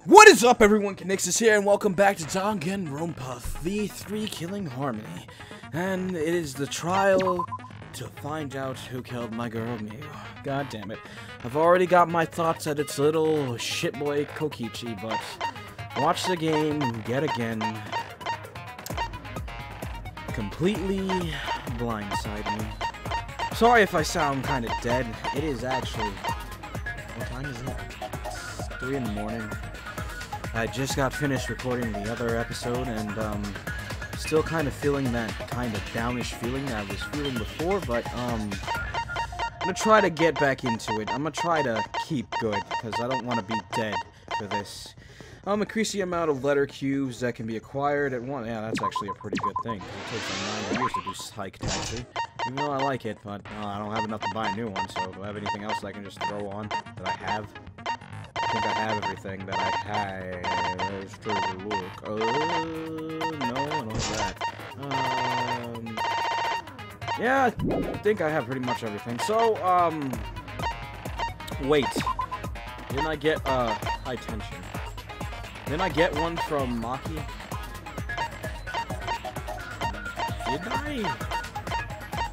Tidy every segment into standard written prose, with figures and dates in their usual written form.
What is up, everyone? Conixis here, and welcome back to Danganronpa, the 3 Killing Harmony. And it is the trial to find out who killed my girl, Miu. God damn it. I've already got my thoughts at its little shitboy Kokichi, but watch the game yet again. Completely blindsided me. Sorry if I sound kind of dead. It is actually... What time is it? It's 3 in the morning. I just got finished recording the other episode, and, still kind of feeling that kind of downish feeling that I was feeling before, but, I'm gonna try to get back into it. I'm gonna try to keep good, because I don't want to be dead for this. Increase the amount of letter cubes that can be acquired at one. Yeah, that's actually a pretty good thing, because it takes like 9 years to do Psych Taxi. Even though I like it, but I don't have enough to buy a new one, so do I have anything else I can just throw on that I have? I think I have everything that I have. Let's try to look. No, I don't have that. Yeah, I think I have pretty much everything. So, wait. Didn't I get, high tension? Didn't I get one from Maki? Did I?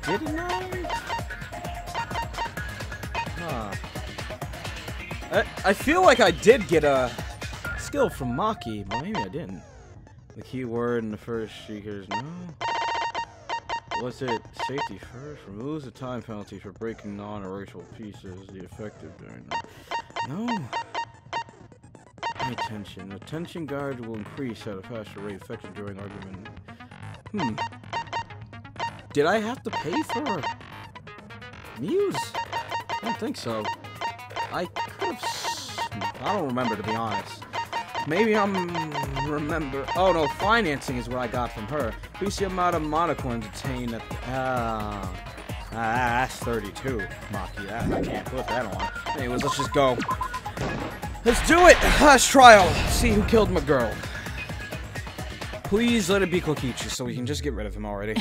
Didn't I? Huh. I feel like I did get a skill from Maki, but maybe I didn't. The key word in the first seekers, no. What's it? Safety first. Removes the time penalty for breaking non-erasable pieces. The effective during no. Pay attention. The tension guard will increase at a faster rate effective during argument. Did I have to pay for Muse? I don't think so. I could have... I don't remember, to be honest. Maybe remember... Oh, no, financing is what I got from her. Increase the amount of monocoins obtained at... that's 32, Maki. I can't put that on. Anyways, let's just go. Let's do it! Last trial! See who killed my girl. Please let it be Kokichi so we can just get rid of him already.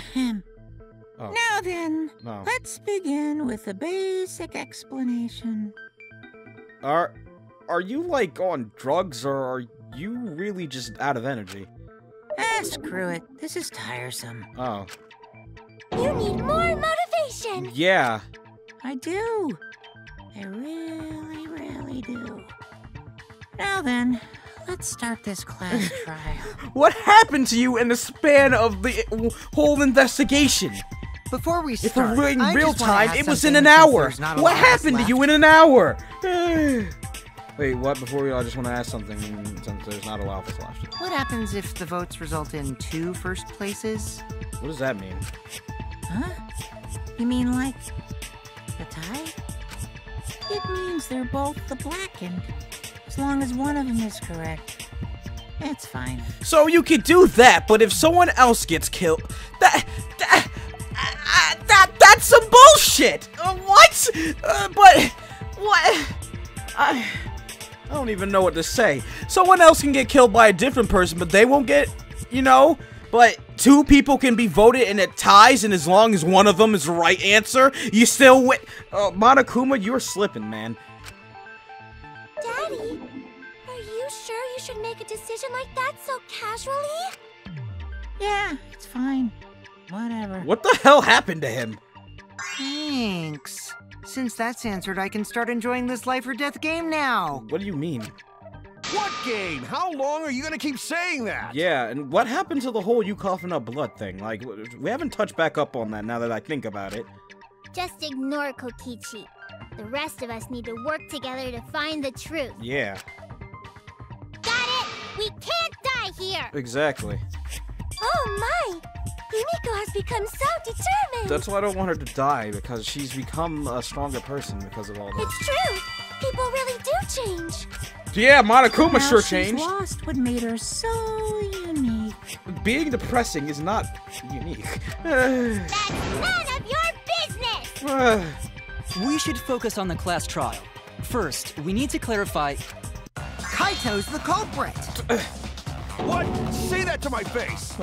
Oh. Now then, let's begin with a basic explanation. Are you, like, on drugs, or are you really just out of energy? Ah, screw it. This is tiresome. Oh. You need more motivation! Yeah. I do. I really, really do. Now then, let's start this class trial. What happened to you in the span of the whole investigation? Before we start, in real time, it was in an hour. What happened to you in an hour? Wait, what? Before we, I just want to ask something, since there's not a lot of us left. What happens if the votes result in 2 first places? What does that mean? Huh? You mean like the tie? It means they're both the blackened. As long as one of them is correct, it's fine. So you could do that, but if someone else gets killed, that's some bullshit. What? But what? I don't even know what to say. Someone else can get killed by a different person, but they won't get, you know. But 2 people can be voted and it ties, and as long as one of them is the right answer, you still win. Monokuma, you're slipping, man. Daddy, are you sure you should make a decision like that so casually? Yeah, it's fine. Whatever. What the hell happened to him? Thanks. Since that's answered, I can start enjoying this life or death game now. What do you mean? What game? How long are you gonna keep saying that? Yeah, and what happened to the whole you coughing up blood thing? Like, we haven't touched back up on that now that I think about it. Just ignore Kokichi. The rest of us need to work together to find the truth. Yeah. Got it? We can't die here! Exactly. Oh my! Himiko has become so determined! That's why I don't want her to die, because she's become a stronger person because of all this. It's true! People really do change! Yeah, Monokuma sure changed! She's lost what made her so unique. Being depressing is not unique. That's none of your business! We should focus on the class trial. First, we need to clarify... Kaito's the culprit! What? Say that to my face!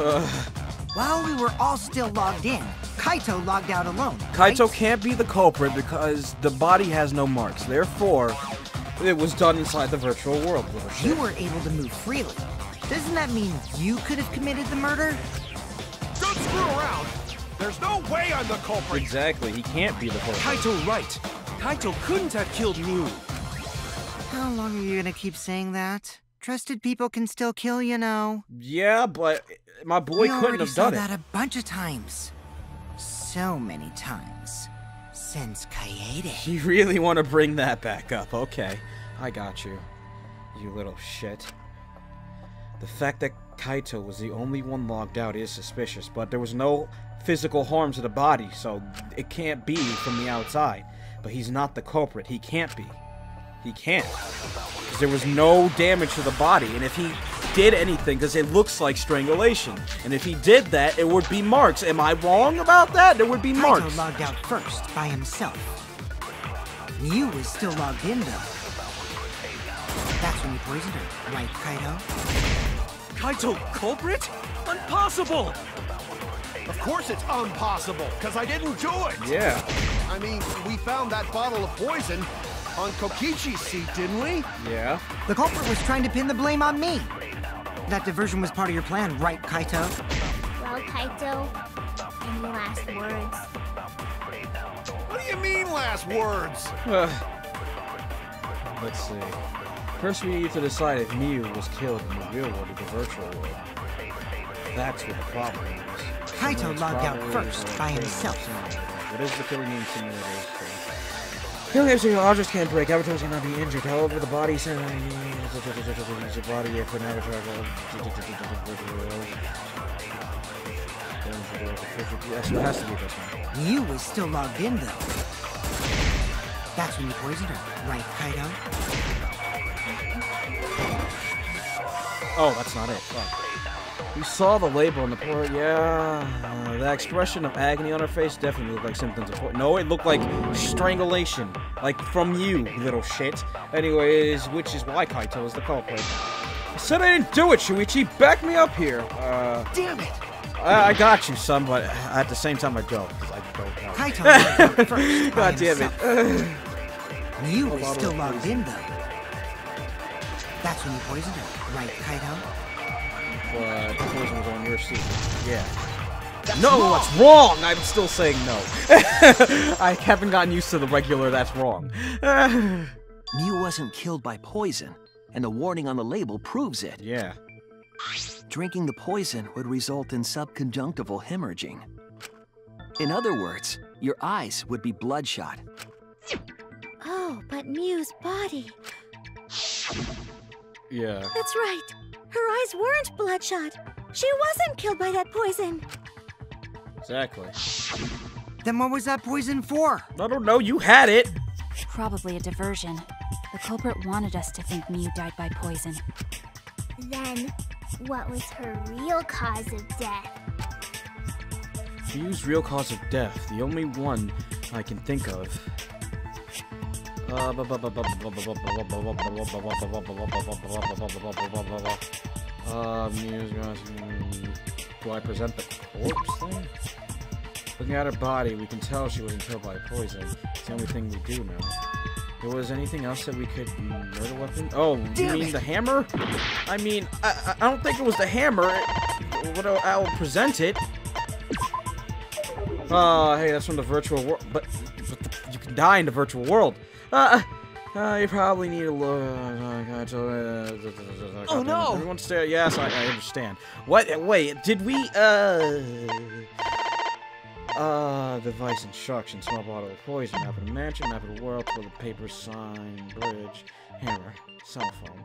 While we were all still logged in, Kaito logged out alone. Kaito right? can't be the culprit because the body has no marks. Therefore, It was done inside the virtual world, little shit. You were able to move freely. Doesn't that mean you could have committed the murder? Don't screw around! There's no way I'm the culprit! Exactly, he can't be the culprit. Kaito right. Kaito couldn't have killed Mew. How long are you gonna keep saying that? Trusted people can still kill, you know. Yeah, but my boy couldn't have done We already saw it. that a bunch of times. So many times. Since Kaede. You really want to bring that back up? Okay, I got you. You little shit. The fact that Kaito was the only one logged out is suspicious, but there was no physical harm to the body, so it can't be from the outside. But he's not the culprit. He can't be. He can't. Because there was no damage to the body, and if he did anything, because it looks like strangulation, and if he did that, it would be marks. Am I wrong about that? There would be marks. Kaito logged out first, by himself. Mew was still logged in, though. That's when you poisoned her, right, Kaito? Kaito culprit? Impossible! Of course it's impossible, because I didn't do it! Yeah. I mean, we found that bottle of poison on Kokichi's seat, didn't we? Yeah. The culprit was trying to pin the blame on me. That diversion was part of your plan, right, Kaito? Well, Kaito, any last words? What do you mean, last words? Let's see. First, we need to decide if Mew was killed in the real world or the virtual world. That's what the problem is. Kaito logged out first, by himself. What is the killing name simulator? Killing name objects can't break, avatars cannot be injured. However, the body is a body of an avatar. Yes, it has to be this one. Mew was still logged in, though. That's when you poisoned her, right, Kaito? Oh, that's not it. Fuck. We saw the label on the port. Yeah, the expression of agony on her face definitely looked like symptoms of poison. No, it looked like strangulation, like from you, little shit. Anyways, which is why Kaito is the culprit. I said I didn't do it, Shuichi. Back me up here. Damn it! I got you, son, but at the same time I don't, because I don't know. Kaito logged out first, by God damn it. himself. Mew was still logged in, though. That's when you poisoned her, right, Kaito? But the poison was on your seat. Yeah. That's No, wrong. that's wrong! I'm still saying no. I haven't gotten used to the regular that's wrong. Mew wasn't killed by poison, and the warning on the label proves it. Yeah. Drinking the poison would result in subconjunctival hemorrhaging. In other words, your eyes would be bloodshot. Oh, but Mew's body. Yeah. That's right. Her eyes weren't bloodshot. She wasn't killed by that poison. Exactly. Then what was that poison for? I don't know, you had it! Probably a diversion. The culprit wanted us to think Mew died by poison. Then, what was her real cause of death? Mew's real cause of death, the only one I can think of. Do I present the corpse thing? Looking at her body, we can tell she wasn't killed by poison. It's the only thing we do know. There was anything else that we could murder weapon? Oh, you mean the hammer? I mean, I don't think it was the hammer. I'll present it. Hey, that's from the virtual world. But you can die in the virtual world. You probably need a look. Oh no! Everyone stare. Yes, I understand. What? Wait, did we? Device instructions. Small bottle of poison. Map of the mansion. Map of the world. Toilet paper. Sign. Bridge. Hammer. Cell phone.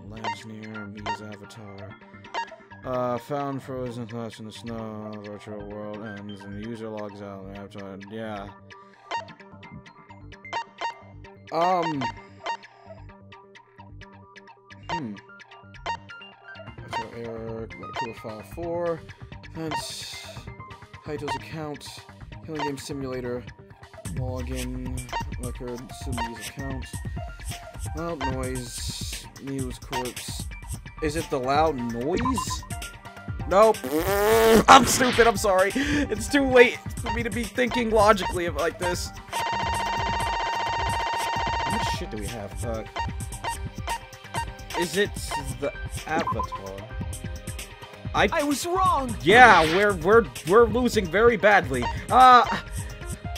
Labs near Mia's avatar. Found frozen thoughts in the snow. Virtual world ends and the user logs out. Avatar. Yeah. That's error. To file 4. That's Kaito's account. Healing game simulator. Login. Record. Cindy's account. Loud noise. Mew's corpse. Is it the loud noise? Nope. I'm stupid. I'm sorry. It's too late for me to be thinking logically like this. How much shit shit do we have? Is it the Avatar? I was wrong! Yeah, we're losing very badly.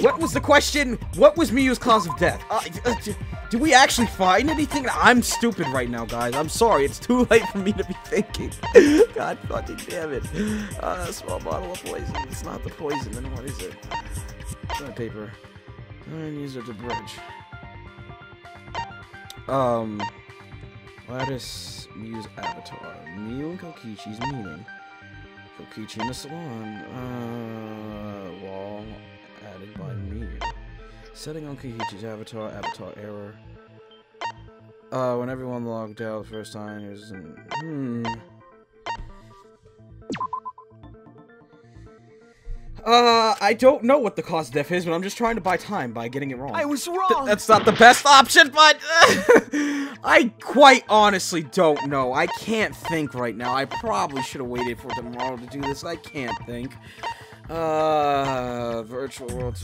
What was the question? What was Miyu's cause of death? Do we actually find anything? I'm stupid right now, guys. I'm sorry. It's too late for me to be thinking. God fucking damn it. A small bottle of poison. It's not the poison, then what is it? Toilet paper. And use it to bridge. What is Miyu's avatar? Miyu and Kokichi's meeting. Kokichi in the salon. Wall added by Miyu. Setting on Kokichi's avatar. Avatar error. When everyone logged out the first time, there's I don't know what the cause of death is, but I'm just trying to buy time by getting it wrong. I was wrong! That's not the best option, but I quite honestly don't know. I can't think right now. I probably should have waited for tomorrow to do this. I can't think. Virtual world.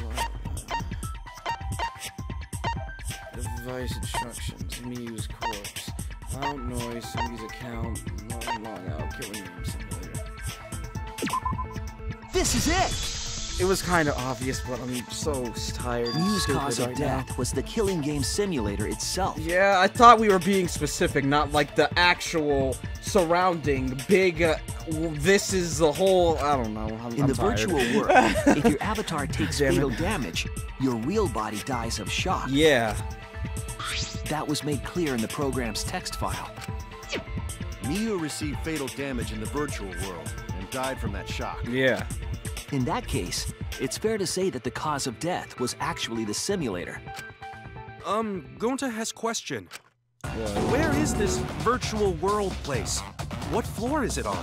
Device instructions. Miyu's corpse. Loud noise. Somebody's account. Long out. Killing room simulator. This is it! It was kind of obvious, but I'm so tired. Miyu's cause of death was the killing game simulator itself. Yeah, I thought we were being specific, not like the actual surrounding big. This is the whole. I don't know. In the virtual world, if your avatar takes fatal damage, your real body dies of shock. Yeah. That was made clear in the program's text file. Miyu received fatal damage in the virtual world and died from that shock. Yeah. In that case, it's fair to say that the cause of death was actually the simulator. Gonta has question. Where is this virtual world place? What floor is it on?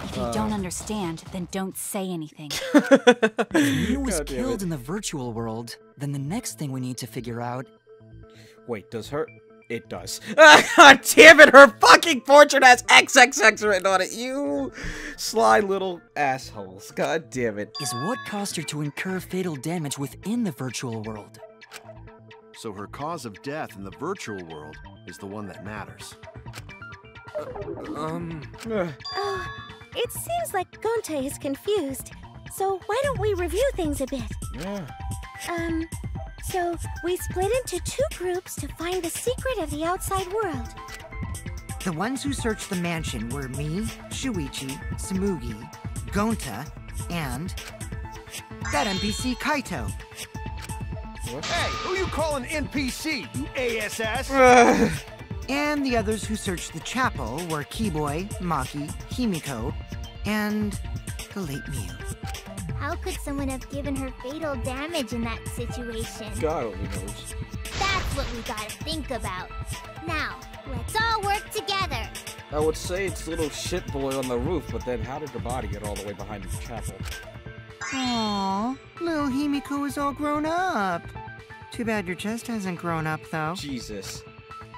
If you don't understand, then don't say anything. If Miyu was killed in the virtual world, then the next thing we need to figure out... Wait, does her... It does. God damn it, her fucking portrait has XXX written on it, you sly little assholes. God damn it. is what caused her to incur fatal damage within the virtual world. So her cause of death in the virtual world is the one that matters. Oh, it seems like Gonta is confused. So why don't we review things a bit? Yeah. So we split into two groups to find the secret of the outside world. The ones who searched the mansion were me, Shuichi, Tsumugi, Gonta, and that NPC Kaito. Hey, who you calling NPC, you ASS? And the others who searched the chapel were Keyboy, Maki, Himiko, and the late Miyu. How could someone have given her fatal damage in that situation? God only knows. That's what we gotta think about. Now, let's all work together. I would say it's little shit boy on the roof, but then how did her body get all the way behind the chapel? Aww, little Himiko is all grown up. Too bad your chest hasn't grown up, though. Jesus.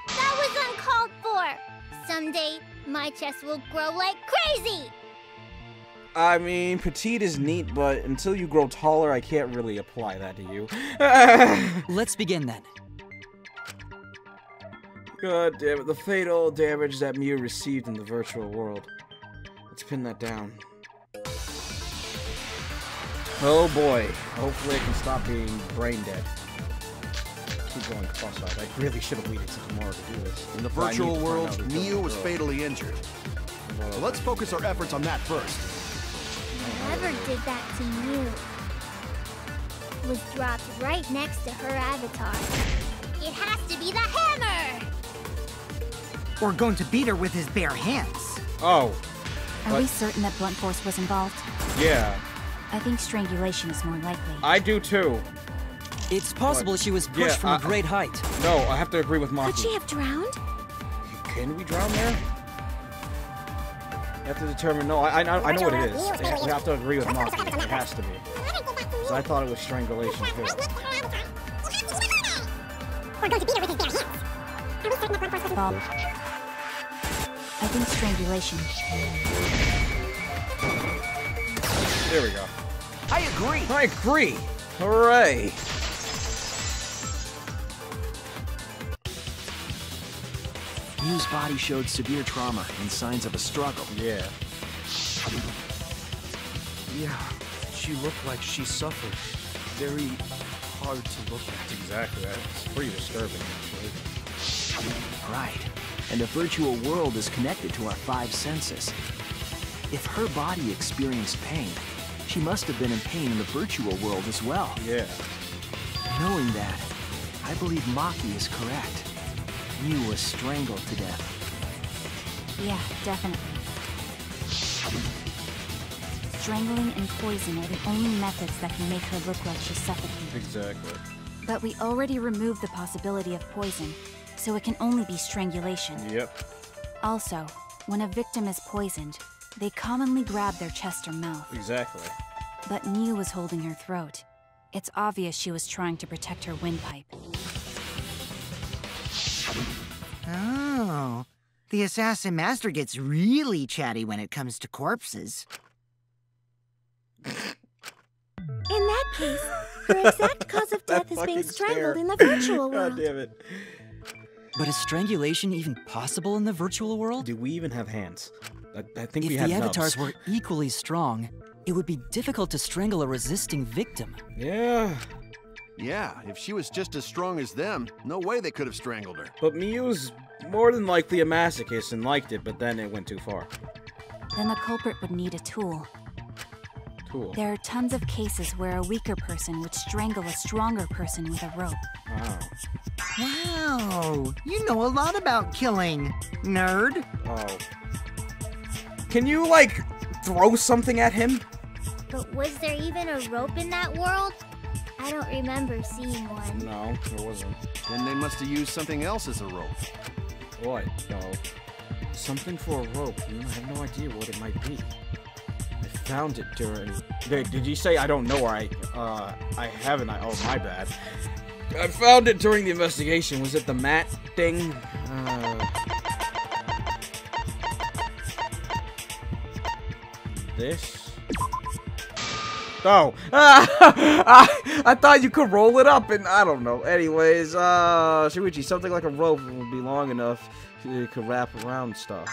That was uncalled for. Someday, my chest will grow like crazy. I mean, petite is neat, but until you grow taller, I can't really apply that to you. Let's begin then. God damn it, the fatal damage that Miyu received in the virtual world. Let's pin that down. Oh boy, hopefully I can stop being brain dead. Keep going cross-eyed. I really should have waited till tomorrow to do this. In the virtual world, Miyu was fatally injured. So let's focus our efforts on that first. Whoever did that to Miyu was dropped right next to her avatar. It has to be the hammer! Or going to beat her with his bare hands. Oh. Are we certain that blunt force was involved? Yeah. I think strangulation is more likely. I do too. It's possible she was pushed from a great height. No, I have to agree with Maki. Could she have drowned? Can we drown there? You have to determine. No, I know what it is. We have to agree with Maki. It has to be. So I thought it was strangulation too. We're going to beat her with his bare hands. Bob, I think strangulation. There we go. I agree. I agree. Hooray. Miu's body showed severe trauma and signs of a struggle. Yeah. Yeah, she looked like she suffered. Very hard to look at. Exactly. That's pretty disturbing, actually. Right. And the virtual world is connected to our 5 senses. If her body experienced pain, she must have been in pain in the virtual world as well. Yeah. Knowing that, I believe Maki is correct. Miu was strangled to death. Yeah, definitely. Strangling and poison are the only methods that can make her look like she's suffocating. Exactly. But we already removed the possibility of poison, so it can only be strangulation. Yep. Also, when a victim is poisoned, they commonly grab their chest or mouth. Exactly. But Miu was holding her throat. It's obvious she was trying to protect her windpipe. Oh, the assassin master gets really chatty when it comes to corpses. In that case, her exact cause of death is being strangled in the virtual world. God damn it. But is strangulation even possible in the virtual world? Do we even have hands? I think If we the have avatars nubs. were equally strong, it would be difficult to strangle a resisting victim. Yeah. Yeah, if she was just as strong as them, no way they could have strangled her. But Miu's more than likely a masochist and liked it, but then it went too far. Then the culprit would need a tool. Cool. There are tons of cases where a weaker person would strangle a stronger person with a rope. Wow. Wow, you know a lot about killing, nerd. Oh. Can you, like, throw something at him? But was there even a rope in that world? I don't remember seeing one. No, there wasn't. Then they must have used something else as a rope. What? No. Something for a rope. I have no idea what it might be. I found it during... Did you say I don't know? I haven't. Oh, my bad. I found it during the investigation. Was it the mat thing? This? Oh. I thought you could roll it up and I don't know. Anyways, Shuichi, something like a rope would be long enough you could wrap around stuff.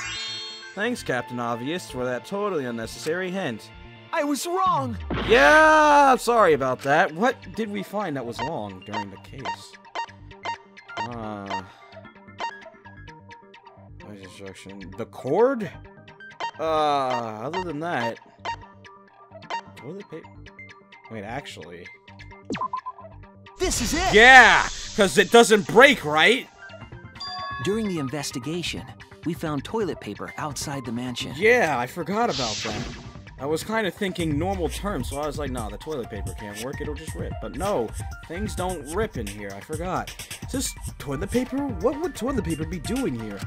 Thanks, Captain Obvious, for that totally unnecessary hint. I was wrong! Yeah, I'm sorry about that. What did we find that was wrong during the case? Instruction. The cord? Other than that... Toilet paper? Wait, actually... This is it! Yeah! Because it doesn't break, right? During the investigation, we found toilet paper outside the mansion. Yeah, I forgot about that. I was kind of thinking normal terms, so I was like, nah, the toilet paper can't work, it'll just rip. But no, things don't rip in here, I forgot. Is this toilet paper? What would toilet paper be doing here?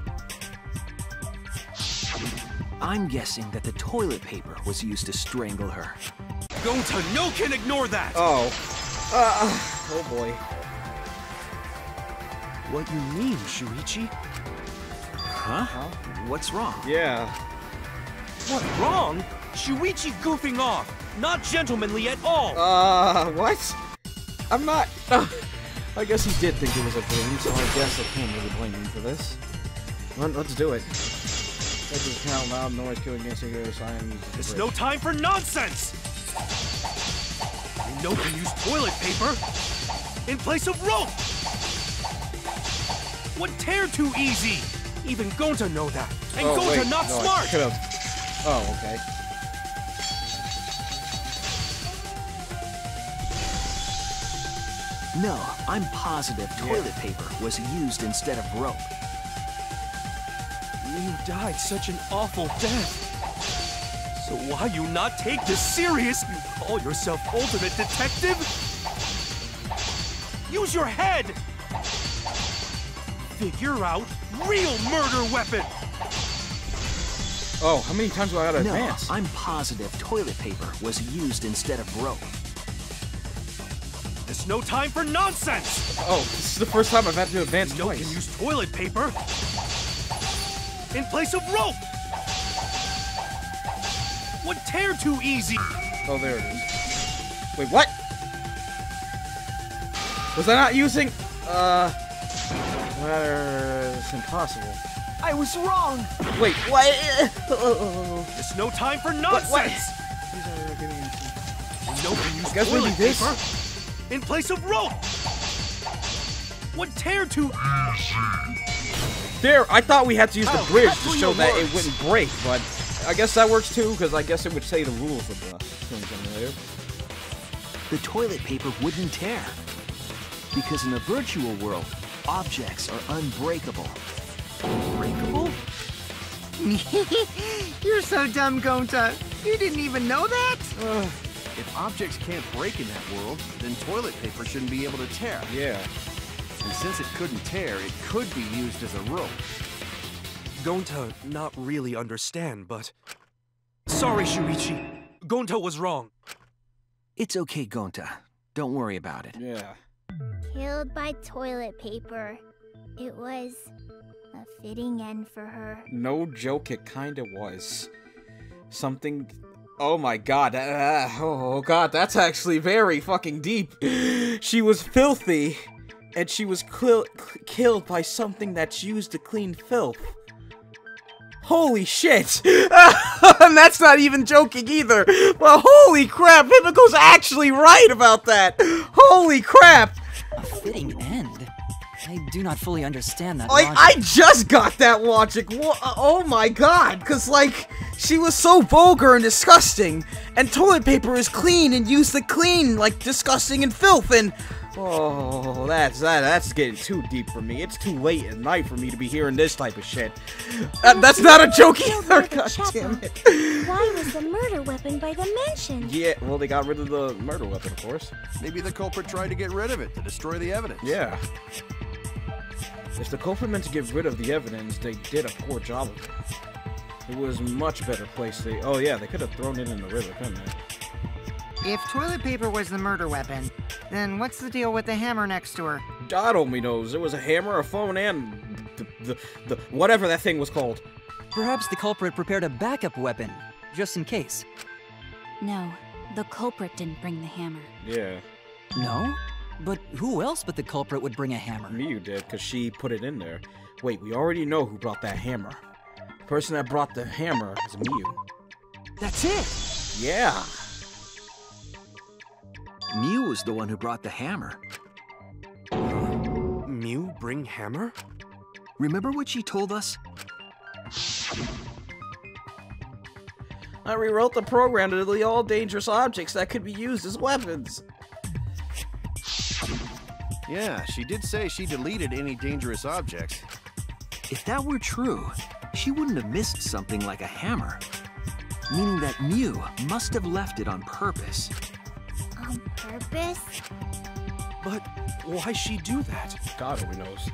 I'm guessing that the toilet paper was used to strangle her. Gonta, no can ignore that! Oh. Oh boy. What you mean, Shuichi? Huh? What's wrong? Yeah. What, wrong? Shuichi goofing off! Not gentlemanly at all! What? I'm not... I guess he did think it was a dream, so I guess I can't really blame him for this. Let's do it. That just count loud noise killing against singular signs. There's no time for nonsense! You know you use toilet paper in place of rope! What tear too easy? Even Gonta know that. And Gonta wait, not no, smart! Oh, okay. No, I'm positive toilet paper was used instead of rope. You died such an awful death. So why you not take this serious? You call yourself ultimate detective? Use your head! Figure out real murder weapon! Oh, how many times do I gotta No, advance? I'm positive toilet paper was used instead of rope. There's no time for nonsense! Oh, this is the first time I've had to advance You twice. can use toilet paper in place of rope! What tear too easy? Oh, there it is. Wait, what? Was I not using... It's impossible. I was wrong! Wait, what? There's no time for nonsense! Nobody used toilet paper in place of rope! Would tear too There, I thought we had to use the bridge to careful show your that words. it wouldn't break, but I guess that works too, because I guess it would say the rules of the thing later. The toilet paper wouldn't tear. Because in the virtual world, objects are unbreakable. unbreakable? You're so dumb, Gonta. You didn't even know that? If objects can't break in that world, then toilet paper shouldn't be able to tear. Yeah. And since it couldn't tear, it could be used as a rope. Gonta not really understand, but... Sorry, Shuichi. Gonta was wrong. It's okay, Gonta. Don't worry about it. Yeah. Killed by toilet paper. It was a fitting end for her. No joke, it kinda was. Something... Oh my god, oh god, that's actually very fucking deep. She was filthy, and she was killed by something that's used to clean filth. Holy shit! And that's not even joking either. Well, holy crap, Himiko's actually right about that. Holy crap! A fitting end? I do not fully understand that Like, logic. I just got that logic. Oh my god, because, like, she was so vulgar and disgusting, and toilet paper is clean and used to clean, like, disgusting and filth, and... Oh, that's getting too deep for me. It's too late at night for me to be hearing this type of shit. That's not a joke either, god damn it. Why was the murder weapon by the mansion? Yeah, well, they got rid of the murder weapon, of course. Maybe the culprit tried to get rid of it to destroy the evidence. Yeah. If the culprit meant to get rid of the evidence, they did a poor job of it. It was a much better place. Oh yeah, they could have thrown it in the river, couldn't they? If toilet paper was the murder weapon, then what's the deal with the hammer next to her? God only knows. There was a hammer, a phone, and the whatever that thing was called. Perhaps the culprit prepared a backup weapon, just in case. No, the culprit didn't bring the hammer. Yeah, No? But who else but the culprit would bring a hammer? Miyu did, because she put it in there. Wait, we already know who brought that hammer. The person that brought the hammer is Miyu. That's it! Yeah. Miu was the one who brought the hammer. Miu bring hammer? Remember what she told us? I rewrote the program to delete all dangerous objects that could be used as weapons. Yeah, she did say she deleted any dangerous objects. If that were true, she wouldn't have missed something like a hammer. Meaning that Miu must have left it on purpose. On purpose? But why'd she do that? God only knows.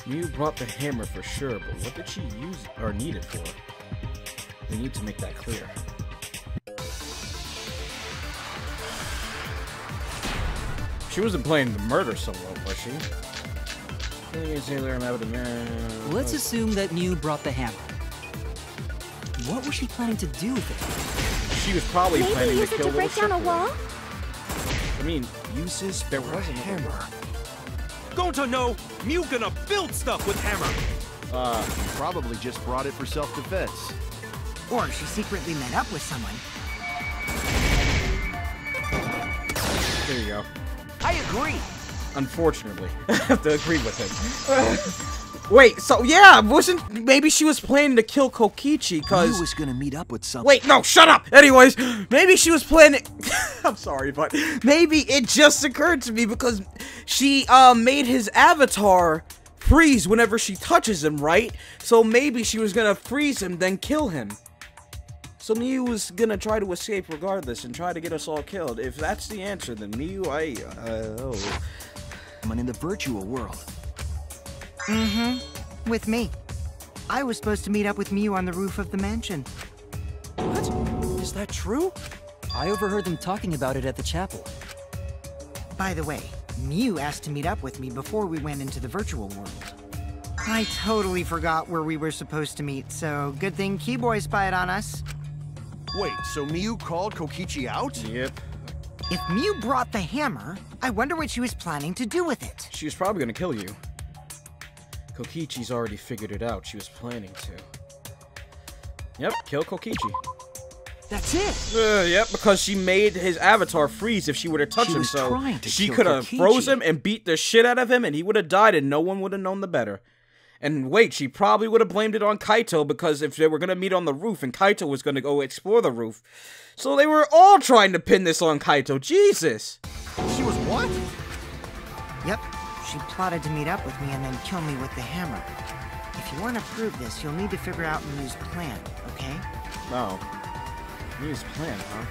Miyu brought the hammer for sure, but what did she use or need it for? We need to make that clear. She wasn't playing the murder so well, was she? Let's assume that Miu brought the hammer. What was she planning to do with it? She was probably Maybe planning use to it kill to break little down a wall? Shifter. I mean, Uses there for a was a hammer. Gonta no! Miu gonna build stuff with hammer! Probably just brought it for self-defense. Or she secretly met up with someone. there you go. I agree. Unfortunately, I have to agree with him. Wait, so yeah, maybe she was planning to kill Kokichi, cause... Miu was gonna meet up with something. Wait, no, shut up! Anyways, maybe she was planning... I'm sorry, but maybe it just occurred to me because she, made his avatar freeze whenever she touches him, right? So maybe she was gonna freeze him, then kill him. So Miu was gonna try to escape regardless and try to get us all killed. If that's the answer, then Miu, oh. Someone in the virtual world. Mm-hmm. With me. I was supposed to meet up with Miu on the roof of the mansion. What? Is that true? I overheard them talking about it at the chapel. By the way, Miu asked to meet up with me before we went into the virtual world. I totally forgot where we were supposed to meet, so good thing Keyboy spied on us. Wait, so Miu called Kokichi out? Yep. If Miu brought the hammer, I wonder what she was planning to do with it. She was probably gonna kill you. Kokichi's already figured it out. She was planning to. Yep, kill Kokichi. That's it! Yep, because she made his avatar freeze if she were to touch him, so she could have froze him and beat the shit out of him, and he would have died, and no one would have known the better. And wait, she probably would have blamed it on Kaito, because if they were going to meet on the roof, and Kaito was going to go explore the roof. So they were all trying to pin this on Kaito. Jesus! She was what? Yep, she plotted to meet up with me and then kill me with the hammer. If you want to prove this, you'll need to figure out Miu's plan, okay? No. Miu's plan, huh?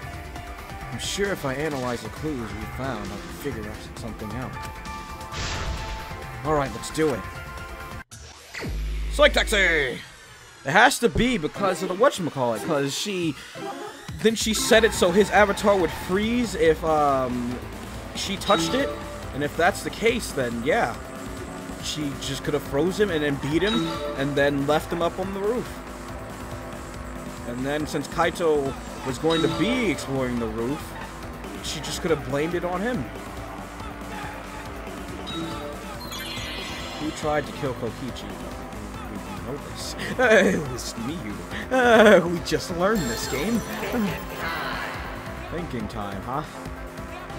I'm sure if I analyze the clues we found, I can figure out something out. Alright, let's do it. Psych Taxi! It has to be because of the whatchamacallit, because she set it so his avatar would freeze if, she touched it? And if that's the case, then yeah. She just could have froze him and then beat him, and then left him up on the roof. And then, since Kaito was going to be exploring the roof, she just could have blamed it on him. Who tried to kill Kokichi? We know this. It was Miu. We just learned this game. Thinking time, huh?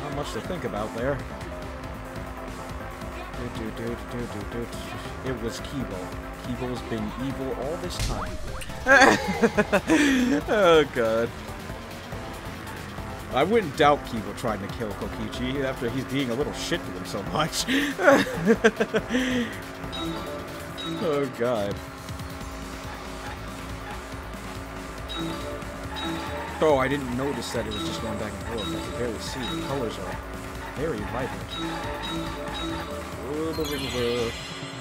Not much to think about there. It was Kibo. Kibo's been evil all this time. Oh god. I wouldn't doubt Kibo trying to kill Kokichi after he's being a little shit to him so much. Oh god. Oh, I didn't notice that it was just going back and forth. I could barely see. The colors are very vibrant.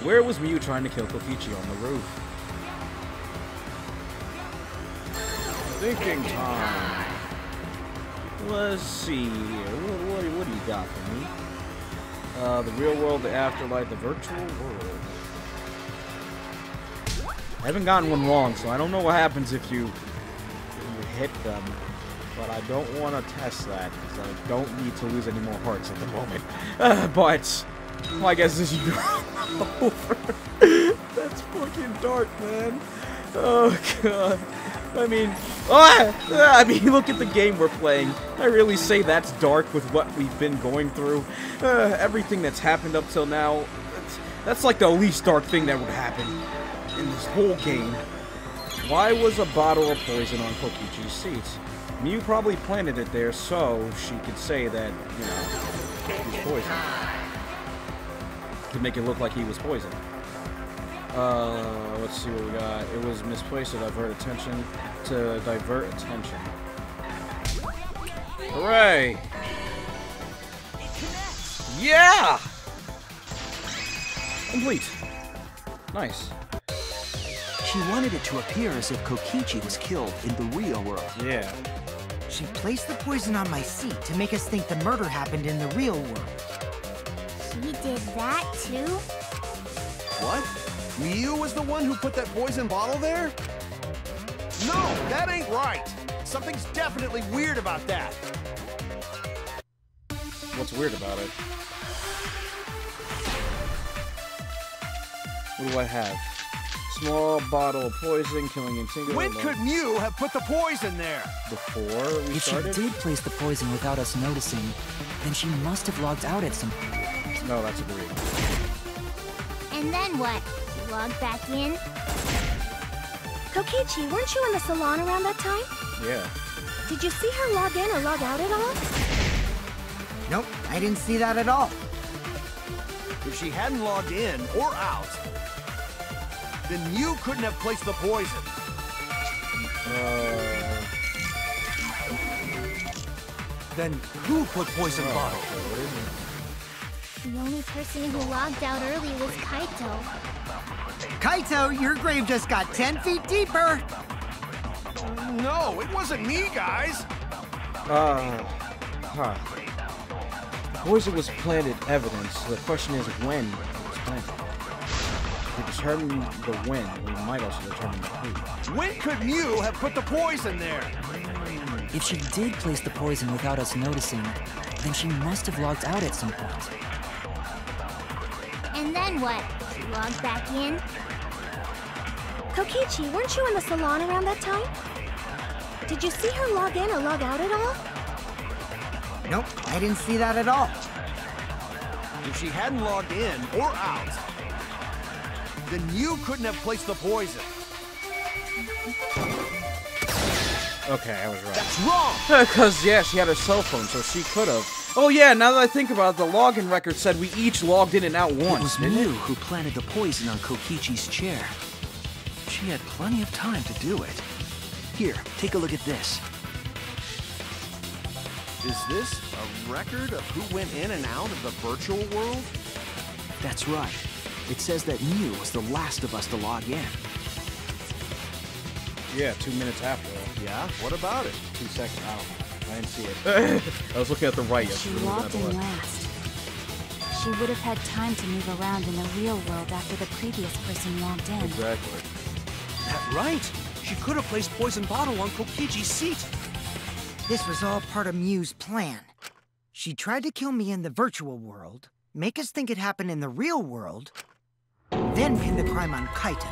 Where was Miu trying to kill Kokichi? On the roof? Thinking time. Let's see here. What do you got for me? The real world, the afterlife, the virtual world. I haven't gotten one wrong, so I don't know what happens if you hit them. But I don't want to test that, because I don't need to lose any more hearts at the moment. But, well, I guess this is over. That's fucking dark, man. Oh, God. I mean, look at the game we're playing. I really say that's dark with what we've been going through. Everything that's happened up till now, that's like the least dark thing that would happen in this whole game. Why was a bottle of poison on Kokichi's seat? Miu probably planted it there so she could say that, you know, he's poisoned. To make it look like he was poisoned. Let's see what we got. It was misplaced to divert attention. Hooray! Yeah! Complete. Nice. She wanted it to appear as if Kokichi was killed in the real world. Yeah. She placed the poison on my seat to make us think the murder happened in the real world. She did that too? What? Miu was the one who put that poison bottle there? No, that ain't right. Something's definitely weird about that. What's weird about it? What do I have? Small bottle of poison, killing in single. When could Miu have put the poison there? Before we If started? she did place the poison without us noticing, then she must have logged out at some point. No, that's agreed. And then what? She logged back in? Kokichi, weren't you in the salon around that time? Yeah. Did you see her log in or log out at all? Nope, I didn't see that at all. If she hadn't logged in or out, then Miu couldn't have placed the poison. Then who put poison bottle? The only person who logged out early was Kaito. Kaito, your grave just got 10 feet deeper! No, it wasn't me, guys. Poison was planted evidence. The question is when it was planted. If we determine the when, we might also determine the who. When could Miu have put the poison there? If she did place the poison without us noticing, then she must have logged out at some point. And then what? Log back in. Kokichi, weren't you in the salon around that time? Did you see her log in or log out at all? Nope, I didn't see that at all. If she hadn't logged in or out, then you couldn't have placed the poison. Okay, I was right. That's wrong! Because, yeah, she had her cell phone, so she could have. Oh, yeah, now that I think about it, the login record said we each logged in and out once. It was Mew who planted the poison on Kokichi's chair. She had plenty of time to do it. Here, take a look at this. Is this a record of who went in and out of the virtual world? That's right. It says that Mew was the last of us to log in. Yeah, 2 minutes after. Yeah, what about it? 2 seconds. Oh, I didn't see it. I was looking at the right. She logged in last. She would have had time to move around in the real world after the previous person logged in. Exactly. That's right! She could have placed poison bottle on Kokichi's seat! This was all part of Mew's plan. She tried to kill me in the virtual world, make us think it happened in the real world, then pin the crime on Kaito.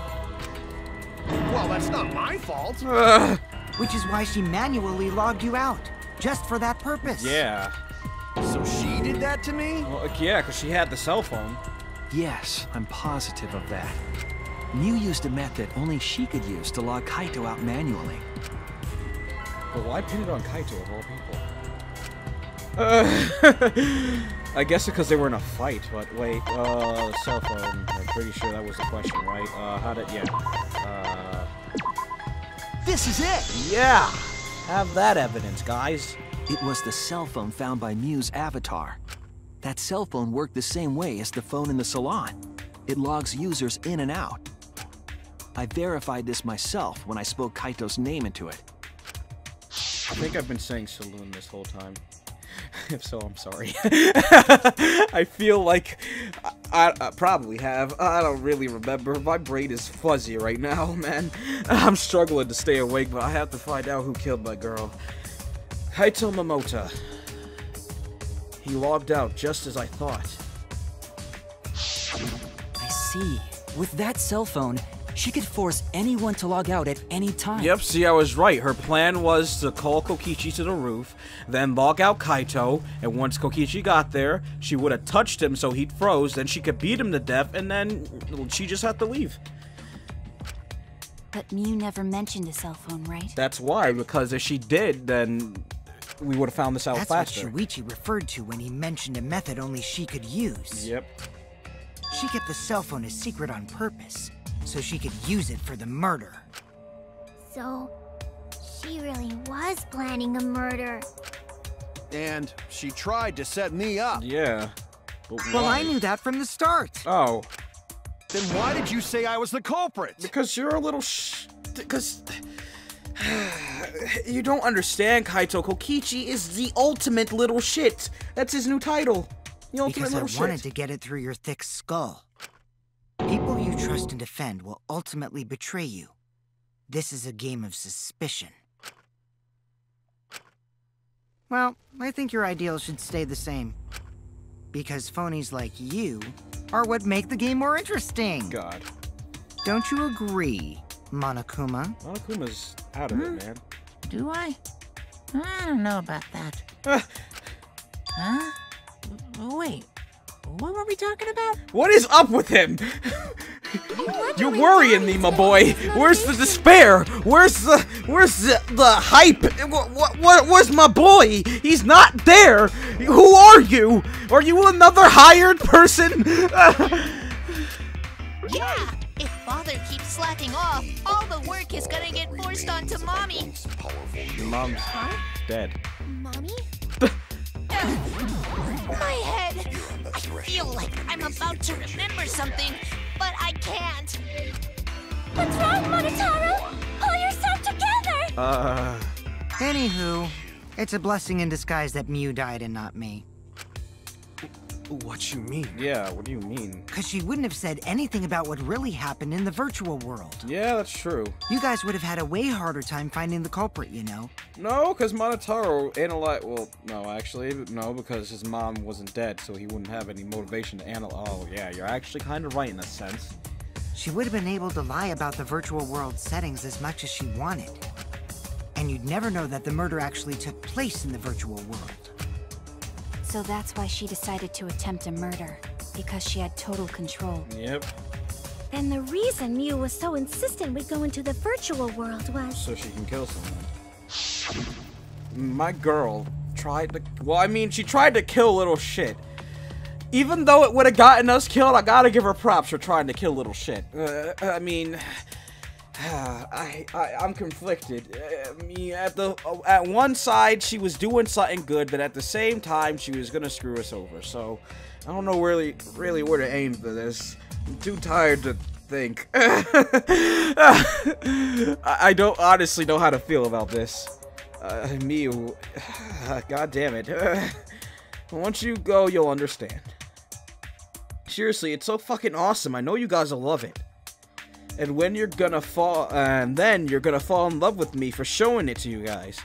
Well, that's not my fault! Which is why she manually logged you out, just for that purpose. Yeah. So she did that to me? Well, yeah, because she had the cell phone. Yes, I'm positive of that. Mew used a method only she could use to log Kaito out manually. But why pin it on Kaito of all people? I guess because they were in a fight, but wait, cell phone, I'm pretty sure that was the question, right? How did, yeah. This is it! Yeah! Have that evidence, guys. It was the cell phone found by Mew's avatar. That cell phone worked the same way as the phone in the salon. It logs users in and out. I verified this myself when I spoke Kaito's name into it. I think I've been saying saloon this whole time. If so, I'm sorry. I feel like I probably have. I don't really remember. My brain is fuzzy right now, man. I'm struggling to stay awake, but I have to find out who killed my girl. Kaito Momota. He logged out just as I thought. I see. With that cell phone, she could force anyone to log out at any time. Yep, see, I was right. Her plan was to call Kokichi to the roof, then log out Kaito, and once Kokichi got there, she would have touched him so he'd froze, then she could beat him to death, and then she just had to leave. But Mew never mentioned a cell phone, right? That's why, because if she did, then we would have found this out faster. That's what Shuichi referred to when he mentioned a method only she could use. Yep. She kept the cell phone a secret on purpose, so she could use it for the murder. So, she really was planning a murder. And she tried to set me up. Yeah. But Well, why? I knew that from the start. Oh. Then why did you say I was the culprit? Because you're a little because you don't understand, Kaito. Kokichi is the ultimate little shit. That's his new title. The ultimate Because I little wanted shit. to get it through your thick skull. People you trust and defend will ultimately betray you. This is a game of suspicion. Well, I think your ideals should stay the same. Because phonies like you are what make the game more interesting. God. Don't you agree, Monokuma? Monokuma's out of it, man. Do I? I don't know about that. Huh? Wait, what were we talking about? What is up with him? You're worrying me, my boy. Where's the despair? Where's the hype? Where's my boy? He's not there. Who are you? Are you another hired person? Yeah, if Father keeps slacking off, all the work is gonna get forced onto Mommy. Mom's dead. Mommy? My head! I feel like I'm about to remember something, but I can't. What's wrong, Monotaro? Pull yourself together! Anywho, it's a blessing in disguise that Mew died and not me. What you mean? Yeah, what do you mean? Because she wouldn't have said anything about what really happened in the virtual world. Yeah, that's true. You guys would have had a way harder time finding the culprit, you know? No, because Monotaro analyzed... Well, no, actually, no, because his mom wasn't dead, so he wouldn't have any motivation to analyze... Oh, yeah, you're actually kind of right in a sense. She would have been able to lie about the virtual world settings as much as she wanted. And you'd never know that the murder actually took place in the virtual world. So that's why she decided to attempt a murder, because she had total control. Yep. And the reason Mew was so insistent we go into the virtual world was... So she can kill someone. My girl tried to... Well, I mean, she tried to kill little shit. Even though it would have gotten us killed, I gotta give her props for trying to kill little shit. I mean... I'm conflicted. I mean, at one side she was doing something good, but at the same time she was gonna screw us over. So I don't know really where to aim for this. I'm too tired to think. I don't honestly know how to feel about this. Mew, god damn it. Once you go, you'll understand. Seriously, it's so fucking awesome. I know you guys will love it. And when you're gonna fall, and then you're gonna fall in love with me for showing it to you guys.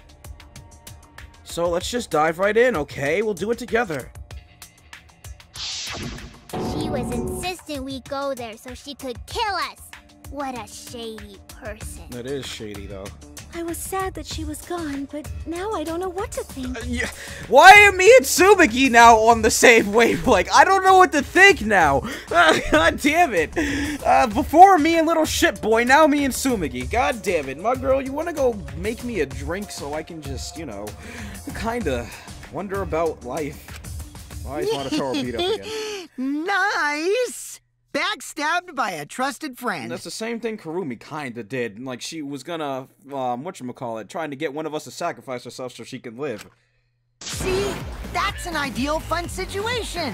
So let's just dive right in, okay? We'll do it together. She was insistent we go there so she could kill us. What a shady person. That is shady, though. I was sad that she was gone, but now I don't know what to think. Yeah. Why are me and Tsubaki now on the same wavelength? I don't know what to think now. God damn it. Before me and little shit boy, now me and Tsubaki. God damn it. My girl, you want to go make me a drink so I can just, you know, kind of wonder about life? I just want to throw a beat up again. Nice! Backstabbed by a trusted friend. And that's the same thing Kurumi kinda did. Like, she was gonna, whatchamacallit, trying to get one of us to sacrifice herself so she can live. See? That's an ideal fun situation!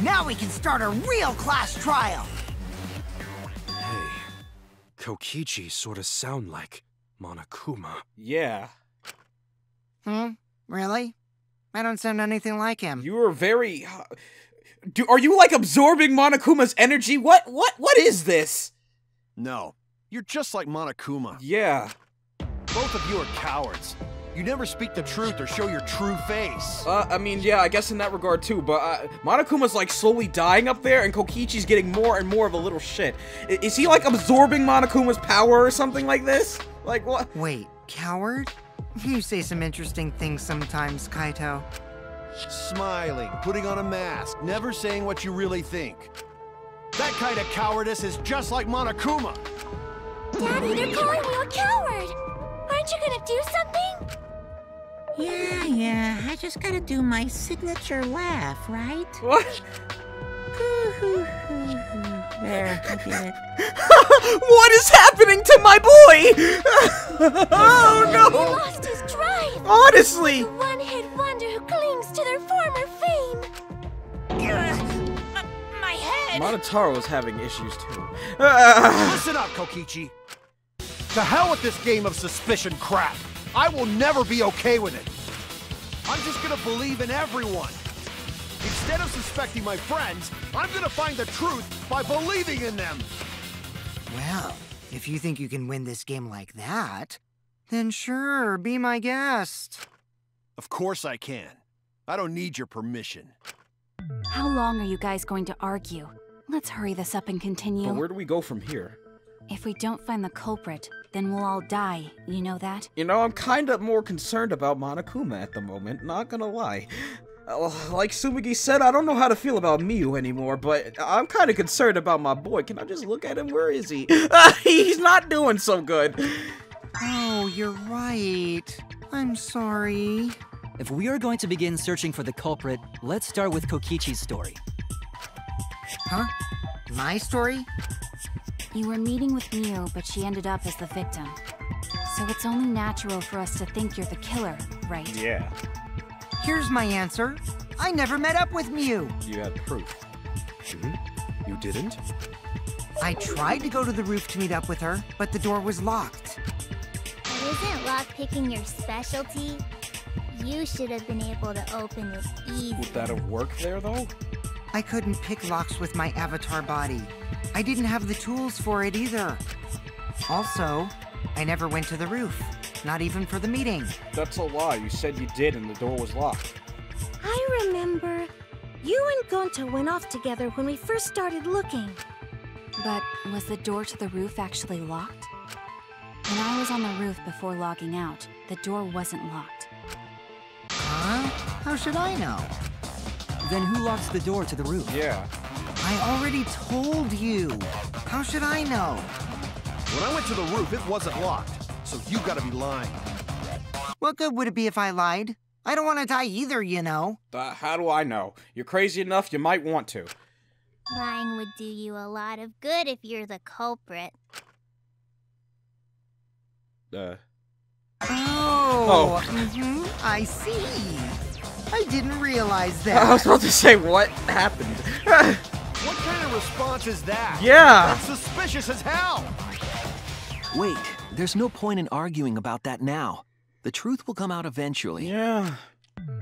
Now we can start a real class trial! Hey, Kokichi sort of sound like Monokuma. Yeah. Really? I don't sound anything like him. You were very... are you, like, absorbing Monokuma's energy? What is this? No. You're just like Monokuma. Yeah. Both of you are cowards. You never speak the truth or show your true face. I mean, yeah, I guess in that regard, too, but, Monokuma's, like, slowly dying up there, and Kokichi's getting more and more of a little shit. Is he, like, absorbing Monokuma's power or something like this? Like, what? Wait, coward? You say some interesting things sometimes, Kaito. Smiling, putting on a mask, never saying what you really think. That kind of cowardice is just like Monokuma. Daddy, they're calling you a coward! Aren't you gonna do something? Yeah, I just gotta do my signature laugh, right? What? There, I did it. What is happening to my boy? Oh, no! He lost his drive! Honestly! The one-hit wonder who clings to their former fame! My head! Monotaro is having issues, too. Listen up, Kokichi. To hell with this game of suspicion crap. I will never be okay with it. I'm just gonna believe in everyone. Instead of suspecting my friends, I'm gonna find the truth by believing in them. Well, if you think you can win this game like that, then sure, be my guest. Of course I can. I don't need your permission. How long are you guys going to argue? Let's hurry this up and continue. But where do we go from here? If we don't find the culprit, then we'll all die. You know that? You know, I'm kind of more concerned about Monokuma at the moment, not gonna lie. Like Tsubaki said, I don't know how to feel about Miyu anymore, but I'm kind of concerned about my boy. Can I just look at him? Where is he? He's not doing so good. Oh, you're right. I'm sorry. If we are going to begin searching for the culprit, let's start with Kokichi's story. Huh? My story? You were meeting with Miu, but she ended up as the victim. So it's only natural for us to think you're the killer, right? Yeah. Here's my answer. I never met up with Miu. You had proof. You didn't? I tried to go to the roof to meet up with her, but the door was locked. But isn't lockpicking your specialty? You should have been able to open it easily. Would that have worked there, though? I couldn't pick locks with my avatar body. I didn't have the tools for it either. Also, I never went to the roof. Not even for the meeting. That's a lie. You said you did and the door was locked. I remember. You and Gonta went off together when we first started looking. But was the door to the roof actually locked? When I was on the roof before logging out, the door wasn't locked. Huh? How should I know? Then who locks the door to the roof? Yeah. I already told you. How should I know? When I went to the roof, it wasn't locked. So you gotta be lying. What good would it be if I lied? I don't want to die either, you know. How do I know? You're crazy enough, you might want to. Lying would do you a lot of good if you're the culprit. Oh. I see. I didn't realize that. I was about to say, what happened? What kind of response is that? Yeah. That's suspicious as hell. Wait, there's no point in arguing about that now. The truth will come out eventually. Yeah.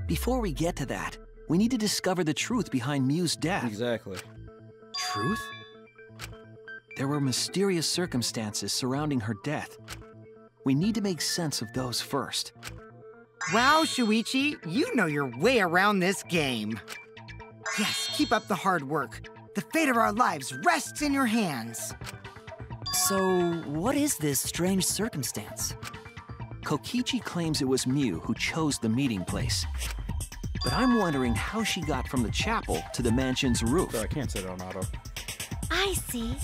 Before we get to that, we need to discover the truth behind Miu's death. Exactly. Truth? There were mysterious circumstances surrounding her death. We need to make sense of those first. Wow, Shuichi, you know your way around this game. Yes, keep up the hard work. The fate of our lives rests in your hands. So, what is this strange circumstance? Kokichi claims it was Miu who chose the meeting place. But I'm wondering how she got from the chapel to the mansion's roof. So I can't set it on auto. I see.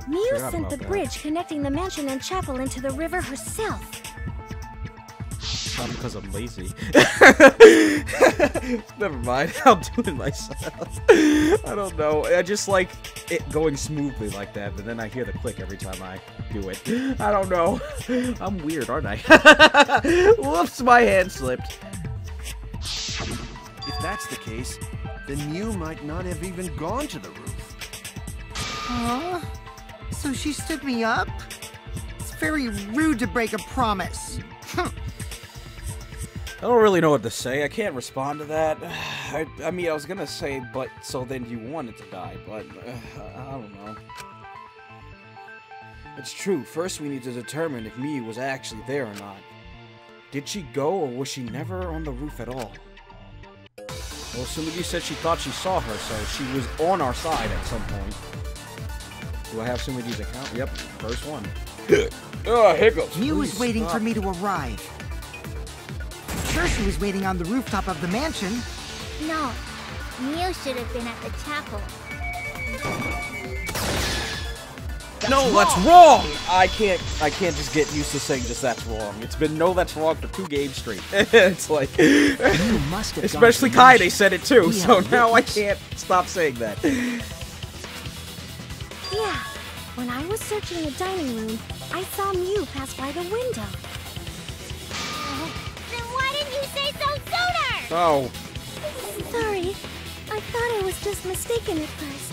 Miu Forgot sent about the that. bridge connecting the mansion and chapel into the river herself. Probably because I'm lazy. Never mind, I'll do it myself. I don't know. I just like it going smoothly like that, but then I hear the click every time I do it. I don't know. I'm weird, aren't I? Whoops, my hand slipped. If that's the case, then Miu might not have even gone to the roof. Huh? So she stood me up? It's very rude to break a promise. I don't really know what to say. I can't respond to that. I mean, I was gonna say, but so then you wanted to die, but I don't know. It's true. First, we need to determine if Miu was actually there or not. Did she go, or was she never on the roof at all? Well, Sumigi said she thought she saw her, so she was on our side at some point. Do I have Sumigi's account? Yep, first one. Hiccups. Miu was Please waiting stop. for me to arrive. I'm sure she was waiting on the rooftop of the mansion. No, Miu should have been at the chapel. That's wrong! I can't just get used to saying just that's wrong. It's been no that's wrong for 2 games straight. It's like Miu must have especially gone to the Kaide mansion. said it too, We so have now I witness. can't stop saying that. Yeah, when I was searching the dining room, I saw Miu pass by the window. Then why didn't you say so sooner? Oh. Sorry, I thought I was just mistaken at first,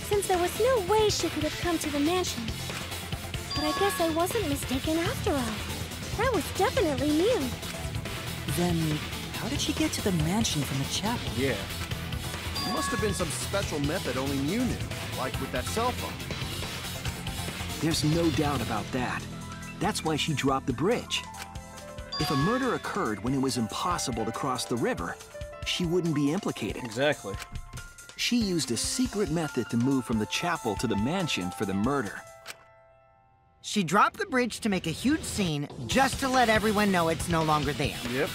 since there was no way she could have come to the mansion. But I guess I wasn't mistaken after all. That was definitely Miu. Then, how did she get to the mansion from the chapel? Yeah. It must have been some special method only Miu knew, like with that cell phone. There's no doubt about that. That's why she dropped the bridge. If a murder occurred when it was impossible to cross the river, she wouldn't be implicated. Exactly. She used a secret method to move from the chapel to the mansion for the murder. She dropped the bridge to make a huge scene just to let everyone know it's no longer there. Yep.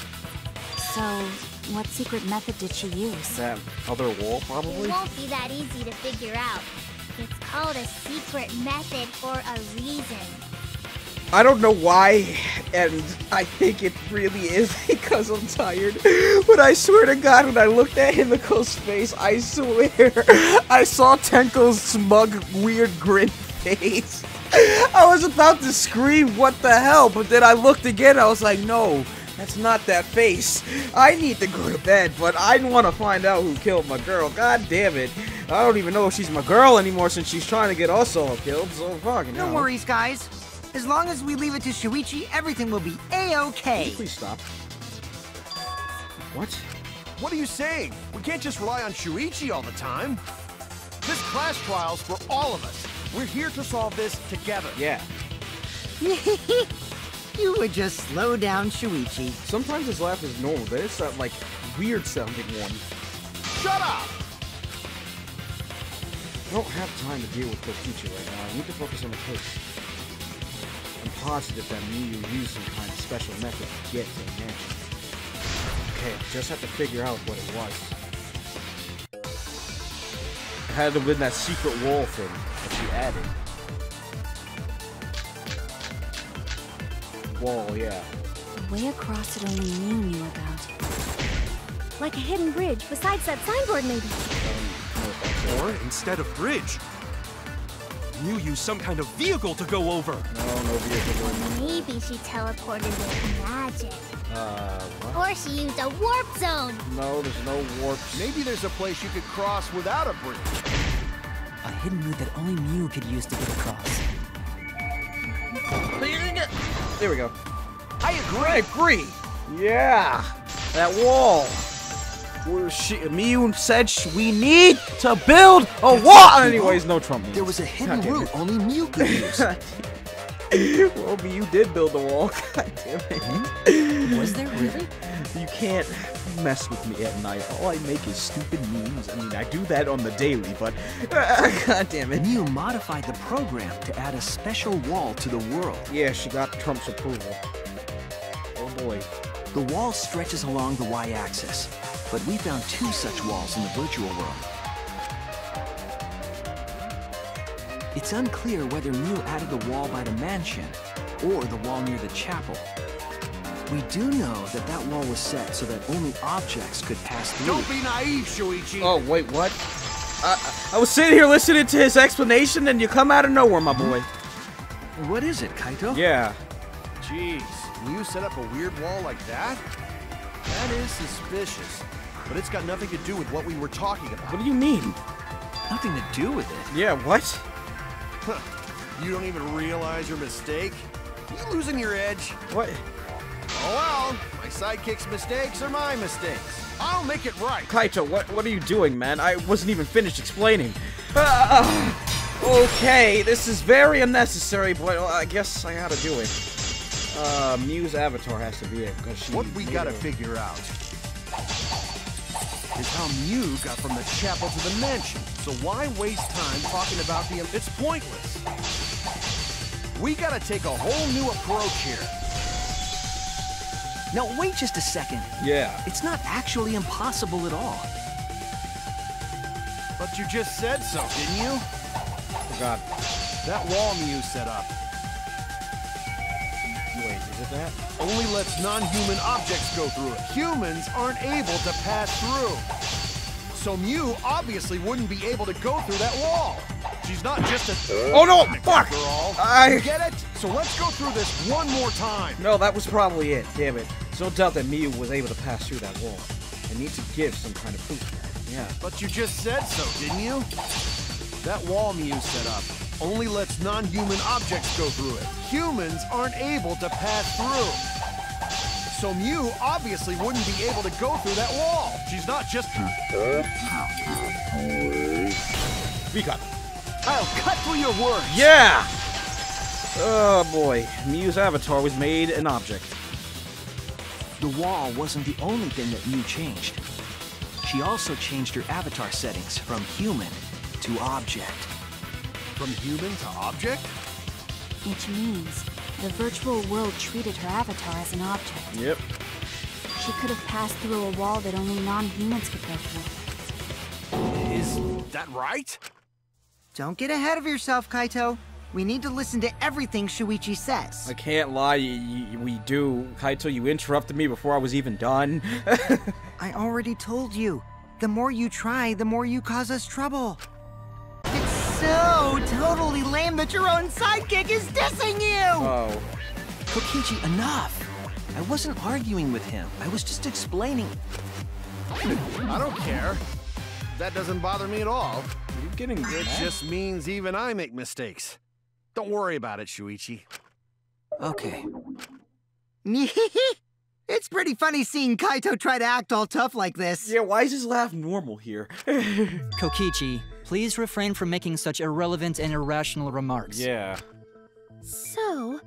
So, what secret method did she use? That other wall, probably? It won't be that easy to figure out. It's called a secret method for a reason. I don't know why, and I think it really is because I'm tired. But I swear to God, when I looked at Himiko's face, I swear, I saw Tenko's smug, weird grin face. I was about to scream, what the hell? But then I looked again, I was like, no, that's not that face. I need to go to bed, but I want to find out who killed my girl. God damn it. I don't even know if she's my girl anymore since she's trying to get us all killed, so fucking hell. No worries, guys. As long as we leave it to Shuichi, everything will be A-okay. Please stop. What? What are you saying? We can't just rely on Shuichi all the time. This class trial's for all of us. We're here to solve this together. Yeah. You would just slow down Shuichi. Sometimes his laugh is normal, but it's that, like, weird sounding one. Shut up! I don't have time to deal with Kokichi right now. I need to focus on the case. I'm positive that Miyu used some kind of special method to get to the mansion. Okay, I just have to figure out what it was. It had to have been that secret wall thing that she added. Wall, yeah. The way across it only Miu knew about. Like a hidden bridge besides that signboard, maybe. Or instead of bridge, you use some kind of vehicle to go over. No vehicle. Maybe she teleported with magic. What? Or she used a warp zone. No, there's no warps. Maybe there's a place you could cross without a bridge. A hidden route that only Miu could use to get across. There we go. I agree. Yeah, that wall. Miyu said we need to build a wall. Anyways, no Trump. There was a hidden route only Miu could use. Well, Miyu did build the wall. God damn it. Was there really? You can't mess with me at night. All I make is stupid memes. I mean, I do that on the daily, but God damn it. Miu modified the program to add a special wall to the world. Yeah, she got Trump's approval. Oh boy. The wall stretches along the y-axis, but we found 2 such walls in the virtual world. It's unclear whether Miu added the wall by the mansion or the wall near the chapel. We do know that that wall was set so that only objects could pass through. Don't be naive, Shuichi. Oh, wait, what? I was sitting here listening to his explanation and you come out of nowhere, my boy. What is it, Kaito? Yeah. Jeez, you set up a weird wall like that? That is suspicious. But it's got nothing to do with what we were talking about. What do you mean? Nothing to do with it. Yeah, what? Huh. You don't even realize your mistake? You losing your edge? What? Oh well, my sidekick's mistakes are my mistakes. I'll make it right. Kaito, what are you doing, man? I wasn't even finished explaining. Okay, this is very unnecessary, but I guess I gotta do it. Miu's avatar has to be it, because she... What we gotta figure out is how Miu got from the chapel to the mansion. So why waste time talking about the... It's pointless. We gotta take a whole new approach here. Now, wait just a second. Yeah. It's not actually impossible at all. But you just said so, didn't you? Forgot. That wall Miu set up Wait, is it that? only lets non-human objects go through it. Humans aren't able to pass through. So Miu obviously wouldn't be able to go through that wall. She's not just a... Oh no! Fuck! You get it? So let's go through this one more time. No, that was probably it. Damn it. There's no doubt that Miu was able to pass through that wall. I need to give some kind of proof of that. Yeah. But you just said so, didn't you? That wall Miu set up only lets non-human objects go through it. Humans aren't able to pass through. So Miu obviously wouldn't be able to go through that wall. She's not just... Vika. I'll cut through your words. Yeah! Oh boy. Miu's avatar was made an object. The wall wasn't the only thing that Miu changed. She also changed her avatar settings from human to object. From human to object? Which means the virtual world treated her avatar as an object. Yep. She could have passed through a wall that only non-humans could go through. Is that right? Don't get ahead of yourself, Kaito. We need to listen to everything Shuichi says. I can't lie, we do. Kaito, you interrupted me before I was even done. I already told you. The more you try, the more you cause us trouble. It's so totally lame that your own sidekick is dissing you! Oh. Kokichi, enough! I wasn't arguing with him. I was just explaining. I don't care. That doesn't bother me at all. Are you getting It just means even I make mistakes. Don't worry about it, Shuichi. Okay. It's pretty funny seeing Kaito try to act all tough like this. Yeah, why is his laugh normal here? Kokichi, please refrain from making such irrelevant and irrational remarks. Yeah. So,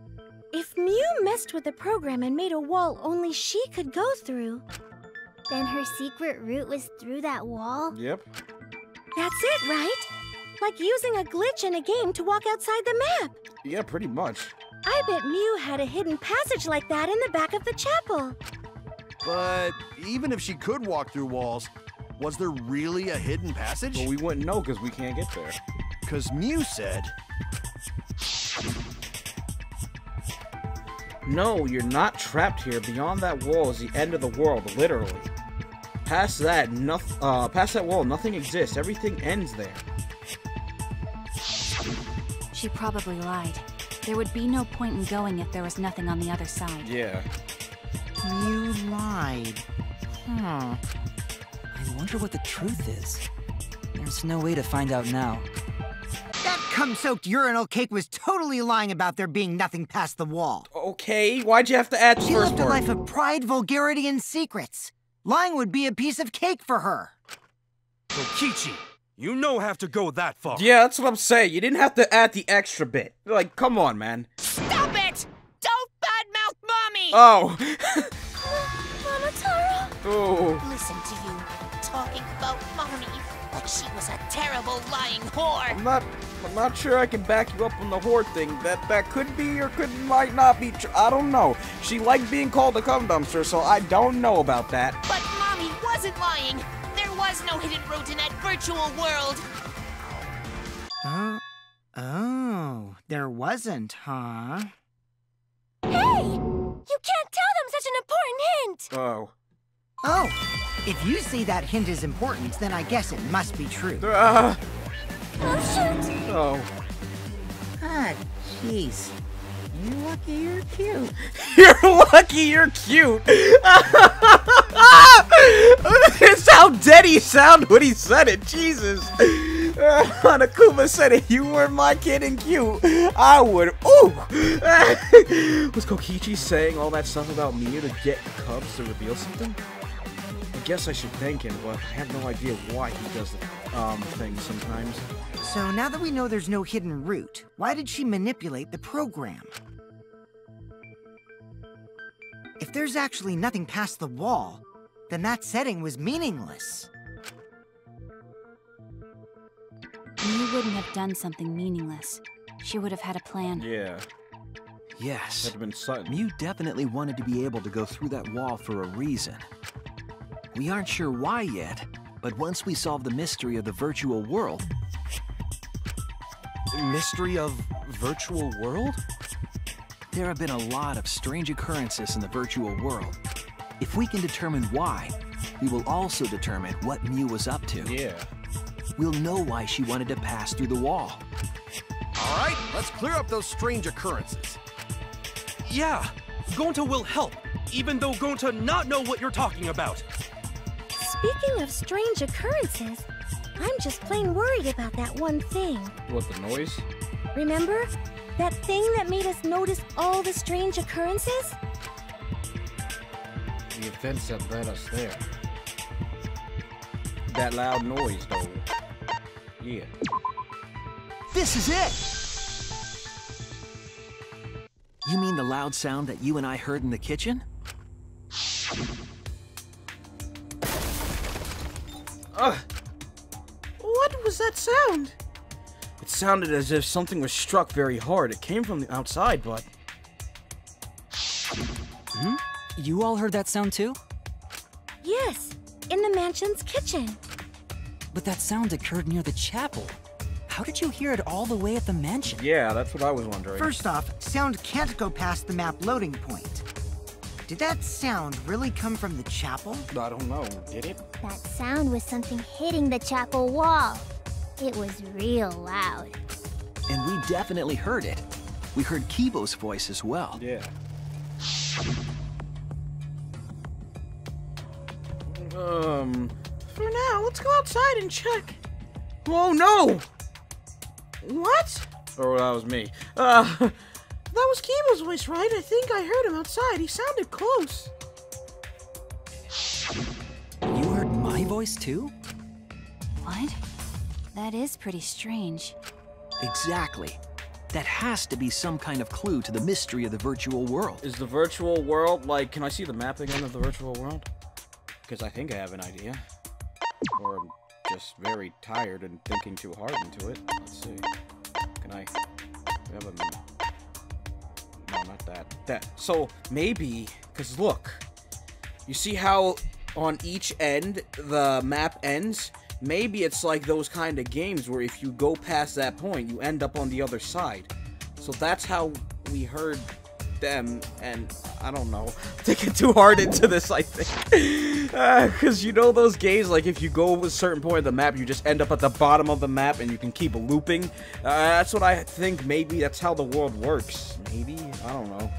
if Mew messed with the program and made a wall only she could go through, Then her secret route was through that wall? Yep. that's it, right? Like using a glitch in a game to walk outside the map. Yeah, pretty much. I bet Mew had a hidden passage like that in the back of the chapel. But even if she could walk through walls, was there really a hidden passage? Well, we wouldn't know because we can't get there. Because Mew said... No, you're not trapped here. Beyond that wall is the end of the world, literally. Past that wall, nothing exists. Everything ends there. She probably lied. There would be no point in going if there was nothing on the other side. Yeah. You lied. I wonder what the truth is. There's no way to find out now. That cum-soaked urinal cake was totally lying about there being nothing past the wall. Okay, why'd you have to add the She first lived a part? life of pride, vulgarity, and secrets. Lying would be a piece of cake for her. Kokichi, you no have to go that far. Yeah, that's what I'm saying. You didn't have to add the extra bit. Like, come on, man. Stop it! Don't badmouth Mommy! Oh. Mama Taro? Oh. Listen to you, talking about Mommy like she was a terrible lying whore. I'm not sure I can back you up on the whore thing. That could be or might not be true. I don't know. She liked being called a cum dumpster, so I don't know about that. But Mommy wasn't lying. There was no hidden route in that virtual world. Oh, there wasn't, huh? Hey! You can't tell them such an important hint! Oh. Oh, if you say that hint is important, then I guess it must be true. Oh, shoot! Oh. Ah, jeez. You're lucky you're cute. You're lucky you're cute. It's how dead he sounded when he said it. Jesus. Hanakuma said if you were my kid and cute, I would. Ooh. Was Kokichi saying all that stuff about Miu to get Cubs to reveal something? I guess I should thank him, but I have no idea why he does the things sometimes. So now that we know there's no hidden route, why did she manipulate the program? If there's actually nothing past the wall, then that setting was meaningless. You wouldn't have done something meaningless. She would have had a plan. Yeah. Yes. Had been sudden. Mew definitely wanted to be able to go through that wall for a reason. We aren't sure why yet, but once we solve the mystery of the virtual world... Mystery of virtual world? There have been a lot of strange occurrences in the virtual world. If we can determine why, we will also determine what Mew was up to. Yeah. We'll know why she wanted to pass through the wall. All right, let's clear up those strange occurrences. Yeah, Gonta will help, even though Gonta not know what you're talking about. Speaking of strange occurrences, I'm just plain worried about that one thing. What, the noise? Remember? That thing that made us notice all the strange occurrences? The events that led us there. That loud noise, though. Yeah. This is it! You mean the loud sound that you and I heard in the kitchen? What was that sound? It sounded as if something was struck very hard. It came from the outside, but... You all heard that sound too? Yes, in the mansion's kitchen. But that sound occurred near the chapel. How did you hear it all the way at the mansion? Yeah, that's what I was wondering. First off, sound can't go past the map loading point. Did that sound really come from the chapel? I don't know. Did it? That sound was something hitting the chapel wall. It was real loud. And we definitely heard it. We heard Kibo's voice as well. Yeah. For now, let's go outside and check. Oh no! What? Oh, that was me. That was Kibo's voice, right? I think I heard him outside. He sounded close. You heard my voice too? What? That is pretty strange. Exactly. That has to be some kind of clue to the mystery of the virtual world. Is the virtual world, like, can I see the map again of the virtual world? Because I think I have an idea. Or I'm just very tired and thinking too hard into it. Let's see. Can I... We have a... No, not that. That. So, maybe... Because look. You see how on each end the map ends? Maybe it's like those kind of games where if you go past that point, you end up on the other side. So that's how we heard them, and I don't know. I'm thinking too hard into this, I think. Because you know those games, like if you go to a certain point of the map, you just end up at the bottom of the map and you can keep looping. That's what I think. Maybe that's how the world works. Maybe? I don't know.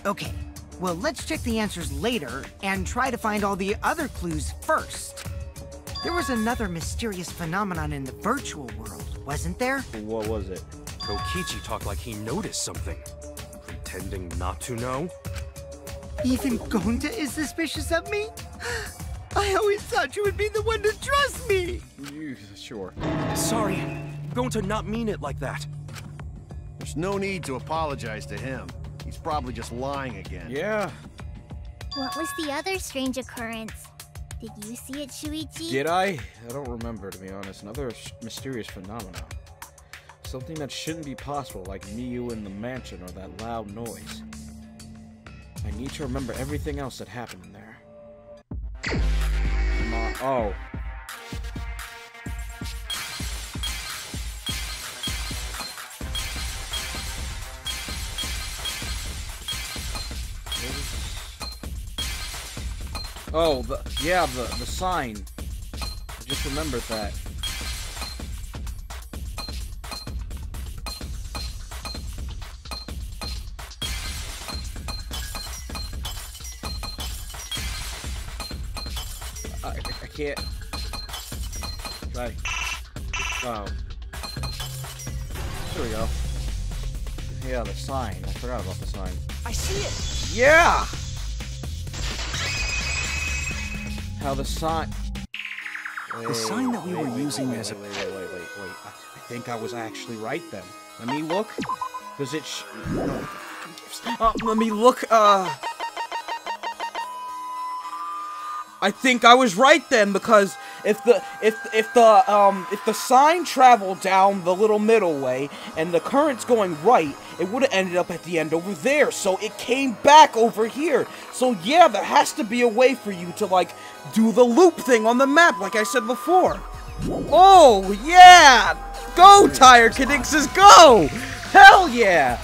Okay, well, let's check the answers later and try to find all the other clues first. There was another mysterious phenomenon in the virtual world, wasn't there? What was it? Kokichi talked like he noticed something. Pretending not to know? Even Gonta is suspicious of me? I always thought you would be the one to trust me! Sure. Sorry, I'm going to not mean it like that. There's no need to apologize to him. He's probably just lying again. Yeah. What was the other strange occurrence? Did you see it, Shuichi? Did I? I don't remember, to be honest. Another mysterious phenomenon. Something that shouldn't be possible, like Miu in the mansion or that loud noise. I need to remember everything else that happened in there. Come on. Oh. Oh, the sign. I just remembered that. I can't. Right. Oh. There we go. Yeah, the sign. I forgot about the sign. I see it! Yeah! How the sign... The sign that we were using as a... Wait. I think I was actually right then. Let me look. Does it let me look, I think I was right then, because if the sign traveled down the little middle way and the current's going right, it would have ended up at the end over there. So it came back over here. So yeah, there has to be a way for you to like do the loop thing on the map, like I said before. Oh yeah, go Tired Conixis, go! Hell yeah!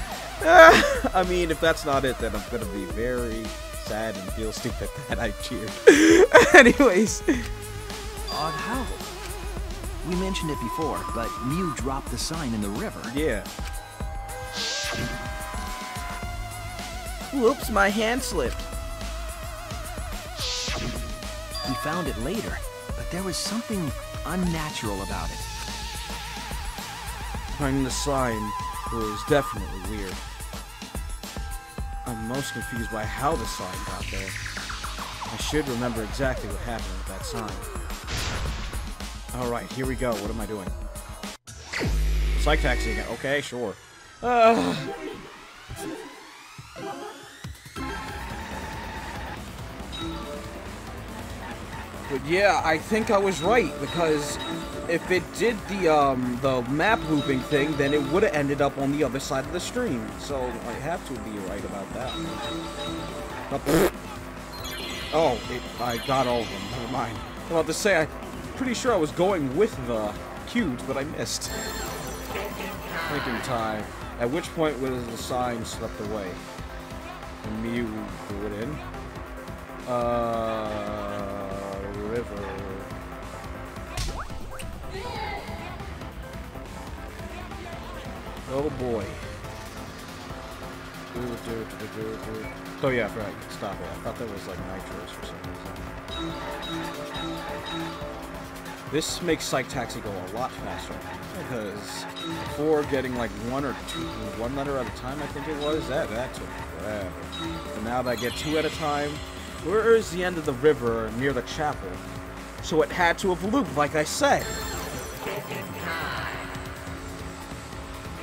I mean, if that's not it, then I'm gonna be very sad and feel stupid that I cheered. Anyways. Odd how? We mentioned it before, but Miu dropped the sign in the river. Yeah. Whoops, my hand slipped. We found it later, but there was something unnatural about it. Finding the sign was definitely weird. I'm most confused by how the sign got there. I should remember exactly what happened with that sign. Alright, here we go. What am I doing? Psych taxi again. Okay, sure. But yeah, I think I was right, because if it did the map looping thing, then it would have ended up on the other side of the stream. So I have to be right about that. Oh, I got all of them. Never mind. I'm about to say, I'm pretty sure I was going with the cubes, but I missed. Thinking time. At which point was the sign swept away? And Miu threw it in. River. Oh boy. Oh yeah, right. Stop it. I thought that was like nitrous or something. This makes Psych Taxi go a lot faster. Because before getting like one letter at a time, I think it was, that took forever. But now that I get 2 at a time, Where is the end of the river near the chapel? So it had to have looped, like I said.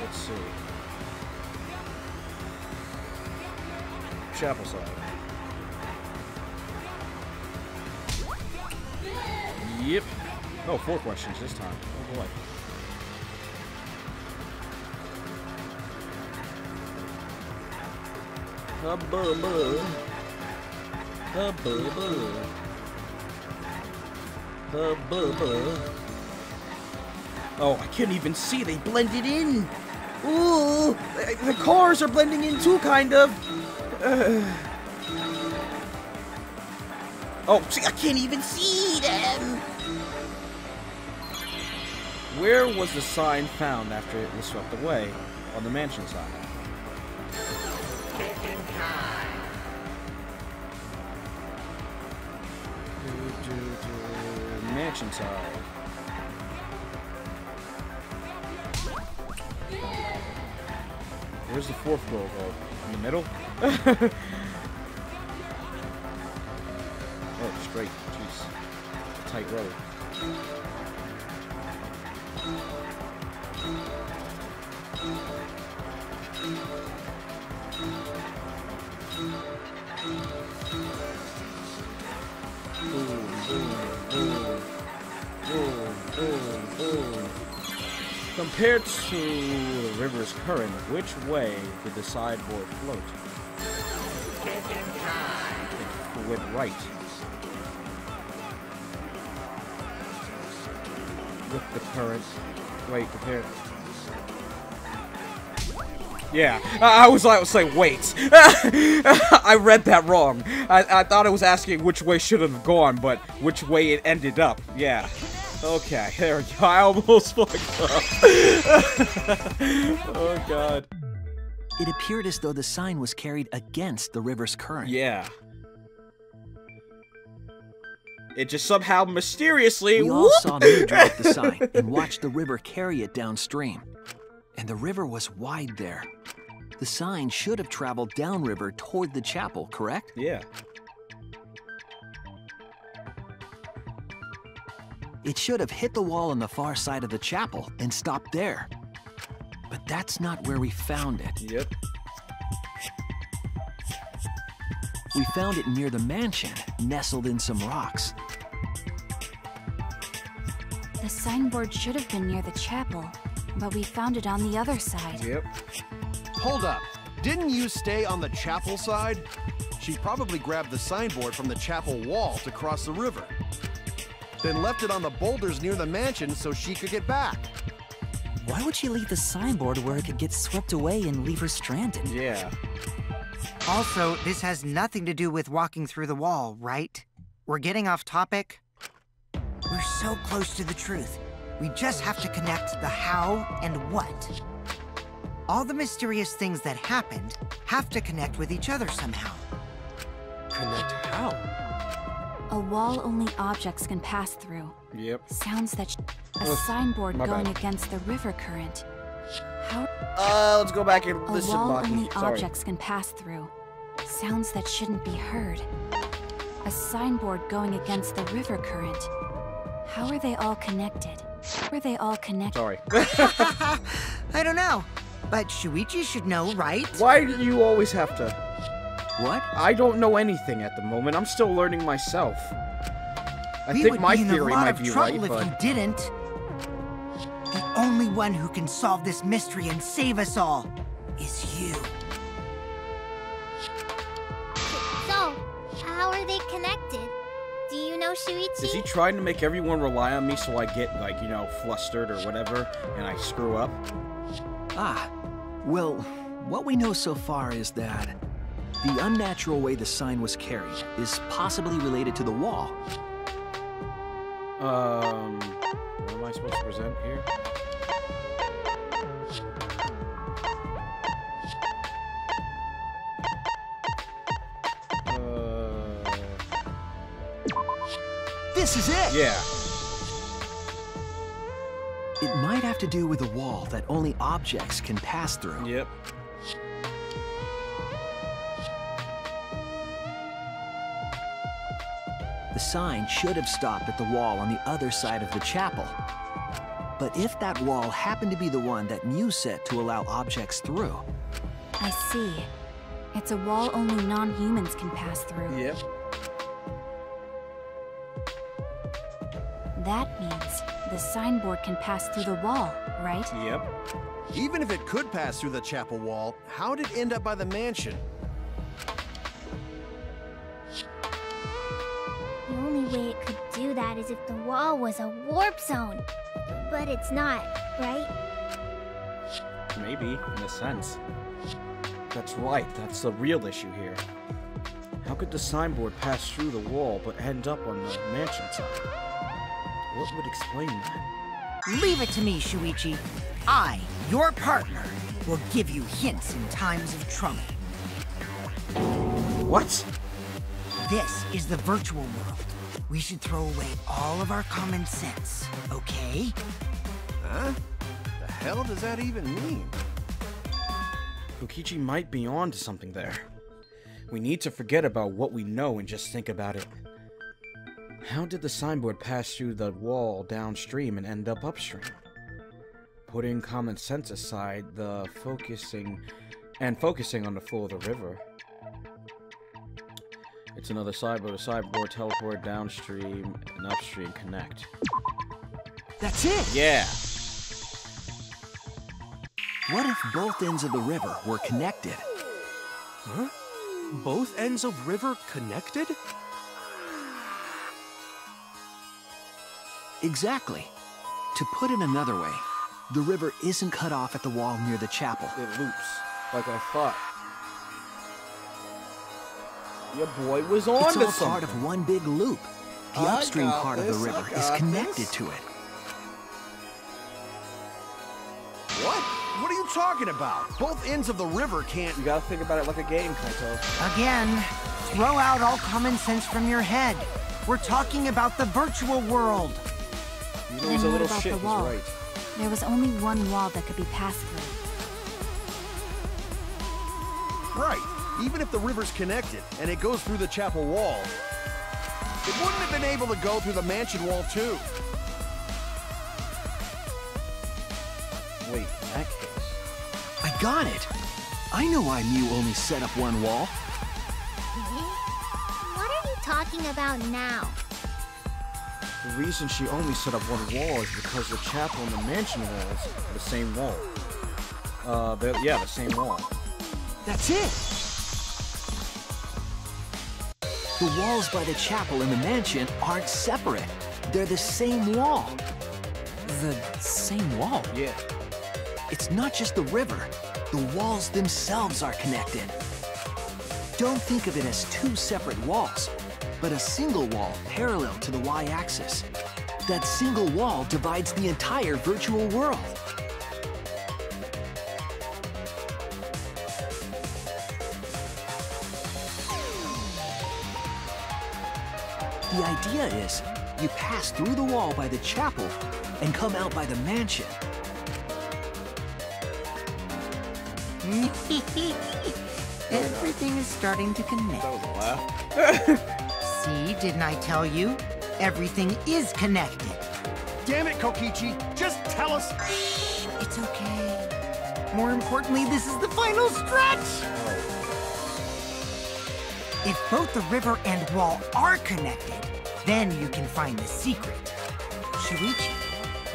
Let's see. Chapel side. Yep. Oh, 4 questions this time. Oh boy. Hubba. Oh, I can't even see. They blended in. Ooh, the cars are blending in too, kind of. Oh, see, I can't even see them. Where was the sign found after it was swept away? On the mansion side. Mansion side. Where's the 4th floor go? In the middle? Oh, straight. Jeez. Tight road. Compared to the river's current, which way did the sideboard float? It went right. With the current. Wait, compared. Yeah, I was like, wait. I read that wrong. I thought it was asking which way should have gone, but which way it ended up. Yeah. Okay, there we go. I almost fucked up. Oh, God. It appeared as though the sign was carried against the river's current. Yeah. It just somehow mysteriously... We all saw Mew drop the sign and watched the river carry it downstream. And the river was wide there. The sign should have traveled downriver toward the chapel, correct? Yeah. It should have hit the wall on the far side of the chapel and stopped there. But that's not where we found it. Yep. We found it near the mansion, nestled in some rocks. The signboard should have been near the chapel, but we found it on the other side. Yep. Hold up. Didn't you stay on the chapel side? She probably grabbed the signboard from the chapel wall to cross the river. Then left it on the boulders near the mansion so she could get back. Why would she leave the signboard where it could get swept away and leave her stranded? Yeah. Also, this has nothing to do with walking through the wall, right? We're getting off topic. We're so close to the truth. We just have to connect the how and what. All the mysterious things that happened have to connect with each other somehow. Connect how? A wall only objects can pass through. Yep. Sounds that a signboard going against the river current. How? Let's go back and A listen, wall Maki. only Sorry. objects can pass through. Sounds that shouldn't be heard. A signboard going against the river current. How are they all connected? Were they all connected? Sorry. I don't know, but Shuichi should know, right? Why do you always have to... What? I don't know anything at the moment. I'm still learning myself. I We think would my be in a theory lot might of be trouble right, if you but... didn't. The only one who can solve this mystery and save us all is you. So, how are they connected? Do you know Shuichi? Is he trying to make everyone rely on me so I get, like, you know, flustered or whatever, and I screw up? Ah, well, what we know so far is that the unnatural way the sign was carried is possibly related to the wall. What am I supposed to present here? This is it! Yeah. It might have to do with a wall that only objects can pass through. Yep. The sign should have stopped at the wall on the other side of the chapel. But if that wall happened to be the one that Mew set to allow objects through... I see. It's a wall only non-humans can pass through. Yep. That means the signboard can pass through the wall, right? Yep. Even if it could pass through the chapel wall, how did it end up by the mansion? The only way it could do that is if the wall was a warp zone. But it's not, right? Maybe, in a sense. That's right, that's the real issue here. How could the signboard pass through the wall but end up on the mansion side? What would explain that? Leave it to me, Shuichi. I, your partner, will give you hints in times of trouble. What? This is the virtual world. We should throw away all of our common sense, okay? Huh? The hell does that even mean? Kokichi might be on to something there. We need to forget about what we know and just think about it. How did the signboard pass through the wall downstream and end up upstream? Putting common sense aside, focusing on the flow of the river. It's another signboard. A signboard teleport downstream and upstream connect. That's it! Yeah! What if both ends of the river were connected? Huh? Both ends of river connected? Exactly. To put it another way, the river isn't cut off at the wall near the chapel. It loops, like I thought. Your boy was on It's to all something. part of one big loop. The upstream part of the river is connected to it. What? What are you talking about? Both ends of the river can't... You gotta think about it like a game, Kaito. Again, throw out all common sense from your head. We're talking about the virtual world. You know he's a Then what little about shit, the he's wall? right. There was only one wall that could be passed through. Right. Even if the river's connected and it goes through the chapel wall, it wouldn't have been able to go through the mansion wall too. Wait, in that case... I got it! I know why Mew only set up one wall. What are you talking about now? The reason she only set up one wall is because the chapel and the mansion walls are the same wall. Yeah, the same wall. That's it! The walls by the chapel and the mansion aren't separate. They're the same wall. The same wall? Yeah. It's not just the river. The walls themselves are connected. Don't think of it as two separate walls, but a single wall parallel to the y-axis. That single wall divides the entire virtual world. The idea is, you pass through the wall by the chapel and come out by the mansion. Everything is starting to connect. That was a laugh. See, didn't I tell you? Everything is connected. Damn it, Kokichi! Just tell us... Shh, it's okay. More importantly, this is the final stretch! If both the river and wall are connected, then you can find the secret. Shuichi,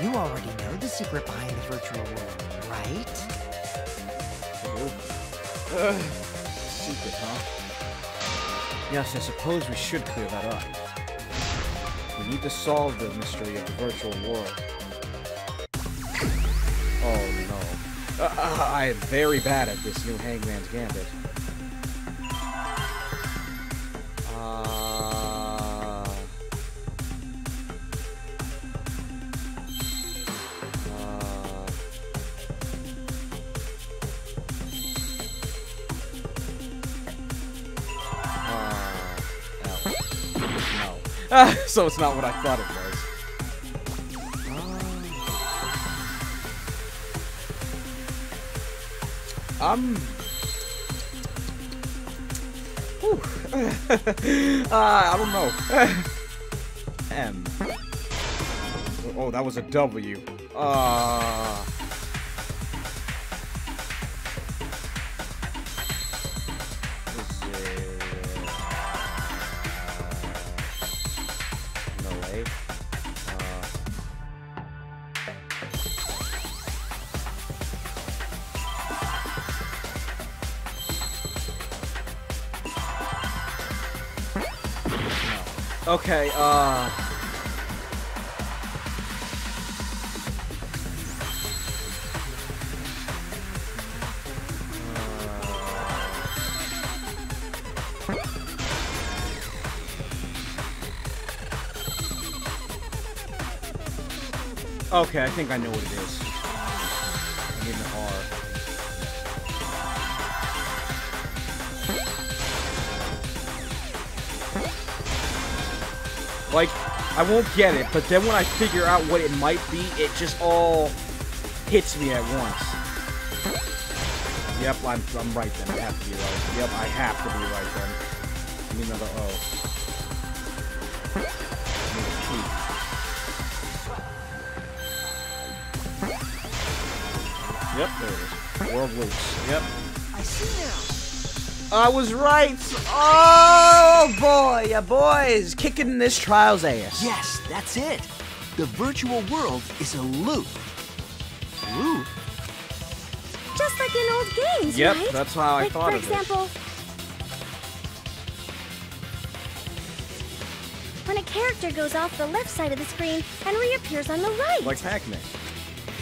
you already know the secret behind the virtual world, right? Secret, huh? Yes, I suppose we should clear that up. We need to solve the mystery of the virtual world. Oh no. I am very bad at this new Hangman's Gambit. So it's not what I thought it was. I don't know. M. Oh, that was a W. No way. No. Okay, okay, I think I know what it is. I need an R. Like, I won't get it, but then when I figure out what it might be, it just all hits me at once. Yep, I'm right then. I have to be right. Yep, I have to be right then. I need another O. Yep, there it is. World loops. Yep. I see now. I was right! Oh boy, ya boys! Kicking this trial's ass. Yes, that's it. The virtual world is a loop. Loop? Just like in old games, Yep, right? that's how I thought of it. For example, when a character goes off the left side of the screen and reappears on the right. Like Pac-Man.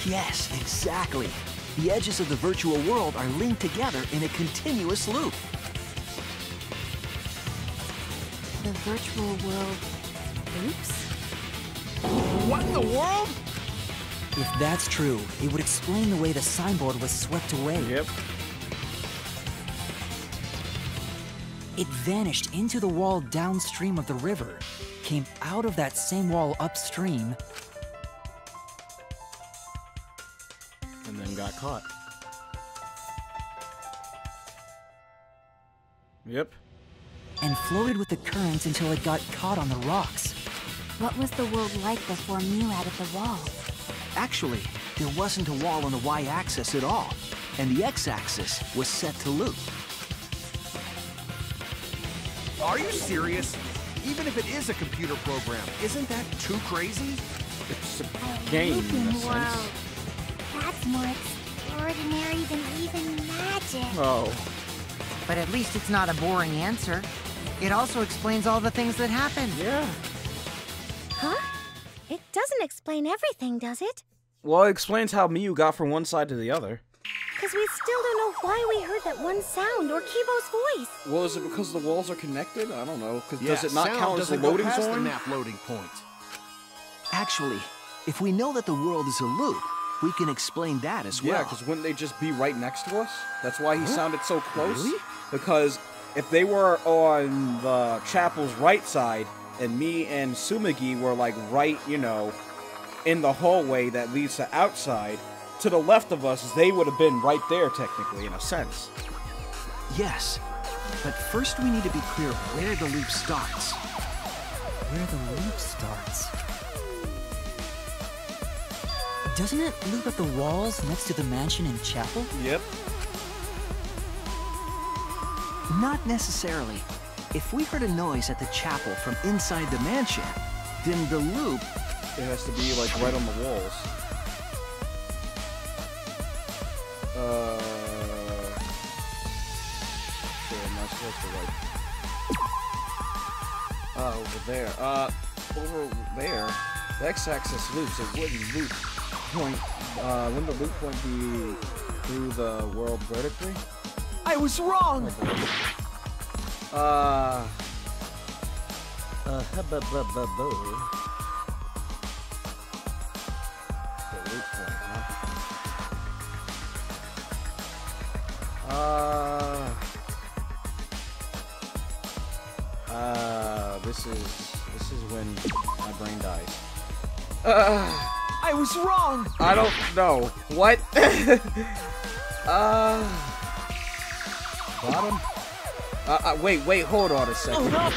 Yes, exactly. The edges of the virtual world are linked together in a continuous loop. The virtual world loops? What in the world? If that's true, it would explain the way the signboard was swept away. Yep. It vanished into the wall downstream of the river, came out of that same wall upstream, And then got caught. Yep. and floated with the current until it got caught on the rocks. What was the world like before Mew added the wall? Actually, there wasn't a wall on the y-axis at all, and the x-axis was set to loop. Are you serious? Even if it is a computer program, isn't that too crazy? It's a game in a sense. Wow. That's more extraordinary than even magic. Oh. But at least it's not a boring answer. It also explains all the things that happened. Yeah. Huh? It doesn't explain everything, does it? Well, it explains how Mew got from one side to the other. Because we still don't know why we heard that one sound or Kibo's voice. Well, is it because the walls are connected? I don't know. Because Yeah, does it not sound count as a doesn't go loading past the zone? map loading point. Actually, if we know that the world is a loop, we can explain that as well. Yeah, because wouldn't they just be right next to us? That's why he sounded so close. Really? Because if they were on the chapel's right side, and me and Sumagi were like right, you know, in the hallway that leads to outside, to the left of us, they would have been right there, technically, in a sense. Yes, but first we need to be clear where the loop starts. Where the loop starts. Doesn't it loop at the walls next to the mansion and chapel? Yep. Not necessarily. If we heard a noise at the chapel from inside the mansion, then the loop... It has to be, like, right on the walls. Shit, am I supposed to, like... over there. Over there, the x-axis loops. It wouldn't loop point, wouldn't the loop point be through the world vertically? I was wrong! The loop point, huh? This is when my brain dies. I was wrong! I don't know. What? Bottom? Wait, hold on a second. Oh, no.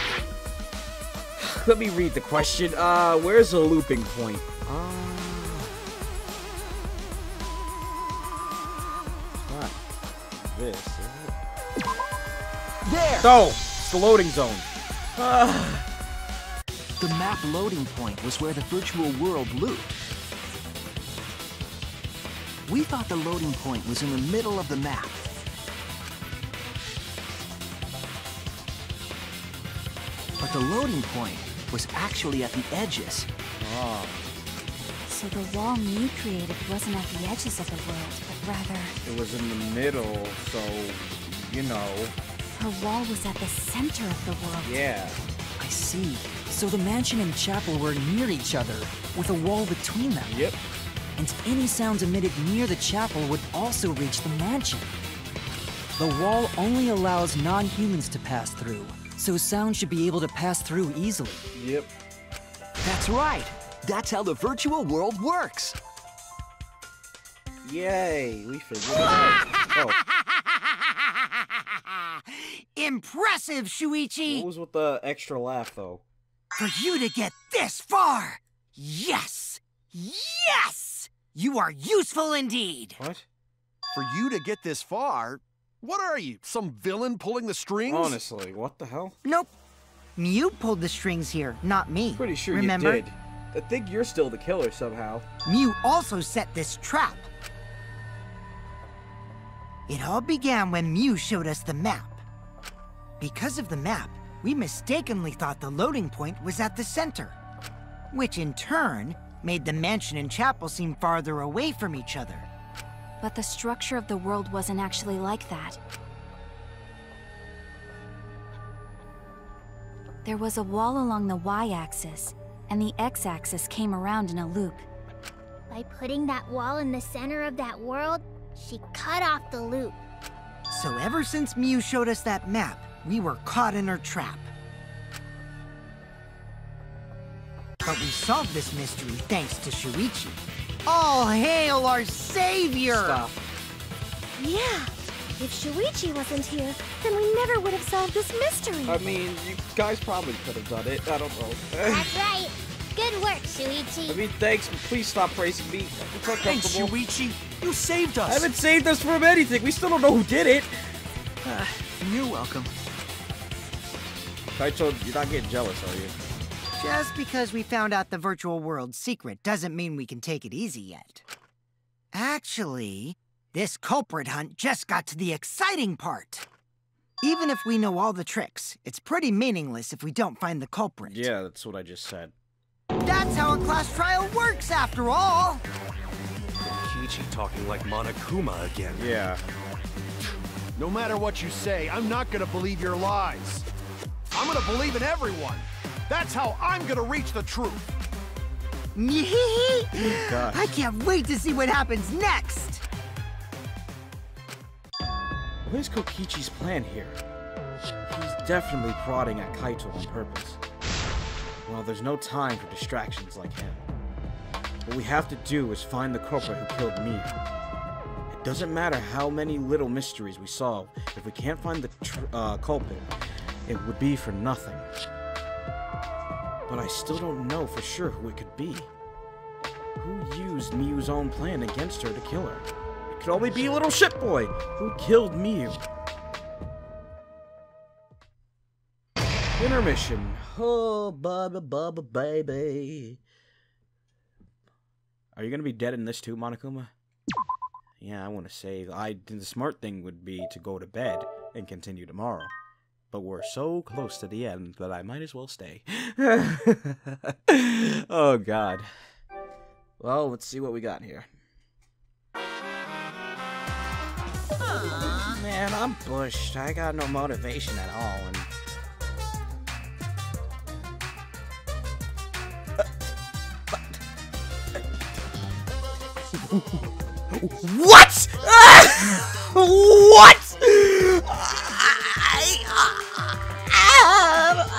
let me read the question. Where's the looping point? Not this, is it? There! Oh! It's the loading zone. The map loading point was where the virtual world looped. We thought the loading point was in the middle of the map. But the loading point was actually at the edges. Oh. So the wall Mew created wasn't at the edges of the world, but rather... It was in the middle, so, you know. Her wall was at the center of the world. Yeah. I see. So the mansion and chapel were near each other, with a wall between them. Yep. And any sounds emitted near the chapel would also reach the mansion. The wall only allows non-humans to pass through, so sound should be able to pass through easily. Yep. That's right. That's how the virtual world works. Yay, we figured it out. Oh. Impressive, Shuichi! What was with the extra laugh, though? For you to get this far! Yes! Yes! You are useful indeed! What? For you to get this far? What are you, some villain pulling the strings? Honestly, what the hell? Nope. Mew pulled the strings here, not me. Pretty sure Remember? you did. I think you're still the killer somehow. Mew also set this trap. It all began when Mew showed us the map. Because of the map, we mistakenly thought the loading point was at the center, which in turn made the mansion and chapel seem farther away from each other. But the structure of the world wasn't actually like that. There was a wall along the y-axis, and the x-axis came around in a loop. By putting that wall in the center of that world, she cut off the loop. So ever since Mew showed us that map, we were caught in her trap. But we solved this mystery thanks to Shuichi. All hail our savior! Stop. Yeah, if Shuichi wasn't here, then we never would have solved this mystery. I mean, you guys probably could have done it. I don't know. That's right. Good work, Shuichi. I mean, thanks, but please stop praising me. It's Thanks, uncomfortable. Shuichi. You saved us. I haven't saved us from anything. We still don't know who did it. You're welcome. Kaito, you're not getting jealous, are you? Just because we found out the virtual world's secret doesn't mean we can take it easy yet. Actually, this culprit hunt just got to the exciting part. Even if we know all the tricks, it's pretty meaningless if we don't find the culprit. Yeah, that's what I just said. That's how a class trial works, after all! Kichi talking like Monokuma again. Yeah. No matter what you say, I'm not gonna believe your lies. I'm gonna believe in everyone. That's how I'm gonna reach the truth. God. I can't wait to see what happens next! What is Kokichi's plan here? He's definitely prodding at Kaito on purpose. Well, there's no time for distractions like him. What we have to do is find the culprit who killed Miu. It doesn't matter how many little mysteries we solve, if we can't find the culprit, it would be for nothing. But I still don't know for sure who it could be. Who used Miu's own plan against her to kill her? It could only be little shitboy who killed Miu. Intermission. Oh, bubba, baby. Are you gonna be dead in this too, Monokuma? Yeah, I want to say the smart thing would be to go to bed and continue tomorrow. But we're so close to the end that I might as well stay. Oh, God. Well, let's see what we got here. Man, I'm bushed. I got no motivation at all. And what? What?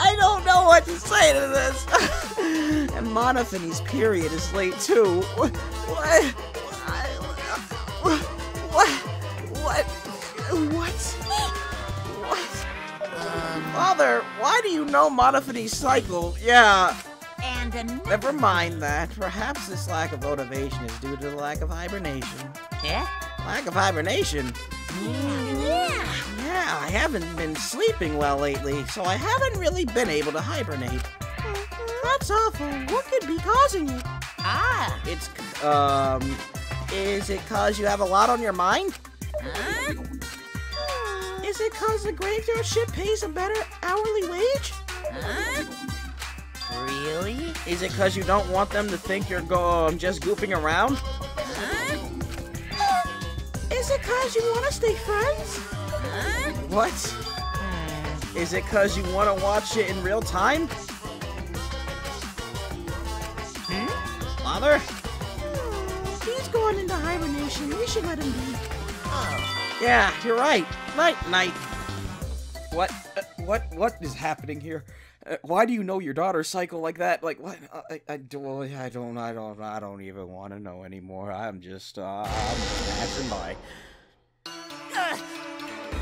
I don't know what to say to this. And Monophanie's period is late too. What? Mother, why do you know Monophady's cycle? Yeah, And another... never mind that. Perhaps this lack of motivation is due to the lack of hibernation. Yeah? Lack of hibernation? Yeah! Yeah, I haven't been sleeping well lately, so I haven't really been able to hibernate. That's awful. What could be causing it? Ah! It's, is it cause you have a lot on your mind? Huh? Is it cause the graveyard ship pays a better hourly wage? Huh? Really? Is it cause you don't want them to think you're just goofing around? Huh? Is it cause you want to stay friends? Huh? What? Is it cause you want to watch it in real time? Mother? He's going into hibernation. We should let him be. Oh. Yeah, you're right. Night. What? What is happening here? Why do you know your daughter's cycle like that? Like what? I don't even want to know anymore. I'm just passing by.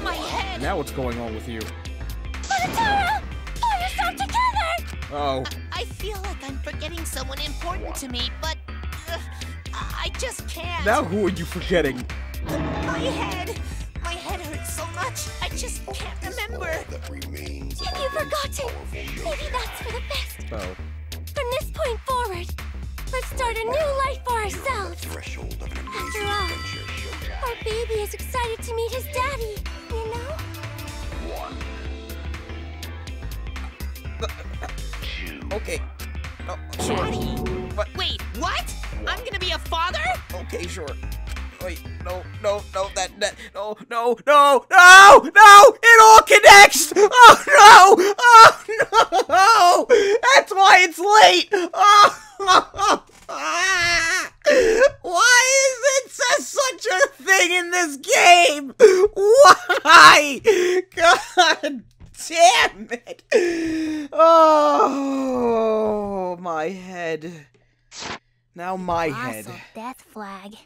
My head! Now what's going on with you? Tara! Pull yourself together! Oh. I feel like I'm forgetting someone important to me, but I just can't. Now who are you forgetting? My head! My head hurts so much, I just can't remember. If you've forgotten, maybe that's for the best. Oh. From this point forward, let's start a new life for ourselves. After all, our baby is excited to meet his daddy, you know? Okay. Oh, sure. Daddy? What? Wait, what? I'm gonna be a father? Okay, sure. Wait, no, no, it all connects! Oh, no! Oh, no! That's why it's late! Oh, why is it such a thing in this game? Why? God damn it! Oh, my head. Now my head. Colossal death flag.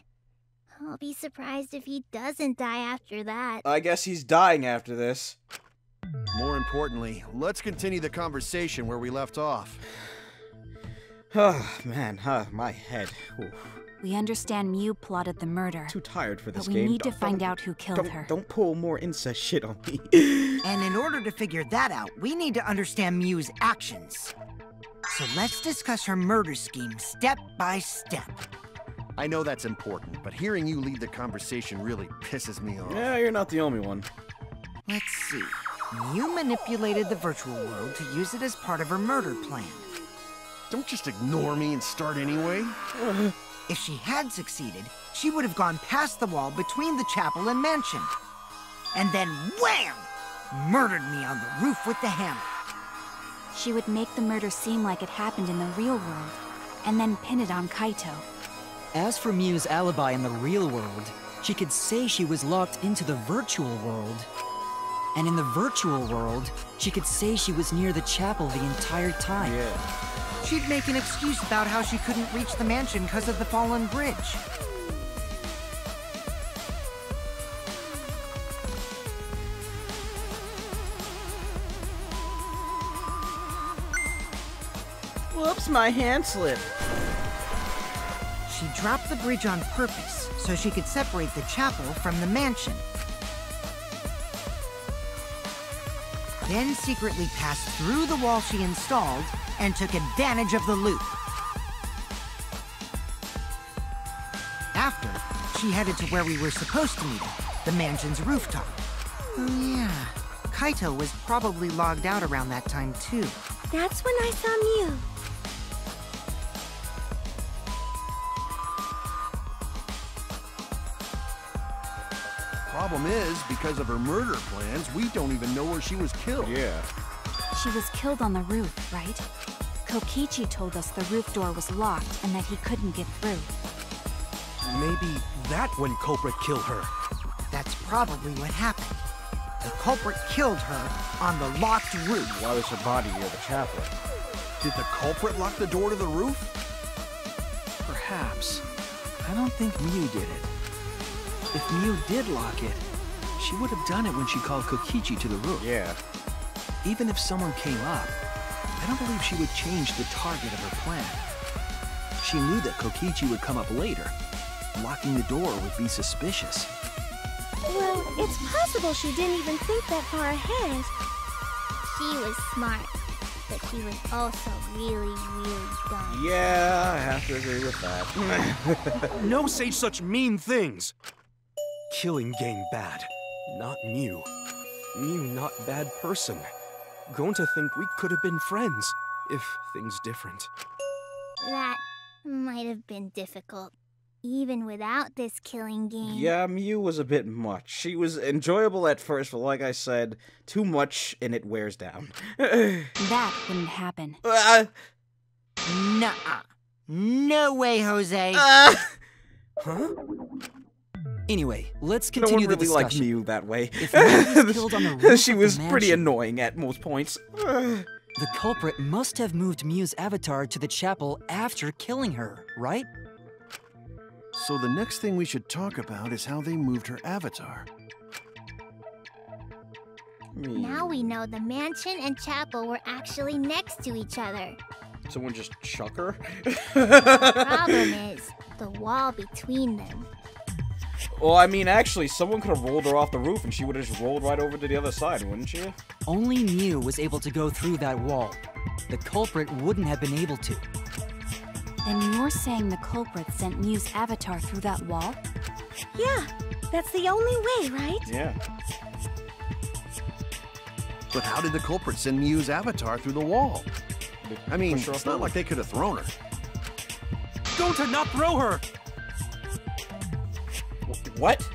I'll be surprised if he doesn't die after that. I guess he's dying after this. More importantly, let's continue the conversation where we left off. Oh, man, my head. Oof. We understand Mew plotted the murder. Too tired for this but game. we need to find out who killed her. Don't pull more incest shit on me. And in order to figure that out, we need to understand Mew's actions. So let's discuss her murder scheme step by step. I know that's important, but hearing you lead the conversation really pisses me off. Yeah, you're not the only one. Let's see. Mew manipulated the virtual world to use it as part of her murder plan. Don't just ignore me and start anyway. If she had succeeded, she would have gone past the wall between the chapel and mansion. And then wham! Murdered me on the roof with the hammer. She would make the murder seem like it happened in the real world, and then pin it on Kaito. As for Mew's alibi in the real world, she could say she was locked into the virtual world. And in the virtual world, she could say she was near the chapel the entire time. Yeah. She'd make an excuse about how she couldn't reach the mansion because of the fallen bridge. Whoops, my hand slipped. She dropped the bridge on purpose so she could separate the chapel from the mansion. Then secretly passed through the wall she installed and took advantage of the loop. After, she headed to where we were supposed to meet her, the mansion's rooftop. Oh yeah, Kaito was probably logged out around that time too. That's when I saw Mew. Problem is, because of her murder plans, we don't even know where she was killed. Yeah. She was killed on the roof, right? Kokichi told us the roof door was locked and that he couldn't get through. Maybe that when culprit killed her. That's probably what happened. The culprit killed her on the locked roof. Why was her body near the chapel? Did the culprit lock the door to the roof? Perhaps. I don't think Mew did it. If Mew did lock it, she would have done it when she called Kokichi to the roof. Yeah. Even if someone came up, I don't believe she would change the target of her plan. She knew that Kokichi would come up later. Locking the door would be suspicious. Well, it's possible she didn't even think that far ahead. She was smart, but she was also really, really dumb. Yeah, I have to agree with that. No say such mean things. Killing game bad, not Mew. Mew not bad person. Going to think we could have been friends, if things different. That might have been difficult, even without this killing game. Yeah, Mew was a bit much. She was enjoyable at first, but like I said, too much and it wears down. That wouldn't happen. Nuh-uh. No way, Jose. Huh? Anyway, let's No continue one really the liked discussion. Mew that way. If Mew was killed on the roof She of was the pretty mansion, annoying at most points. the culprit must have moved Mew's avatar to the chapel after killing her, right? So the next thing we should talk about is how they moved her avatar. Now we know the mansion and chapel were actually next to each other. Someone just chuck her? Problem is, the wall between them. Well, I mean, actually, someone could have rolled her off the roof and she would have just rolled right over to the other side, wouldn't she? Only Mew was able to go through that wall. The culprit wouldn't have been able to. Then you're saying the culprit sent Mew's avatar through that wall? Yeah, that's the only way, right? Yeah. But how did the culprit send Mew's avatar through the wall? I mean, Push her off it's the not roof. like they could have thrown her. Go to not throw her! What?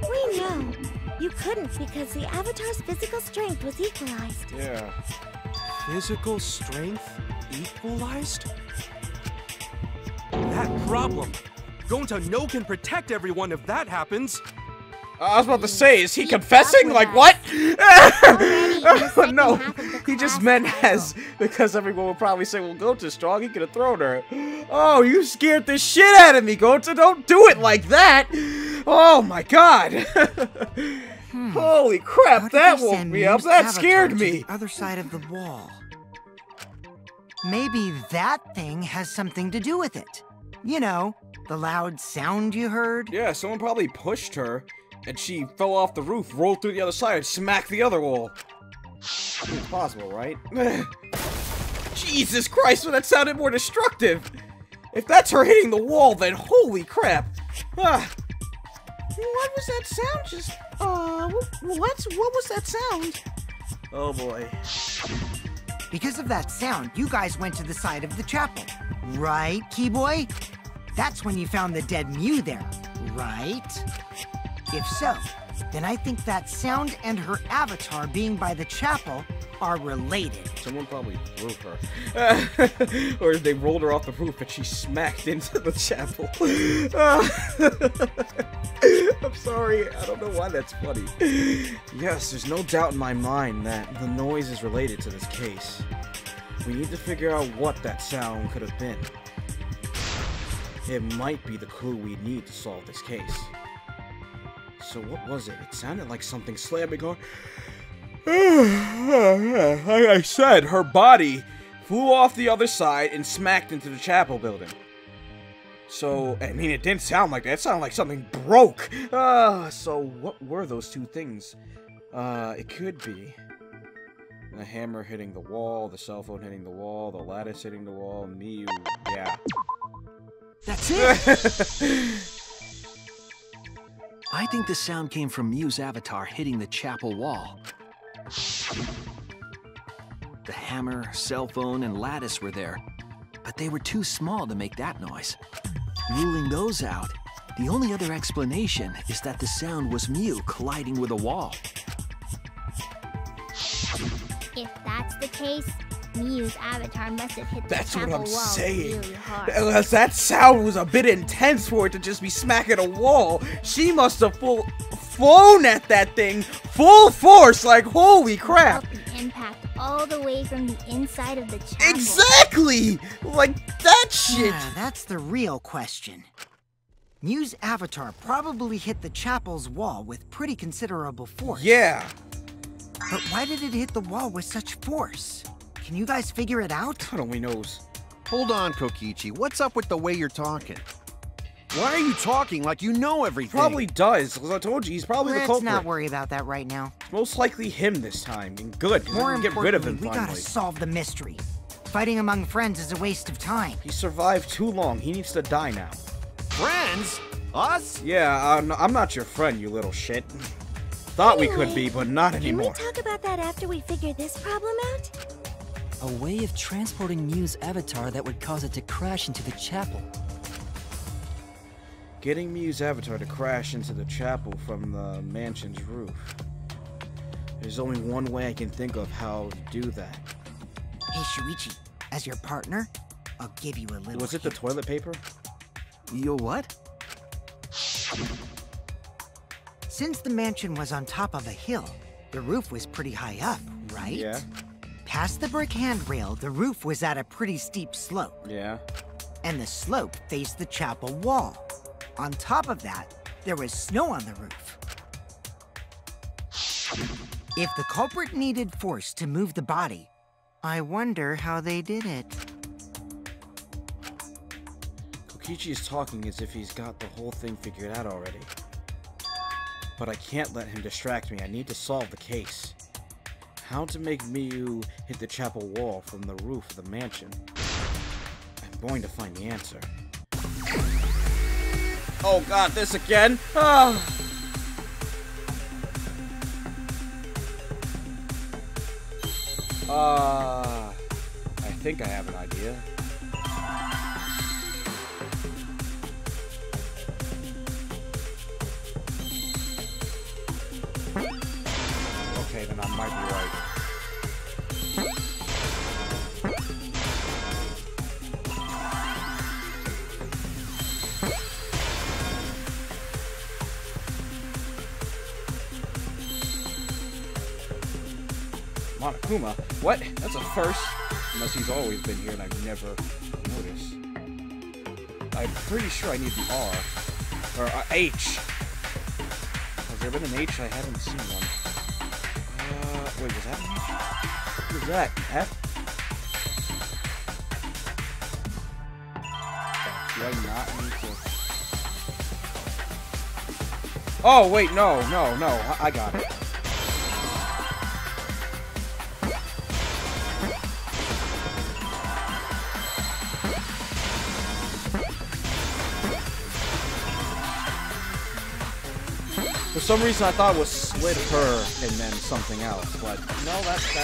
We know. You couldn't because the avatar's physical strength was equalized. Yeah. Physical strength equalized? That problem. Gonta no can protect everyone if that happens. I was about to say, is he confessing? with Like, us. what? Already in the second No, half of the he just class meant cycle. as, because everyone would probably say, well, Gota's strong, he could have thrown her. Oh, you scared the shit out of me, Gota. Don't do it like that. Oh, my God. Holy crap, How did that they woke send me up. Mew's That avatar scared to me. the other side of the wall. Maybe that thing has something to do with it. You know, the loud sound you heard. Yeah, someone probably pushed her, and she fell off the roof, rolled through the other side, and smacked the other wall. It's possible, right? Jesus Christ, well, that sounded more destructive. If that's her hitting the wall, then holy crap. What was that sound? Just, what was that sound? Oh boy. Because of that sound, you guys went to the side of the chapel. Right, Keyboy? That's when you found the dead Mew there, right? If so, then I think that sound and her avatar being by the chapel are related. Someone probably threw her. Or they rolled her off the roof and she smacked into the chapel. I'm sorry, I don't know why that's funny. Yes, there's no doubt in my mind that the noise is related to this case. We need to figure out what that sound could have been. It might be the clue we need to solve this case. So what was it? It sounded like something slamming on... Like I said, her body flew off the other side and smacked into the chapel building. So, I mean, it didn't sound like that. It sounded like something broke. So what were those two things? It could be the hammer hitting the wall, the cell phone hitting the wall, the lattice hitting the wall, Mew. Yeah. That's it! I think the sound came from Mew's avatar hitting the chapel wall. The hammer, cell phone, and lattice were there, but they were too small to make that noise. Ruling those out, the only other explanation is that the sound was Mew colliding with a wall. If that's the case, Mew's avatar must have hit the That's what chapel I'm wall saying. really hard. Unless that sound was a bit intense for it to just be smacking a wall. She must have flown at that thing full force, like holy crap. Felt the impact all the way from the inside of the chapel. Exactly! Like that shit. Yeah, that's the real question. Mew's avatar probably hit the chapel's wall with pretty considerable force. Yeah. But why did it hit the wall with such force? Can you guys figure it out? God only knows. Hold on, Kokichi. What's up with the way you're talking? Why are you talking like you know everything? Probably does, because I told you, he's probably the culprit. Let's not worry about that right now. It's most likely him this time, and good, because More we can get rid of him importantly, we finally. gotta solve the mystery. Fighting among friends is a waste of time. He survived too long. He needs to die now. Friends? Us? Yeah, I'm not your friend, you little shit. Thought we could be, but not anymore. Can we talk about that after we figure this problem out? A way of transporting Miu's avatar that would cause it to crash into the chapel. Getting Miu's avatar to crash into the chapel from the mansion's roof. There's only one way I can think of how to do that. Hey, Shuichi, as your partner, I'll give you a little Was it the hint. toilet paper? Yo, what? Since the mansion was on top of a hill, the roof was pretty high up, right? Yeah. Past the brick handrail, the roof was at a pretty steep slope. Yeah. And the slope faced the chapel wall. On top of that, there was snow on the roof. If the culprit needed force to move the body, I wonder how they did it. Kokichi is talking as if he's got the whole thing figured out already. But I can't let him distract me. I need to solve the case. How to make Miu hit the chapel wall from the roof of the mansion. I'm going to find the answer. Oh god, this again? Ah. I think I have an idea. Okay, then I might be right. Monokuma? What? That's a first. Unless he's always been here and I've never noticed. I'm pretty sure I need the R. Or H. Has there been an H? I haven't seen one. Wait, was that an H? What is that? F? Do I not need to... Oh, wait, no. I got it. For some reason, I thought it was slit her and then something else, but no, that's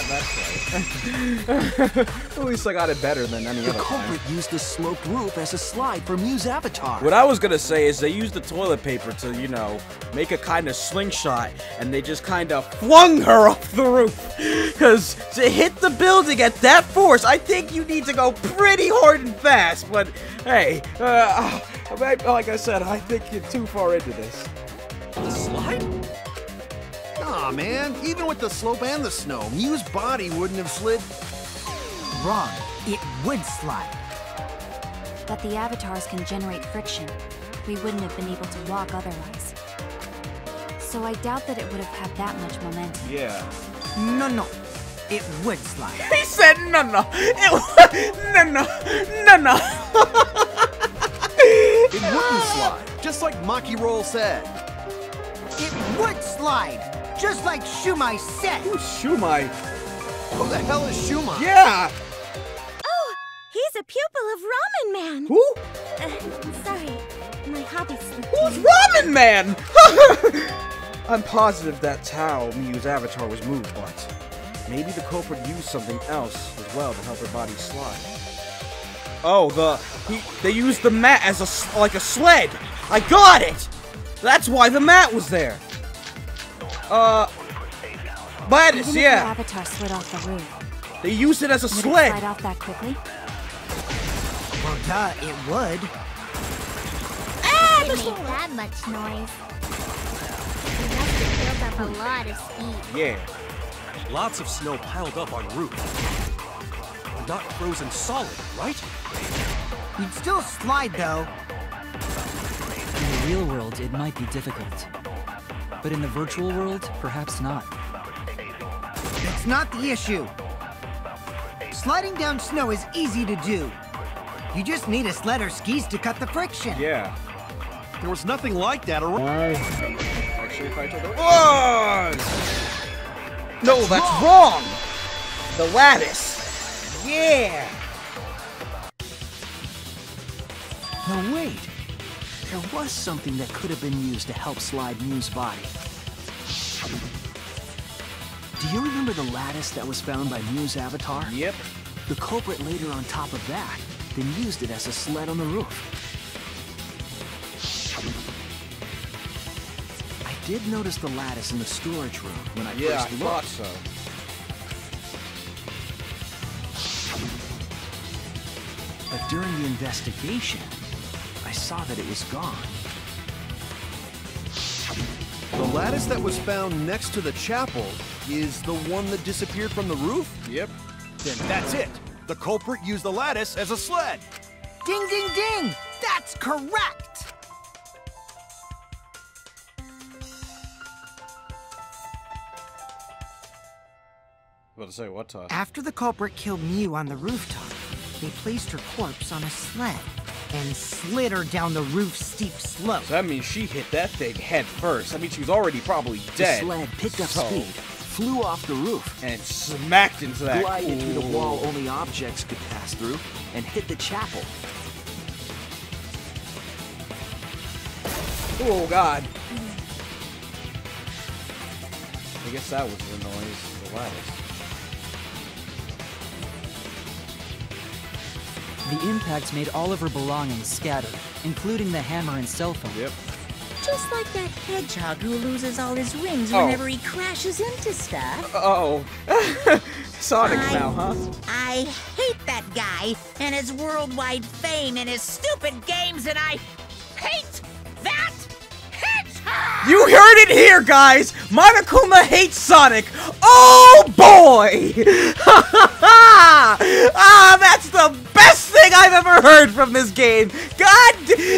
right. At least I got it better than any The other time. culprit used the sloped roof as a slide for Miu's avatar. What I was gonna say is they used the toilet paper to, you know, make a kind of slingshot, and they just kind of flung her off the roof. Because to hit the building at that force, I think you need to go pretty hard and fast. But hey, like I said, I think you're too far into this. The slide? Aw, man. Even with the slope and the snow, Miu's body wouldn't have slid. Wrong. It would slide. But the avatars can generate friction. We wouldn't have been able to walk otherwise. So I doubt that it would have had that much momentum. Yeah. No. It would slide. He said no. No. It wouldn't slide, just like Maki Roll said. It would slide, just like Shumai said. Who's Shumai? Who the hell is Shumai? Yeah. Oh, he's a pupil of Ramen Man. Who? Sorry, my hobby slipped. Who's Ramen Man? I'm positive that's how Miu's avatar was moved, but maybe the culprit used something else as well to help her body slide. Oh, they used the mat as like a sled. I got it. That's why the mat was there. But Even if yeah. the avatar slid off the roof, They used it as a would it sled. slide off that quickly? Well, duh, it would. It made that much noise. It must have built up a lot of speed. Yeah. Lots of snow piled up on roof. Not frozen solid, right? You'd still slide, though. In the real world, it might be difficult. But in the virtual world, perhaps not. not the issue. Sliding down snow is easy to do. You just need a sled or skis to cut the friction. Yeah. There was nothing like that around. Actually, Kaito, there was! No, that's wrong! The lattice! Yeah! No, wait. There was something that could have been used to help slide Mew's body. Do you remember the lattice that was found by Mew's avatar? Yep. The culprit laid her on top of that, then used it as a sled on the roof. I did notice the lattice in the storage room when I Yeah, I first thought looked. so. But during the investigation, I saw that it was gone. The lattice that was found next to the chapel is the one that disappeared from the roof? Yep. Then that's it. The culprit used the lattice as a sled. Ding, ding, ding! That's correct! About to say, what, Todd? After the culprit killed Mew on the rooftop, they placed her corpse on a sled and slid her down the roof's steep slope. So that means she hit that thing head first. That means she was already probably dead. The sled picked up speed, flew off the roof, and smacked into that. glided through the wall only objects could pass through, and hit the chapel. Oh, God. I guess that was the noise, the lattice. The impact made all of her belongings scattered, including the hammer and cell phone. Yep. Just like that hedgehog who loses all his rings Oh. whenever he crashes into stuff. Uh-oh. Sonic now, huh? I hate that guy and his worldwide fame and his stupid games, and I hate that hedgehog! You heard it here, guys! Monokuma hates Sonic! Oh, boy! Ah, that's the best thing I've ever heard from this game! God,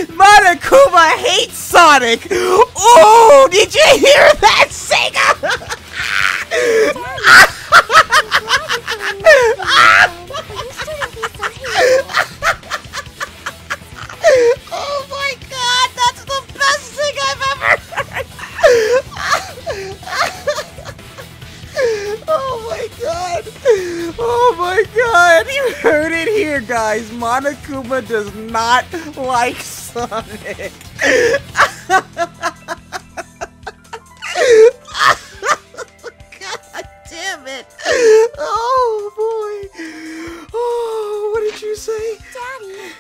Monokuma hates Sonic! Oh, did you hear that, Sega? Oh my God, that's the best thing I've ever heard! Oh my God! Oh my God! You heard it here, guys. Monokuma does not like Sonic. God damn it! Oh boy! Oh, what did you say? Daddy,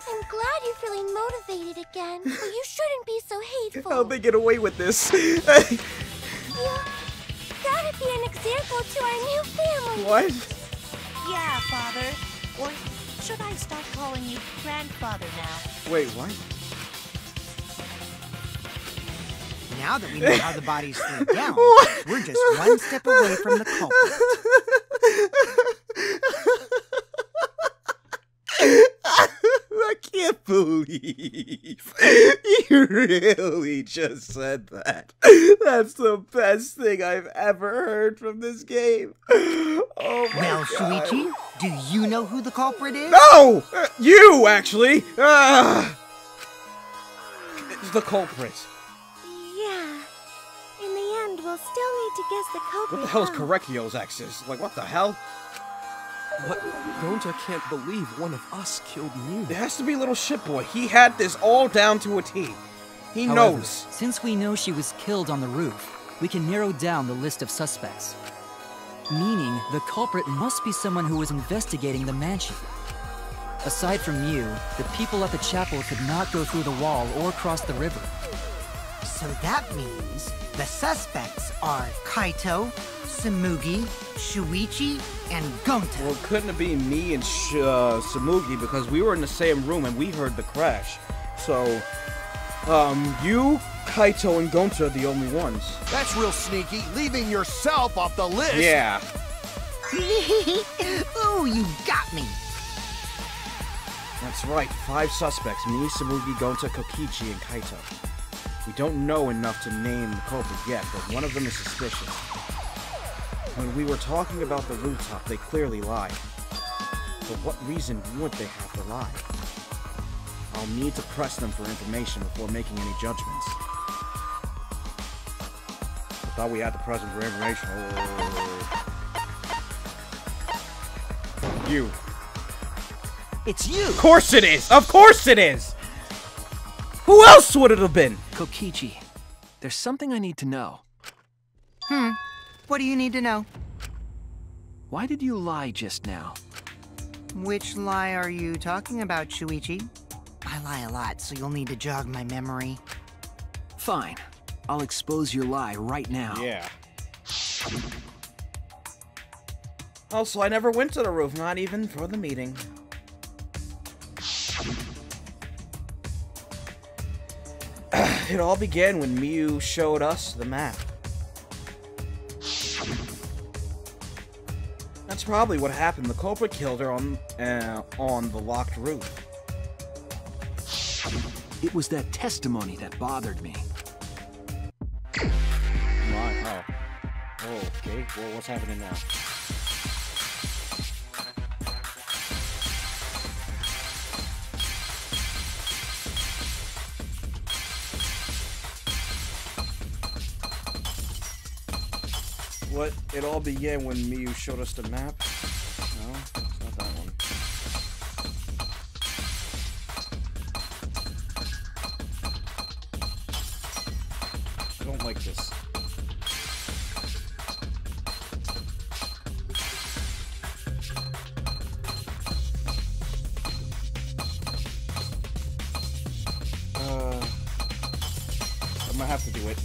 I'm glad you're feeling motivated again, but you shouldn't be so hateful. How'd they get away with this? You gotta be an example to our new family. What? Yeah, Father. Or should I start calling you Grandfather now? Wait, what? Now that we know how the bodies slid down, What? we're just one step away from the culprit. I can't believe you really just said that. That's the best thing I've ever heard from this game. Oh my Well, God. Shuichi, do you know who the culprit is? No! You, actually! It's the culprit. Yeah. In the end, we'll still need to guess the culprit. What the hell is huh? Correcchio's exes? Like, what the hell? But Gonta can't believe one of us killed Mew. It has to be little shitboy. He had this all down to a T. He However, knows. since we know she was killed on the roof, we can narrow down the list of suspects. Meaning, the culprit must be someone who was investigating the mansion. Aside from you, the people at the chapel could not go through the wall or cross the river. So that means the suspects are Kaito, Samugi, Shuichi, and Gonta. Well, couldn't it be me and Samugi because we were in the same room and we heard the crash. So, you, Kaito, and Gonta are the only ones. That's real sneaky, leaving yourself off the list. Yeah. Ooh, you got me. That's right, 5 suspects. Me, Samugi, Gonta, Kokichi, and Kaito. We don't know enough to name the culprit yet, but one of them is suspicious. When we were talking about the rooftop, they clearly lied. For what reason would they have to lie? I'll need to press them for information before making any judgments. I thought we had to press them for information. Oh. You. It's you! Of course it is! Of course it is! Who else would it have been? Kokichi, there's something I need to know. What do you need to know? Why did you lie just now? Which lie are you talking about, Shuichi? I lie a lot, so you'll need to jog my memory. Fine. I'll expose your lie right now. Yeah. Also, I never went to the roof, not even for the meeting. It all began when Miu showed us the map. That's probably what happened. The culprit killed her on the locked roof. It was that testimony that bothered me. Oh, okay. Well, what's happening now? What? It all began when Miu showed us the map? No, it's not that one. I don't like this. I'm gonna have to do it.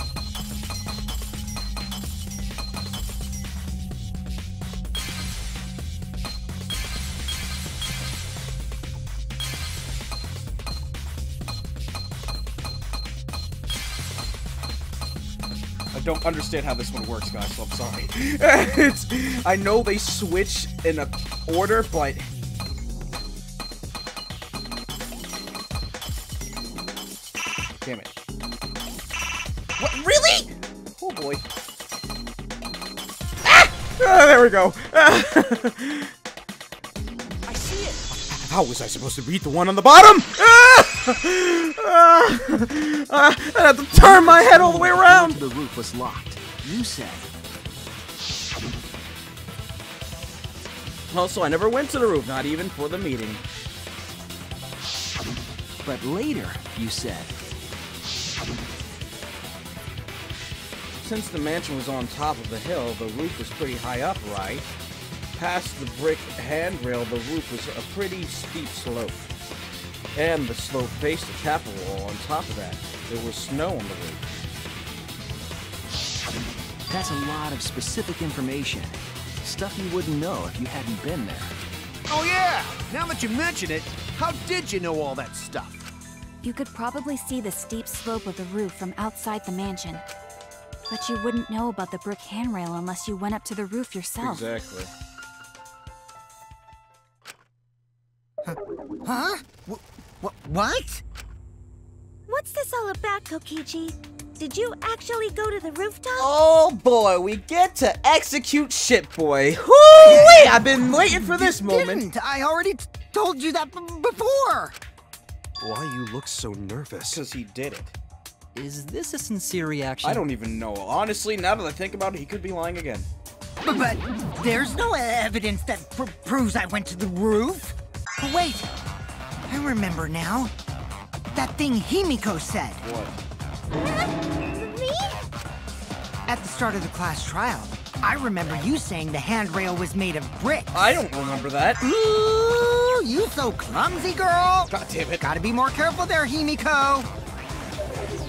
I don't understand how this one works, guys, so I'm sorry. I know they switch in a order, but... Damn it. What? Really? Oh boy. Ah! There we go. I see it. How was I supposed to read the one on the bottom? I had to turn my head all the way around. The roof was locked. You said. Also, I never went to the roof, not even for the meeting. But later, you said. Since the mansion was on top of the hill, the roof was pretty high up, right? Past the brick handrail, the roof was a pretty steep slope. And the slope faced the chapel wall. On top of that, there was snow on the roof. That's a lot of specific information. Stuff you wouldn't know if you hadn't been there. Oh yeah! Now that you mention it, how did you know all that stuff? You could probably see the steep slope of the roof from outside the mansion. But you wouldn't know about the brick handrail unless you went up to the roof yourself. Exactly. Huh? What? What's this all about, Kokichi? Did you actually go to the rooftop? Oh boy, we get to execute shit, boy. Whoo-wee! I've been waiting for this moment. Didn't. I already told you that before. Why you look so nervous? Because he did it. Is this a sincere reaction? I don't even know. Honestly, now that I think about it, he could be lying again. But there's no evidence that proves I went to the roof. But wait, I remember now. That thing Himiko said. What? Me? At the start of the class trial, I remember you saying the handrail was made of bricks. I don't remember that. Ooh, you so clumsy, girl. God damn it. Gotta be more careful there, Himiko.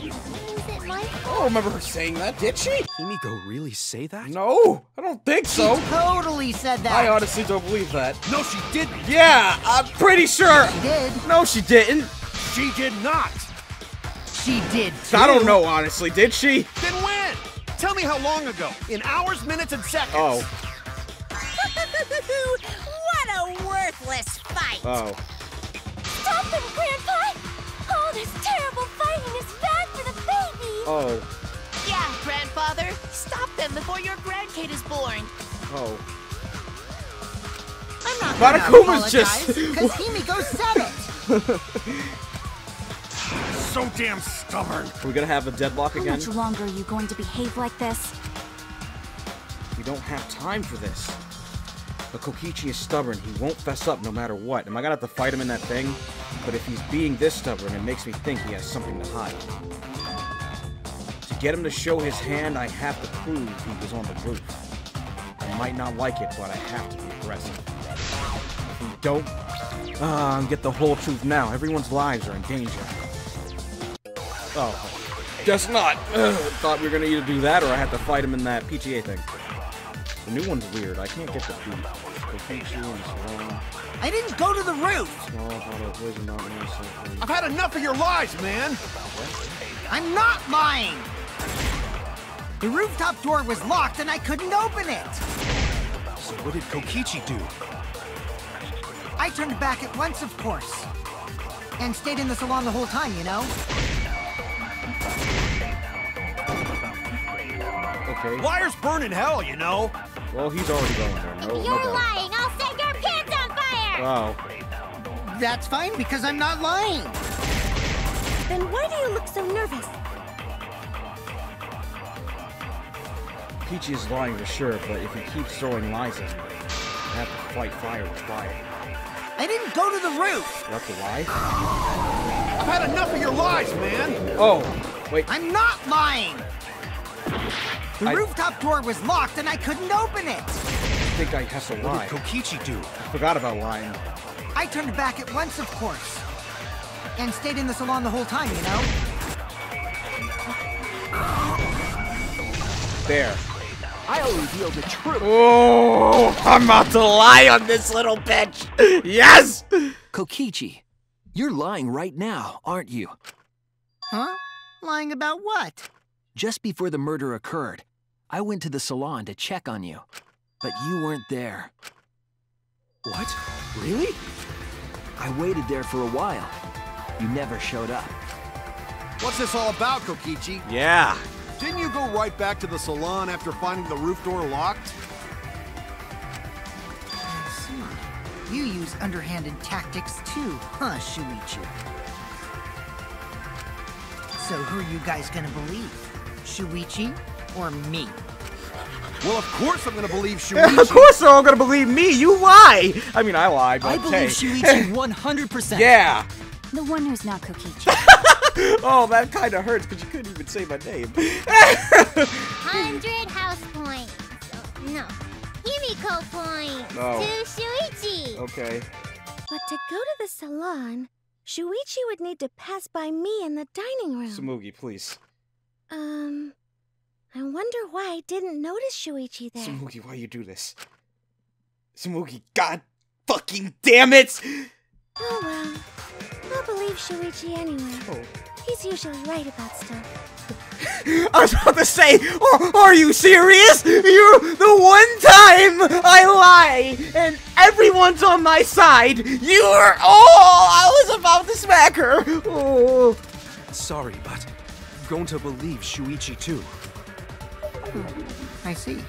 Is it my I don't remember her saying that, did she? Himiko really say that? No, I don't think so. She totally said that. I honestly don't believe that. No, she didn't! Yeah, I'm pretty sure. She did. No, she didn't. She did not! She did, too. I don't know, honestly. Did she? Then when? Tell me how long ago. In hours, minutes, and seconds. Oh. What a worthless fight! Oh. Stop them, Grandpa! All this terrible fighting is bad for the baby! Oh. Yeah, grandfather. Stop them before your grandkid is born. Oh. I'm not Barakuma's just... because Himiko said it! So damn stubborn. We're gonna have a deadlock How again? much longer are you going to behave like this? We don't have time for this. But Kokichi is stubborn. He won't fess up no matter what. Am I gonna have to fight him in that thing? But if he's being this stubborn, it makes me think he has something to hide. To get him to show his hand, I have to prove he was on the roof. I might not like it, but I have to be aggressive. If we don't get the whole truth now, everyone's lives are in danger. Oh, guess not. Thought we were gonna either do that or I had to fight him in that PTA thing. The new one's weird. I can't get the beat. I didn't go to the roof! I've had enough of your lies, man! I'm not lying! The rooftop door was locked and I couldn't open it! So what did Kokichi do? I turned back at once, of course. And stayed in the salon the whole time, you know? Okay. Liars burn in hell, you know? Well, he's already going there. If No, you're no doubt. lying, I'll set your pants on fire! Wow. That's fine, because I'm not lying! Then why do you look so nervous? Peachy is lying for sure, but if he keeps throwing lies at me, I have to fight fire with fire. I didn't go to the roof! That's a lie? I've had enough of your lies, man! Oh, wait. I'm not lying! The rooftop door was locked and I couldn't open it! I think I have to What lie. did Kokichi do? I forgot about lying. I turned back at once, of course. And stayed in the salon the whole time, you know? There. I'll reveal the truth. Oh, I'm about to lie on this little bitch. Yes! Kokichi, you're lying right now, aren't you? Huh? Lying about what? Just before the murder occurred, I went to the salon to check on you, but you weren't there. What? Really? I waited there for a while. You never showed up. What's this all about, Kokichi? Yeah. Didn't you go right back to the salon after finding the roof door locked? I see. You use underhanded tactics too, huh, Shuichi? So who are you guys gonna believe? Shuichi or me? Well, of course I'm gonna believe Shuichi. Of course they're all gonna believe me. You lie. I mean, I lie, but I believe Shuichi 100%. Yeah. The one who's not Kokichi. Oh, that kind of hurts because you couldn't even say my name. 100 house points. No. Himiko points Oh. to Shuichi. Okay. But to go to the salon, Shuichi would need to pass by me in the dining room. Samugi, please. I wonder why I didn't notice Shuichi there. Samugi, why you do this? Samugi, god fucking damn it! Oh well. I'll believe Shuichi anyway. Oh. He's usually right about stuff. I was about to say, are you serious? You're the one time I lie and everyone's on my side. You're, I was about to smack her. Oh. Sorry, but I'm going to believe Shuichi too. I see.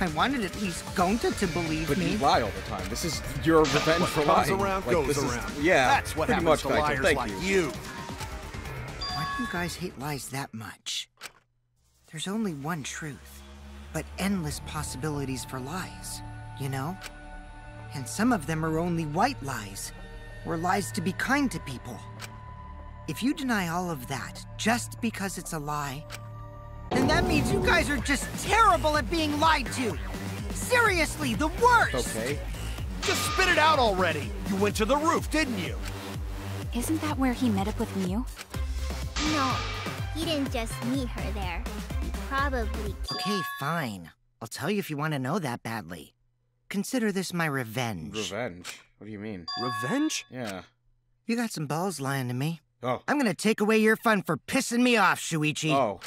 I wanted at least Gonta to believe But me. you lie all the time. This is your revenge What for comes lying. around Like, goes this is- around. yeah, That's what pretty happens much, to Kaito. liars Thank like you. you. Why do you guys hate lies that much? There's only one truth, but endless possibilities for lies, you know? And some of them are only white lies, or lies to be kind to people. If you deny all of that just because it's a lie, then that means you guys are just terrible at being lied to. Seriously, the worst! Okay. Just spit it out already. You went to the roof, didn't you? Isn't that where he met up with Miu? No, he didn't just meet her there. He probably Okay, fine. I'll tell you if you want to know that badly. Consider this my revenge. Revenge? What do you mean? Revenge? Yeah. You got some balls lying to me. Oh. I'm gonna take away your fun for pissing me off, Shuichi. Oh.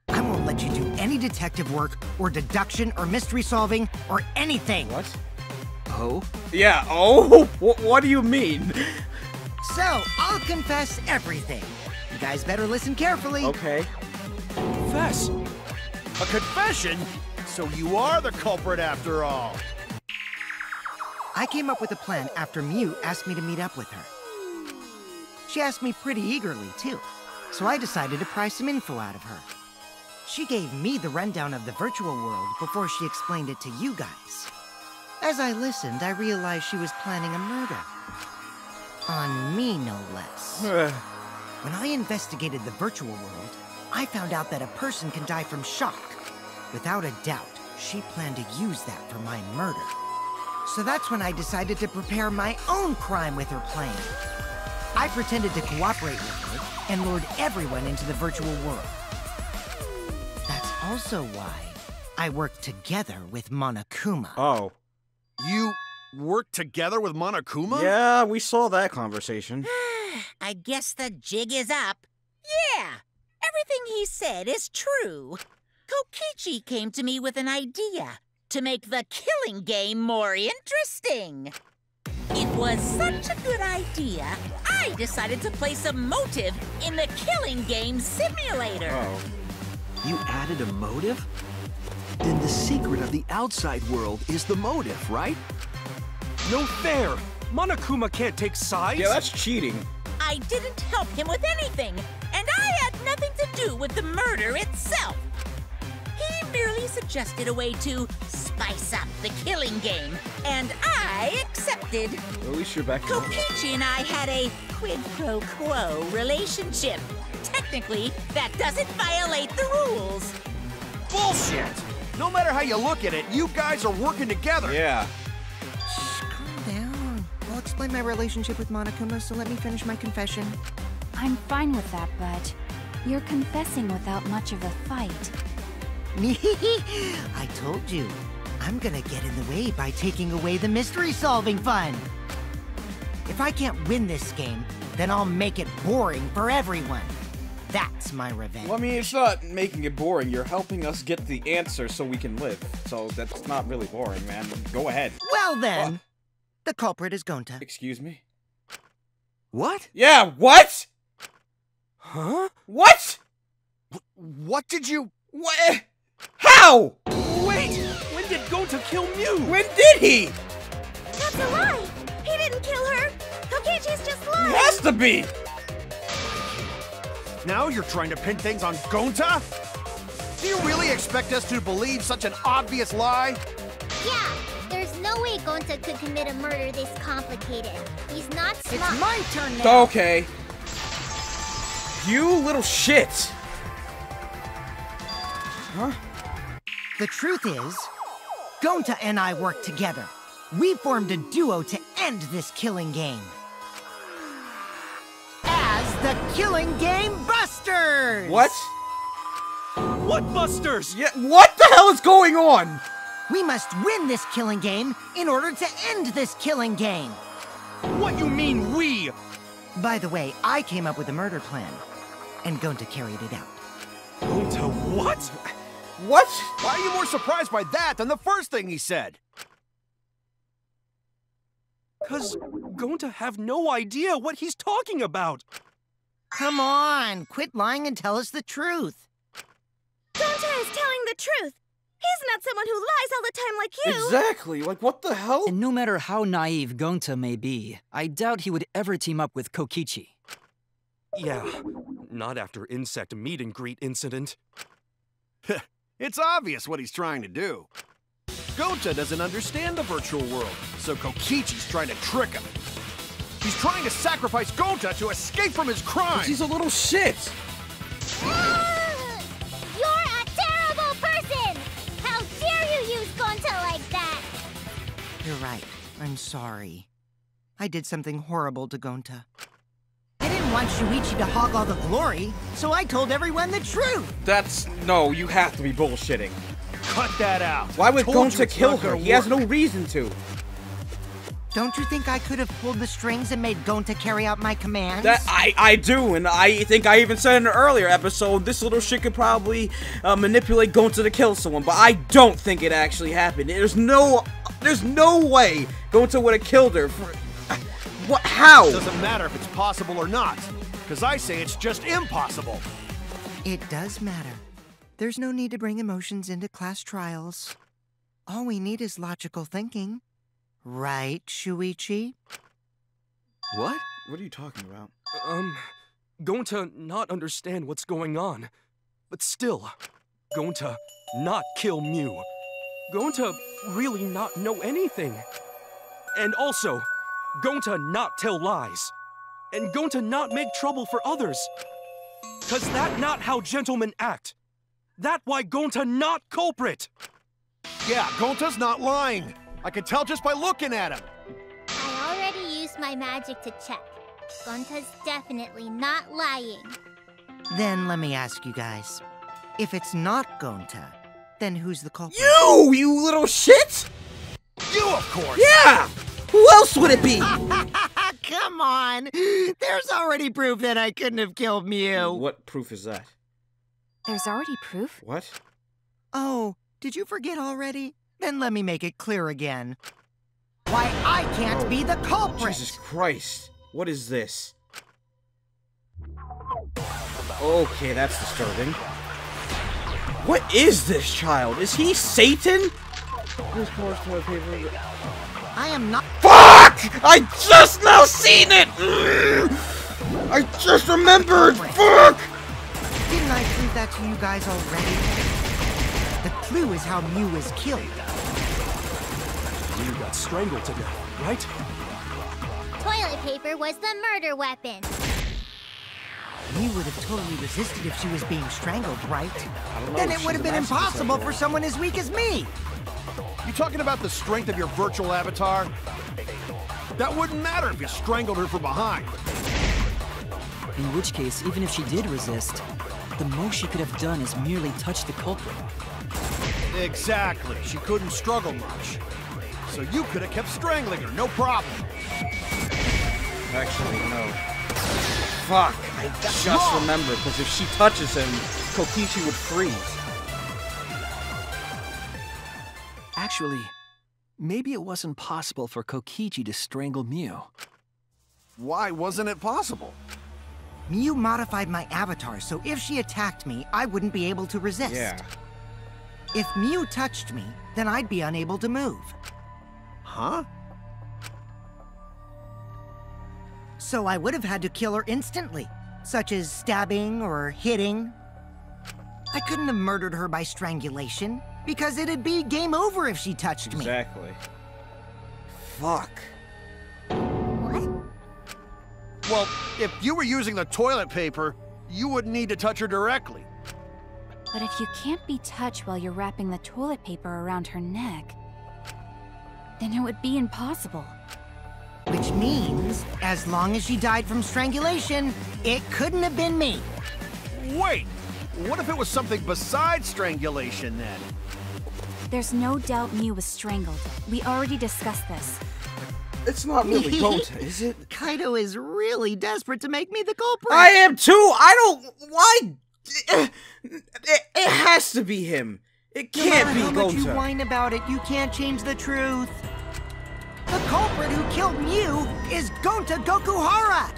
I won't let you do any detective work, or deduction, or mystery solving, or anything. What? Oh? Yeah, oh? What do you mean? So, I'll confess everything. You guys better listen carefully. Okay. Confess. A confession? So you are the culprit after all. I came up with a plan after Mew asked me to meet up with her. She asked me pretty eagerly, too, so I decided to pry some info out of her. She gave me the rundown of the virtual world before she explained it to you guys. As I listened, I realized she was planning a murder. On me, no less. When I investigated the virtual world, I found out that a person can die from shock. Without a doubt, she planned to use that for my murder. So that's when I decided to prepare my own crime with her plan. I pretended to cooperate with her and lured everyone into the virtual world. That's also why I worked together with Monokuma. Oh. You worked together with Monokuma? Yeah, we saw that conversation. I guess the jig is up. Yeah, everything he said is true. Kokichi came to me with an idea to make the killing game more interesting. It was such a good idea, I decided to place a motive in the killing game simulator. Oh. You added a motive? Then the secret of the outside world is the motive, right? No fair! Monokuma can't take sides! Yeah, that's cheating. I didn't help him with anything, and I had nothing to do with the murder itself. He merely suggested a way to spice up the killing game, and I accepted. At least you're back. Kokichi and I had a quid pro quo relationship. Technically, that doesn't violate the rules. Bullshit! No matter how you look at it, you guys are working together. Yeah. Shh, calm down. I'll explain my relationship with Monokuma, so let me finish my confession. I'm fine with that, but you're confessing without much of a fight. I told you. I'm gonna get in the way by taking away the mystery-solving fun. If I can't win this game, then I'll make it boring for everyone. That's my revenge. Well, I mean, it's not making it boring. You're helping us get the answer so we can live. So that's not really boring, man. Go ahead. Well then, the culprit is Gonta. Excuse me? What? Yeah, what? Huh? What? What did you... What? How? Wait! When did Gonta kill Mew? When did he? That's a lie! He didn't kill her! Kokichi's just lying! He has to be! Now you're trying to pin things on Gonta? Do you really expect us to believe such an obvious lie? Yeah, there's no way Gonta could commit a murder this complicated. He's not smart. It's my turn now. Okay. You little shit. Huh? The truth is, Gonta and I worked together. We formed a duo to end this killing game. As the Killing Game Busters! What? What Busters? Yeah, what the hell is going on? We must win this killing game in order to end this killing game. What you mean, we? By the way, I came up with a murder plan, and Gonta carried it out. Gonta what? What? Why are you more surprised by that than the first thing he said? 'Cause Gonta have no idea what he's talking about. Come on, quit lying and tell us the truth. Gonta is telling the truth. He's not someone who lies all the time like you. Exactly. Like, what the hell? And no matter how naive Gonta may be, I doubt he would ever team up with Kokichi. Yeah, not after insect meet and greet incident. It's obvious what he's trying to do. Gonta doesn't understand the virtual world, so Kokichi's trying to trick him. He's trying to sacrifice Gonta to escape from his crimes. He's a little shit. You're a terrible person! How dare you use Gonta like that? You're right. I'm sorry. I did something horrible to Gonta. I didn't want Shuichi to hog all the glory, so I told everyone the truth. No, you have to be bullshitting. Cut that out. Why would Told you Gonta it's kill not her? gonna He has work. no reason to. Don't you think I could have pulled the strings and made Gonta carry out my commands? That I do, and I think I even said in an earlier episode, this little shit could probably manipulate Gonta to kill someone, but I don't think it actually happened. There's no way Gonta would have killed her. What? How? It doesn't matter if it's possible or not, because I say it's just impossible. It does matter. There's no need to bring emotions into class trials. All we need is logical thinking. Right, Shuichi? What? What are you talking about? Going to not understand what's going on. But still, going to not kill Mew. Going to really not know anything. And also, going to not tell lies. And going to not make trouble for others. 'Cause that not how gentlemen act. That why going to not culprit. Yeah, Gonta's not lying. I can tell just by looking at him. I already used my magic to check. Gonta's definitely not lying. Then let me ask you guys. If it's not Gonta, then who's the culprit? You little shit! You, of course! Yeah! Who else would it be? Come on! There's already proof that I couldn't have killed Mew. What proof is that? There's already proof? What? Oh, did you forget already? Then let me make it clear again. Why, I can't be the culprit! Jesus Christ. What is this? Okay, that's disturbing. What is this child? Is he Satan? This course toilet paper. I am not— Fuck! I just now seen it! I just remembered! Fuck! Didn't I prove that to you guys already? The clue is how Mew is killed. Mew got strangled to death, right? Toilet paper was the murder weapon. Mew would have totally resisted if she was being strangled, right? know, Then it she's would have a been master impossible detective. for someone as weak as me! You talking about the strength of your virtual avatar? That wouldn't matter if you strangled her from behind. In which case, even if she did resist, the most she could have done is merely touch the culprit. Exactly. She couldn't struggle much. So you could have kept strangling her, no problem. Actually, no. Fuck! I just remembered, because if she touches him, Kokichi would freeze. Actually, maybe it wasn't possible for Kokichi to strangle Mew. Why wasn't it possible? Mew modified my avatar, so if she attacked me, I wouldn't be able to resist. Yeah. If Mew touched me, then I'd be unable to move. Huh? So I would have had to kill her instantly, such as stabbing or hitting. I couldn't have murdered her by strangulation, because it'd be game over if she touched me. Exactly. Fuck. What? Well, if you were using the toilet paper, you wouldn't need to touch her directly. But if you can't be touched while you're wrapping the toilet paper around her neck, then it would be impossible. Which means, as long as she died from strangulation, it couldn't have been me. Wait! What if it was something besides strangulation, then? There's no doubt Mew was strangled. We already discussed this. It's not really Gonta, is it? Kaito is really desperate to make me the culprit. I am too! I don't... Why? It has to be him. It can't be No matter how much you Gonta. whine about it, you can't change the truth. The culprit who killed Mew is Gonta Gokuhara!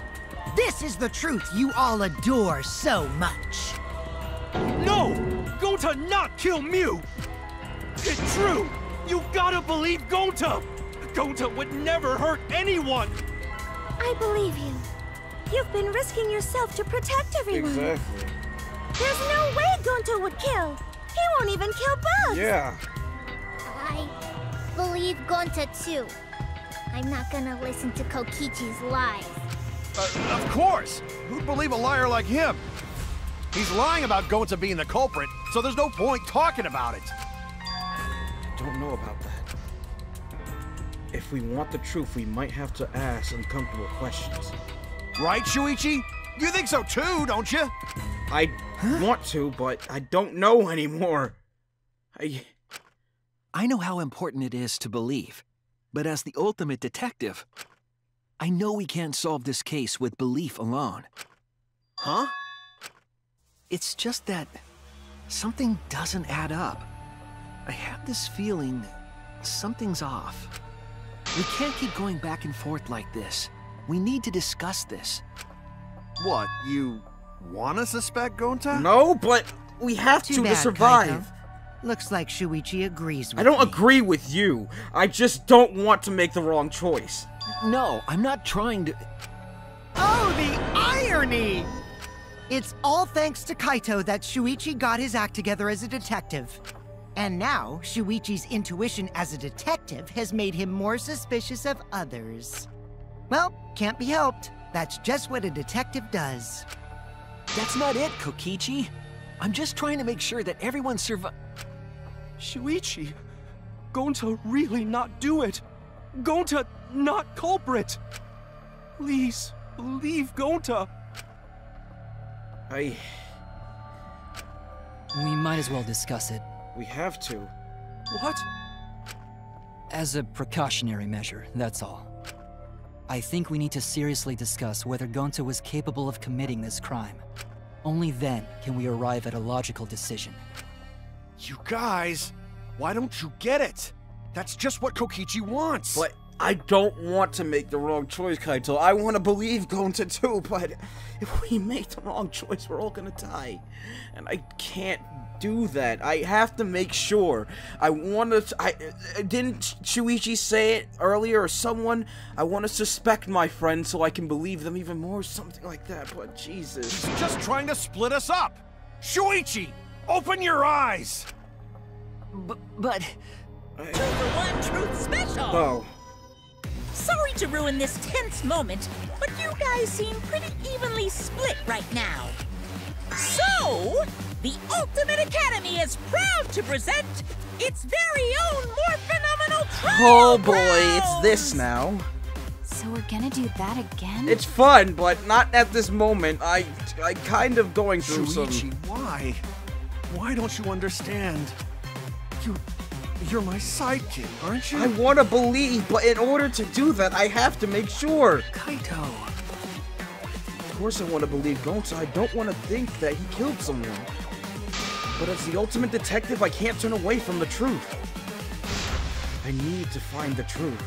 This is the truth you all adore so much. No! Gonta not kill Mew! It's true! You gotta believe Gonta! Gonta would never hurt anyone! I believe you. You've been risking yourself to protect everyone. Exactly. There's no way Gonta would kill. He won't even kill bugs. Yeah. I believe Gonta too. I'm not gonna listen to Kokichi's lies. Of course! Who'd believe a liar like him? He's lying about Gonta being the culprit, so there's no point talking about it. I don't know about that. If we want the truth, we might have to ask uncomfortable questions. Right, Shuichi? You think so too, don't you? I want to, but I don't know anymore. I know how important it is to believe, but as the ultimate detective, I know we can't solve this case with belief alone. Huh? It's just that something doesn't add up. I have this feeling something's off. We can't keep going back and forth like this. We need to discuss this. What, you wanna suspect Gonta? No, but We have Too to bad, survive. Kaito. Looks like Shuichi agrees with I don't me. agree with you. I just don't want to make the wrong choice. No, I'm not trying to... Oh, the irony! It's all thanks to Kaito that Shuichi got his act together as a detective. And now, Shuichi's intuition as a detective has made him more suspicious of others. Well, can't be helped. That's just what a detective does. That's not it, Kokichi. I'm just trying to make sure that everyone Shuichi, Gonta really not do it. Gonta not culprit. Please, believe Gonta. We might as well discuss it. We have to. What? As a precautionary measure, that's all. I think we need to seriously discuss whether Gonta was capable of committing this crime. Only then can we arrive at a logical decision. You guys, why don't you get it? That's just what Kokichi wants. But I don't want to make the wrong choice, Kaito. I want to believe Gonta too, but if we make the wrong choice, we're all gonna die. And I can't do that. I have to make sure. I want to... didn't Shuichi say it earlier, or someone? I want to suspect my friends so I can believe them even more, something like that, but Jesus. He's just trying to split us up. Shuichi, open your eyes. But... Two for one truth special! Oh. Sorry to ruin this tense moment, but you guys seem pretty evenly split right now. So, the Ultimate Academy is proud to present its very own more phenomenal trial Oh boy, rounds. it's this now. So we're gonna do that again? It's fun, but not at this moment. I kind of going through Shuichi, why? Why don't you understand? You're my sidekick, aren't you? I want to believe, but in order to do that, I have to make sure. Kaito. Of course I want to believe Gonta. I don't want to think that he killed someone. But as the ultimate detective, I can't turn away from the truth. I need to find the truth.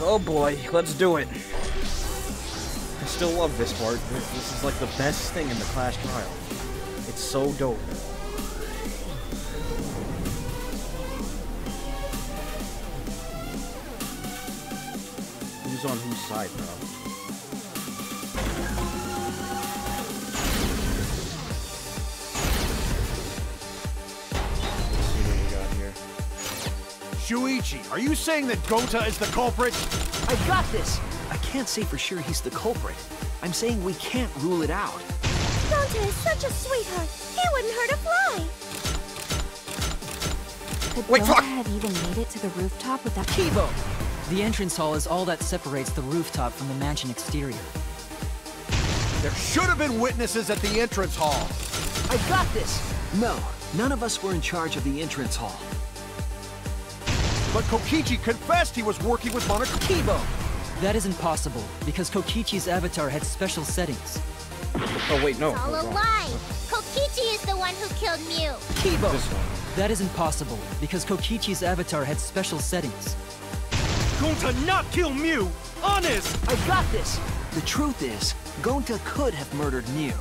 Oh boy, let's do it. I still love this part. This is like the best thing in the class trial. It's so dope. Who's on whose side now? Let's see what we got here. Shuichi, are you saying that Gonta is the culprit? I got this! I can't say for sure he's the culprit. I'm saying we can't rule it out. Gonta is such a sweetheart. He wouldn't hurt a fly. Could Wait, Gonta fuck! have even made it to the rooftop without... Kibo! The entrance hall is all that separates the rooftop from the mansion exterior. There should have been witnesses at the entrance hall. I got this! No, none of us were in charge of the entrance hall. But Kokichi confessed he was working with Monaco. Kibo! That isn't possible, because Kokichi's avatar had special settings. Oh wait, no. It's all no, a wrong. lie. Kokichi is the one who killed Mew. Kibo! This one. That isn't possible, because Kokichi's avatar had special settings. Gonta not kill Mew! Honest! I got this! The truth is, Gonta could have murdered Mew.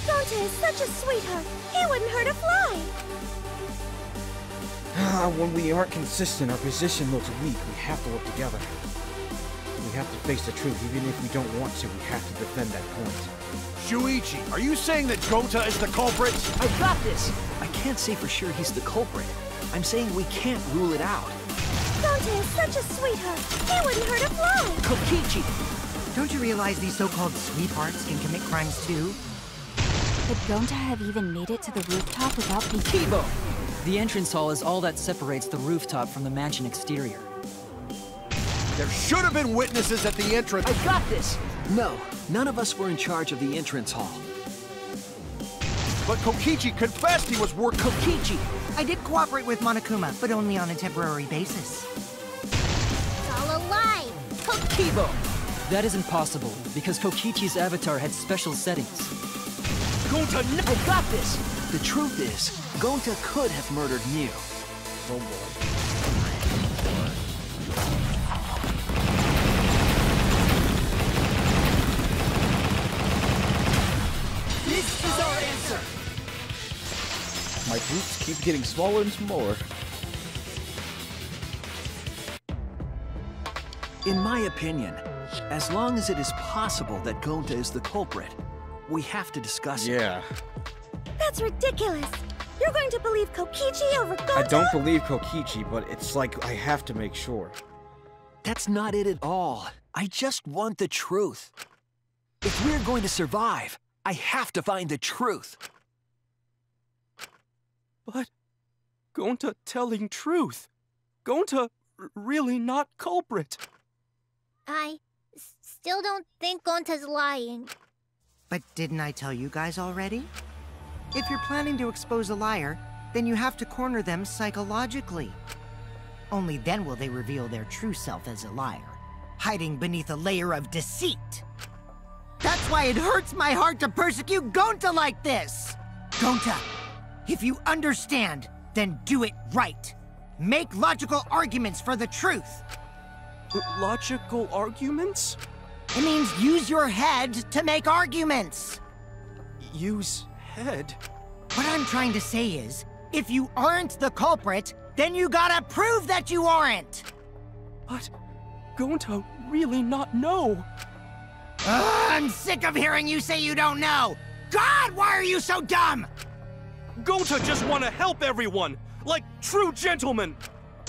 Gonta is such a sweetheart. He wouldn't hurt a fly. When we aren't consistent, our position looks weak. We have to work together. We have to face the truth. Even if we don't want to, we have to defend that point. Shuichi, are you saying that Gonta is the culprit? I got this! I can't say for sure he's the culprit. I'm saying we can't rule it out. Gonta is such a sweetheart. He wouldn't hurt a fly. Kokichi! Don't you realize these so-called sweethearts can commit crimes too? Could Gonta have even made it to the rooftop without being... Kibo! The entrance hall is all that separates the rooftop from the mansion exterior. There should have been witnesses at the entrance. I got this! No, none of us were in charge of the entrance hall. But Kokichi confessed he was working. Kokichi! I did cooperate with Monokuma, but only on a temporary basis. It's all a lie. Kibo! That isn't possible, because Kokichi's avatar had special settings. Gonta I got this! The truth is, Gonta could have murdered Mew. Oh boy. This is our answer! My groups keep getting smaller and smaller. In my opinion, as long as it is possible that Gonta is the culprit, we have to discuss it. Yeah. That's ridiculous. You're going to believe Kokichi over Gonta? I don't believe Kokichi, but it's like I have to make sure. That's not it at all. I just want the truth. If we're going to survive, I have to find the truth. But Gonta telling truth. Gonta really not culprit. I still don't think Gonta's lying. But didn't I tell you guys already? If you're planning to expose a liar, then you have to corner them psychologically. Only then will they reveal their true self as a liar, hiding beneath a layer of deceit. That's why it hurts my heart to persecute Gonta like this! Gonta, if you understand, then do it right. Make logical arguments for the truth. Logical arguments? It means use your head to make arguments. Use head? What I'm trying to say is, if you aren't the culprit, then you gotta prove that you aren't! But Gonta really not know. I'm sick of hearing you say you don't know! God, why are you so dumb? Gonta just want to help everyone, like true gentlemen.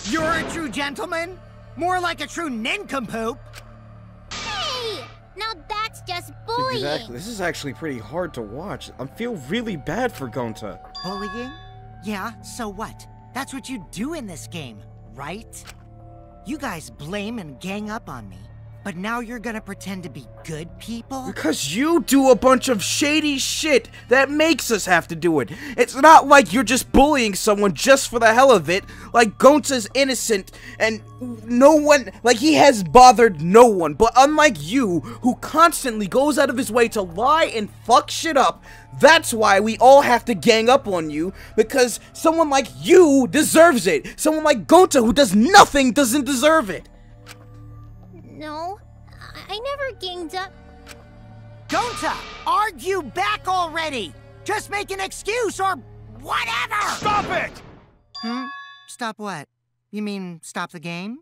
You're a true gentleman? More like a true nincompoop. Hey! Now that's just bullying! Exactly. This is actually pretty hard to watch. I feel really bad for Gonta. Bullying? Yeah, so what? That's what you do in this game, right? You guys blame and gang up on me, but now you're gonna pretend to be good people? Because you do a bunch of shady shit that makes us have to do it. It's not like you're just bullying someone just for the hell of it. Like, Gonta's innocent and no one, like, he has bothered no one. But unlike you, who constantly goes out of his way to lie and fuck shit up, that's why we all have to gang up on you, because someone like you deserves it. Someone like Gonta, who does nothing, doesn't deserve it. No, I never ganged up. Gonta, argue back already! Just make an excuse or whatever! Stop it! Stop what? You mean stop the game?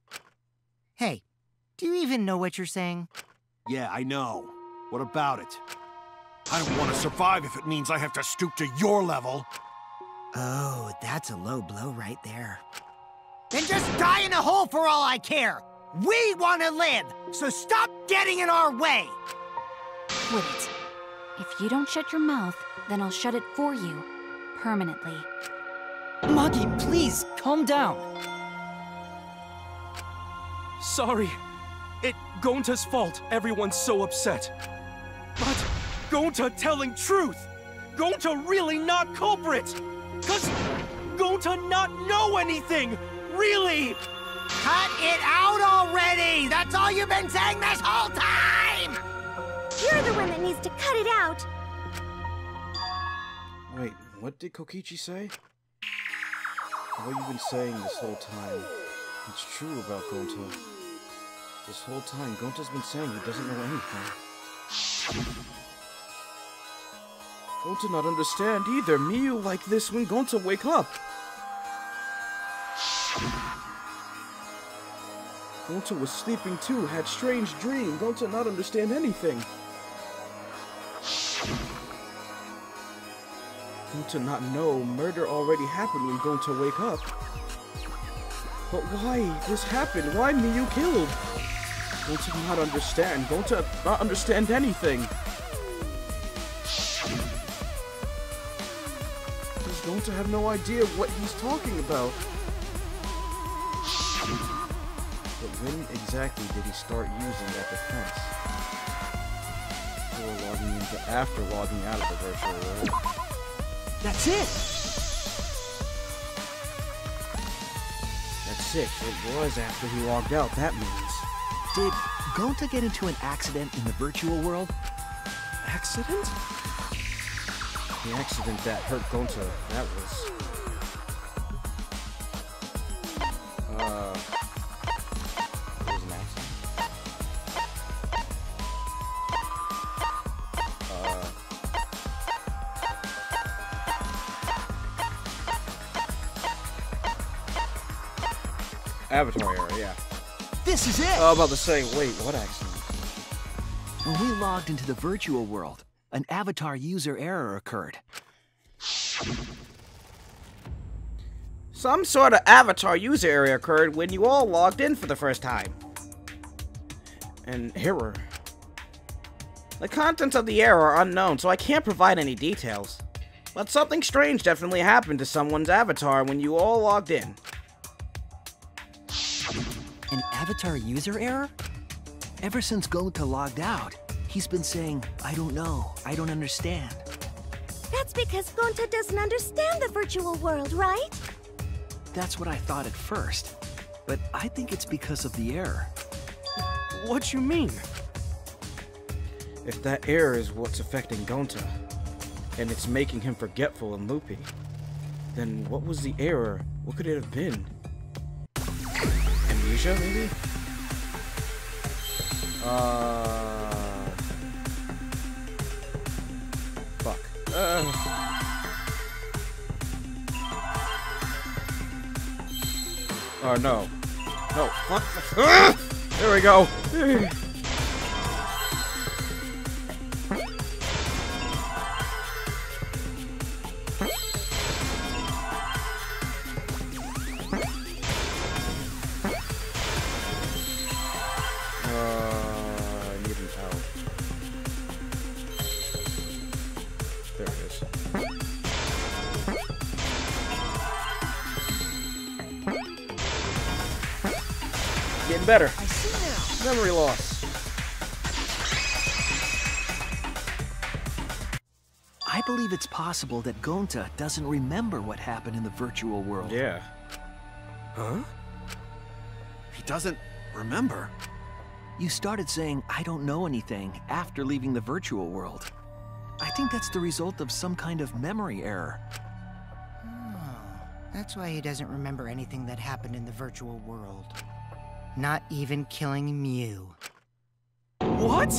Hey, do you even know what you're saying? Yeah, I know. What about it? I don't want to survive if it means I have to stoop to your level. Oh, that's a low blow right there. Then just die in a hole for all I care! We want to live, so stop getting in our way! Quit it. If you don't shut your mouth, then I'll shut it for you. Permanently. Maki, please, calm down. Sorry. It Gonta's fault everyone's so upset. But Gonta telling truth. Gonta really not culprit. Cause Gonta not know anything. Really. Cut it out already! That's all you've been saying this whole time! You're the one that needs to cut it out. Wait, what did Kokichi say? What you've been saying this whole time, it's true about Gonta. This whole time, Gonta's been saying he doesn't know anything. Gonta not understand either. Miyu like this when Gonta wake up. Gonta was sleeping too, had strange dream. Gonta not understand anything. Gonta not know murder already happened when Gonta wake up. But why this happened? Why Miyu killed? Gonta not understand. Gonta not understand anything. Does Gonta have no idea what he's talking about? But when exactly did he start using that defense? Before logging into, after logging out of the virtual world? That's it! That's it. It was after he logged out, that means. Did Gonta get into an accident in the virtual world? Accident? The accident that hurt Gonta, that was There's an accent. Avatar era, yeah. This is it! I was about to say, wait, what accent? When we logged into the virtual world, an Avatar user error occurred. Some sort of Avatar user error occurred when you all logged in for the first time. An error. The contents of the error are unknown, so I can't provide any details. But something strange definitely happened to someone's avatar when you all logged in. An Avatar user error? Ever since Gonta logged out, he's been saying, I don't know, I don't understand. That's because Gonta doesn't understand the virtual world, right? That's what I thought at first, but I think it's because of the error. What you mean? If that error is what's affecting Gonta, and it's making him forgetful and loopy, then what was the error? What could it have been? Amnesia, maybe? Fuck. Oh, no. No, fuck. There we go. I need an L. There it is. Getting better. I see now. Memory loss. I believe it's possible that Gonta doesn't remember what happened in the virtual world. Yeah. Huh? He doesn't remember. You started saying, I don't know anything, after leaving the virtual world. I think that's the result of some kind of memory error. Oh, that's why he doesn't remember anything that happened in the virtual world. Not even killing Mew. What?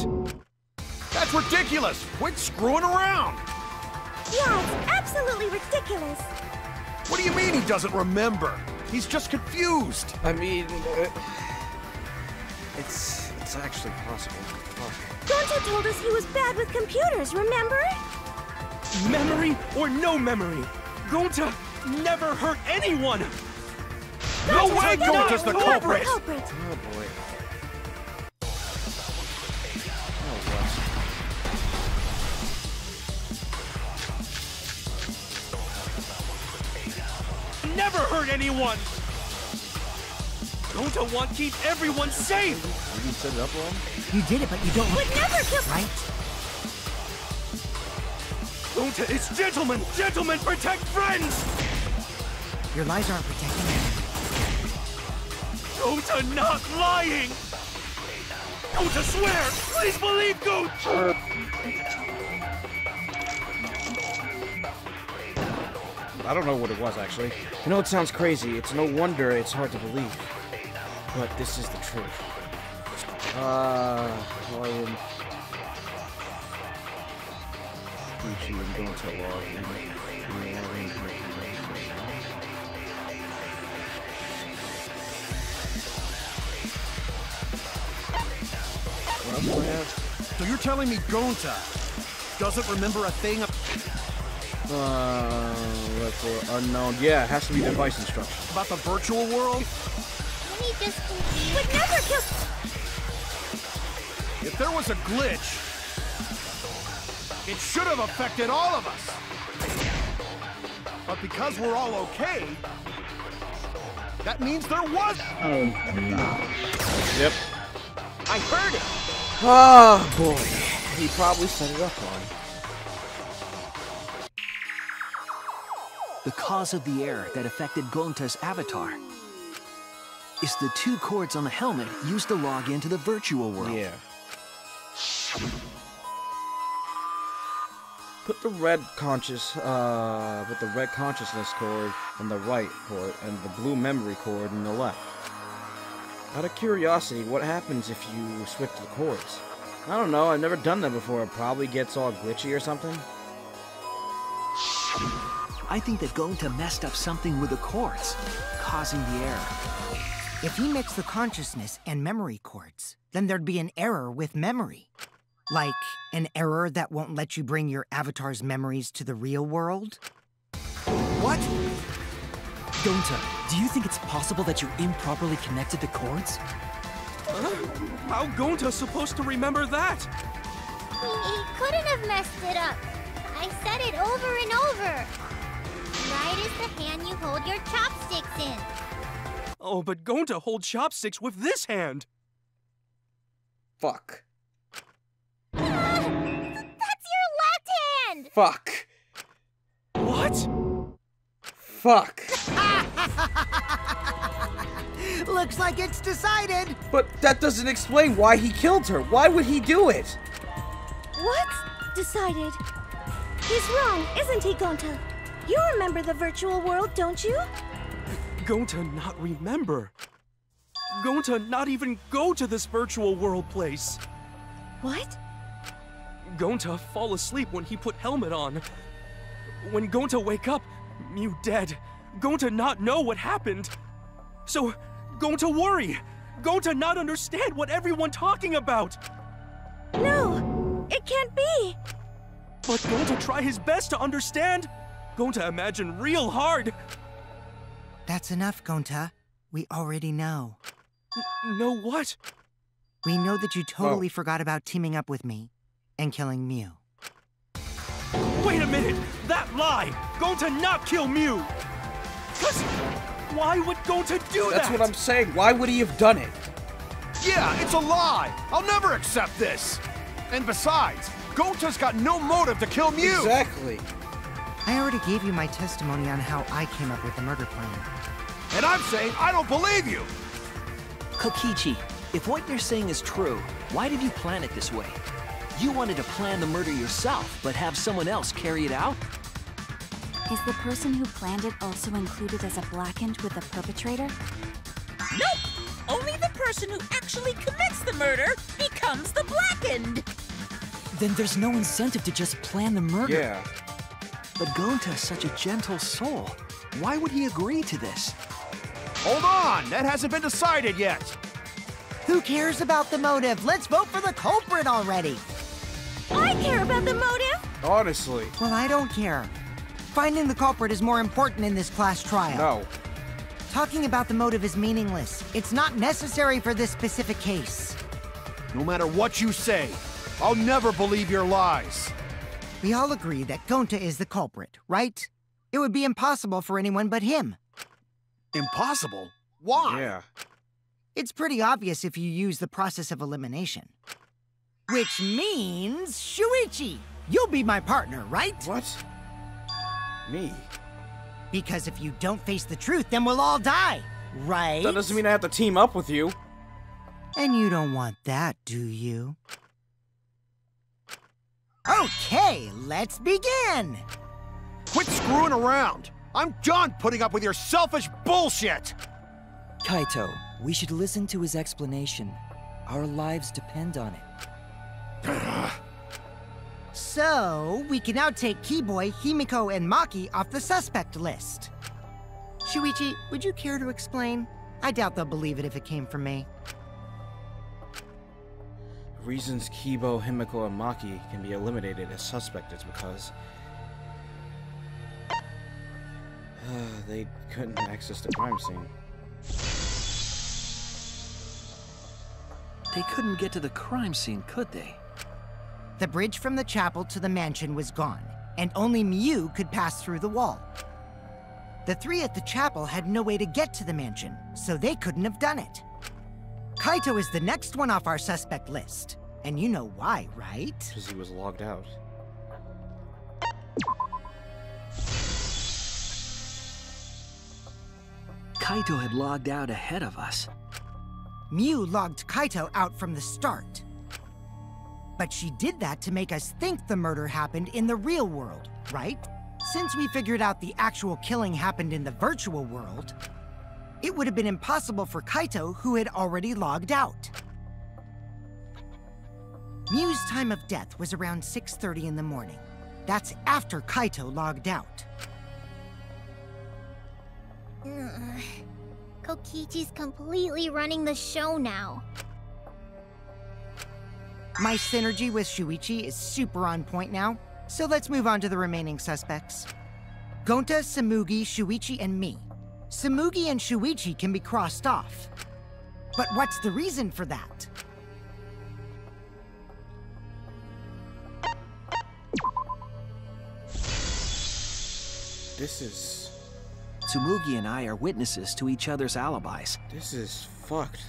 That's ridiculous! Quit screwing around! Yeah, it's absolutely ridiculous. What do you mean he doesn't remember? He's just confused. I mean, it's actually possible. Gonta told us he was bad with computers, remember? Memory or no memory, Gonta never hurt anyone! No way Gonta's the culprit! Oh boy. Oh, what? Never hurt anyone! Gonta keep everyone safe! You set it up wrong? You did it, but you don't Would never kill. right? Gonta is gentlemen! Gentlemen protect friends! Your lies aren't protecting him. Gonta not lying! Gonta swear! Please believe Gonta! I don't know what it was, actually. You know, it sounds crazy. It's no wonder it's hard to believe. But this is the truth. Lion. Gucci and going to log in. What else do I have? So you're telling me Gonta doesn't remember a thing? Let's go unknown. Yeah, it has to be device instructions. About the virtual world? Let me just confused. Would never kill. If there was a glitch, it should have affected all of us. But because we're all okay, that means there was. Yep. I heard it. Oh boy. He probably set it up wrong. The cause of the error that affected Gonta's avatar is the 2 cords on the helmet used to log into the virtual world. Yeah. Put the red consciousness cord in the right port and the blue memory cord in the left. Out of curiosity, what happens if you switch the cords? I don't know, I've never done that before. It probably gets all glitchy or something. I think that Gonta messed up something with the cords, causing the error. If he mixed the consciousness and memory cords, then there'd be an error with memory. Like an error that won't let you bring your avatar's memories to the real world? What? Gonta, do you think it's possible that you improperly connected the cords? How Gonta's supposed to remember that? He couldn't have messed it up. I said it over and over. Right as the hand you hold your chopsticks in. Oh, but Gonta holds chopsticks with this hand. Fuck. That's your left hand! Fuck. What? Fuck. Looks like it's decided. But that doesn't explain why he killed her. Why would he do it? What? Decided. He's wrong, isn't he, Gonta? You remember the virtual world, don't you? Gonta not remember. Gonta not even go to this virtual world place. What? Gonta fall asleep when he put helmet on. When Gonta wake up, Mew dead. Gonta not know what happened. So, Gonta worry. Gonta not understand what everyone talking about. No, it can't be. But Gonta try his best to understand. Gonta imagine real hard. That's enough, Gonta. We already know. Know what? We know that you totally forgot about teaming up with me and killing Mew. Wait a minute! That lie! Gonta not kill Mew! Cause why would Gonta do that? That's what I'm saying. Why would he have done it? Yeah, it's a lie! I'll never accept this! And besides, Gonta's got no motive to kill Mew! Exactly. I already gave you my testimony on how I came up with the murder plan. And I'm saying I don't believe you! Kokichi, if what you're saying is true, why did you plan it this way? You wanted to plan the murder yourself, but have someone else carry it out? Is the person who planned it also included as a blackened with the perpetrator? Nope! Only the person who actually commits the murder becomes the blackened! Then there's no incentive to just plan the murder. Yeah. But Gonta's such a gentle soul. Why would he agree to this? Hold on! That hasn't been decided yet! Who cares about the motive? Let's vote for the culprit already! I care about the motive! Honestly. Well, I don't care. Finding the culprit is more important in this class trial. No. Talking about the motive is meaningless. It's not necessary for this specific case. No matter what you say, I'll never believe your lies. We all agree that Gonta is the culprit, right? It would be impossible for anyone but him. Impossible? Why? Yeah. It's pretty obvious if you use the process of elimination. Which means, Shuichi, you'll be my partner, right? What? Me? Because if you don't face the truth, then we'll all die, right? That doesn't mean I have to team up with you. And you don't want that, do you? Okay, let's begin! Quit screwing around! I'm done putting up with your selfish bullshit! Kaito, we should listen to his explanation. Our lives depend on it. So, we can now take Keyboy, Himiko, and Maki off the suspect list. Shuichi, would you care to explain? I doubt they'll believe it if it came from me. Reasons Kibo, Himiko, and Maki can be eliminated as suspect is because they couldn't access the crime scene. They couldn't get to the crime scene, could they? The bridge from the chapel to the mansion was gone, and only Mew could pass through the wall. The three at the chapel had no way to get to the mansion, so they couldn't have done it. Kaito is the next one off our suspect list. And you know why, right? Because he was logged out. Kaito had logged out ahead of us. Mew logged Kaito out from the start. But she did that to make us think the murder happened in the real world, right? Since we figured out the actual killing happened in the virtual world, it would have been impossible for Kaito, who had already logged out. Miu's time of death was around 6:30 in the morning. That's after Kaito logged out. Kokichi's completely running the show now. My synergy with Shuichi is super on point now, so let's move on to the remaining suspects. Gonta, Samugi, Shuichi, and me. Samugi and Shuichi can be crossed off. But what's the reason for that? This is... Tsumugi and I are witnesses to each other's alibis. This is fucked.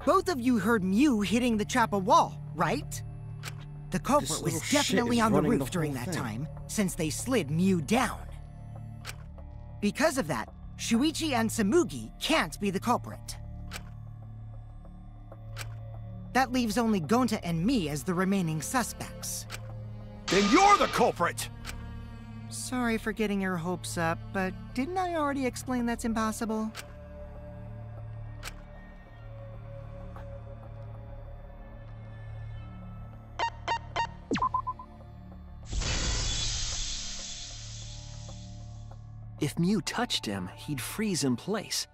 Both of you heard Miu hitting the chapel wall, right? The culprit was definitely on the roof during that time, since they slid Miu down. Because of that, Shuichi and Samugi can't be the culprit. That leaves only Gonta and me as the remaining suspects. Then you're the culprit! Sorry for getting your hopes up, but didn't I already explain that's impossible? If Miu touched him, he'd freeze in place.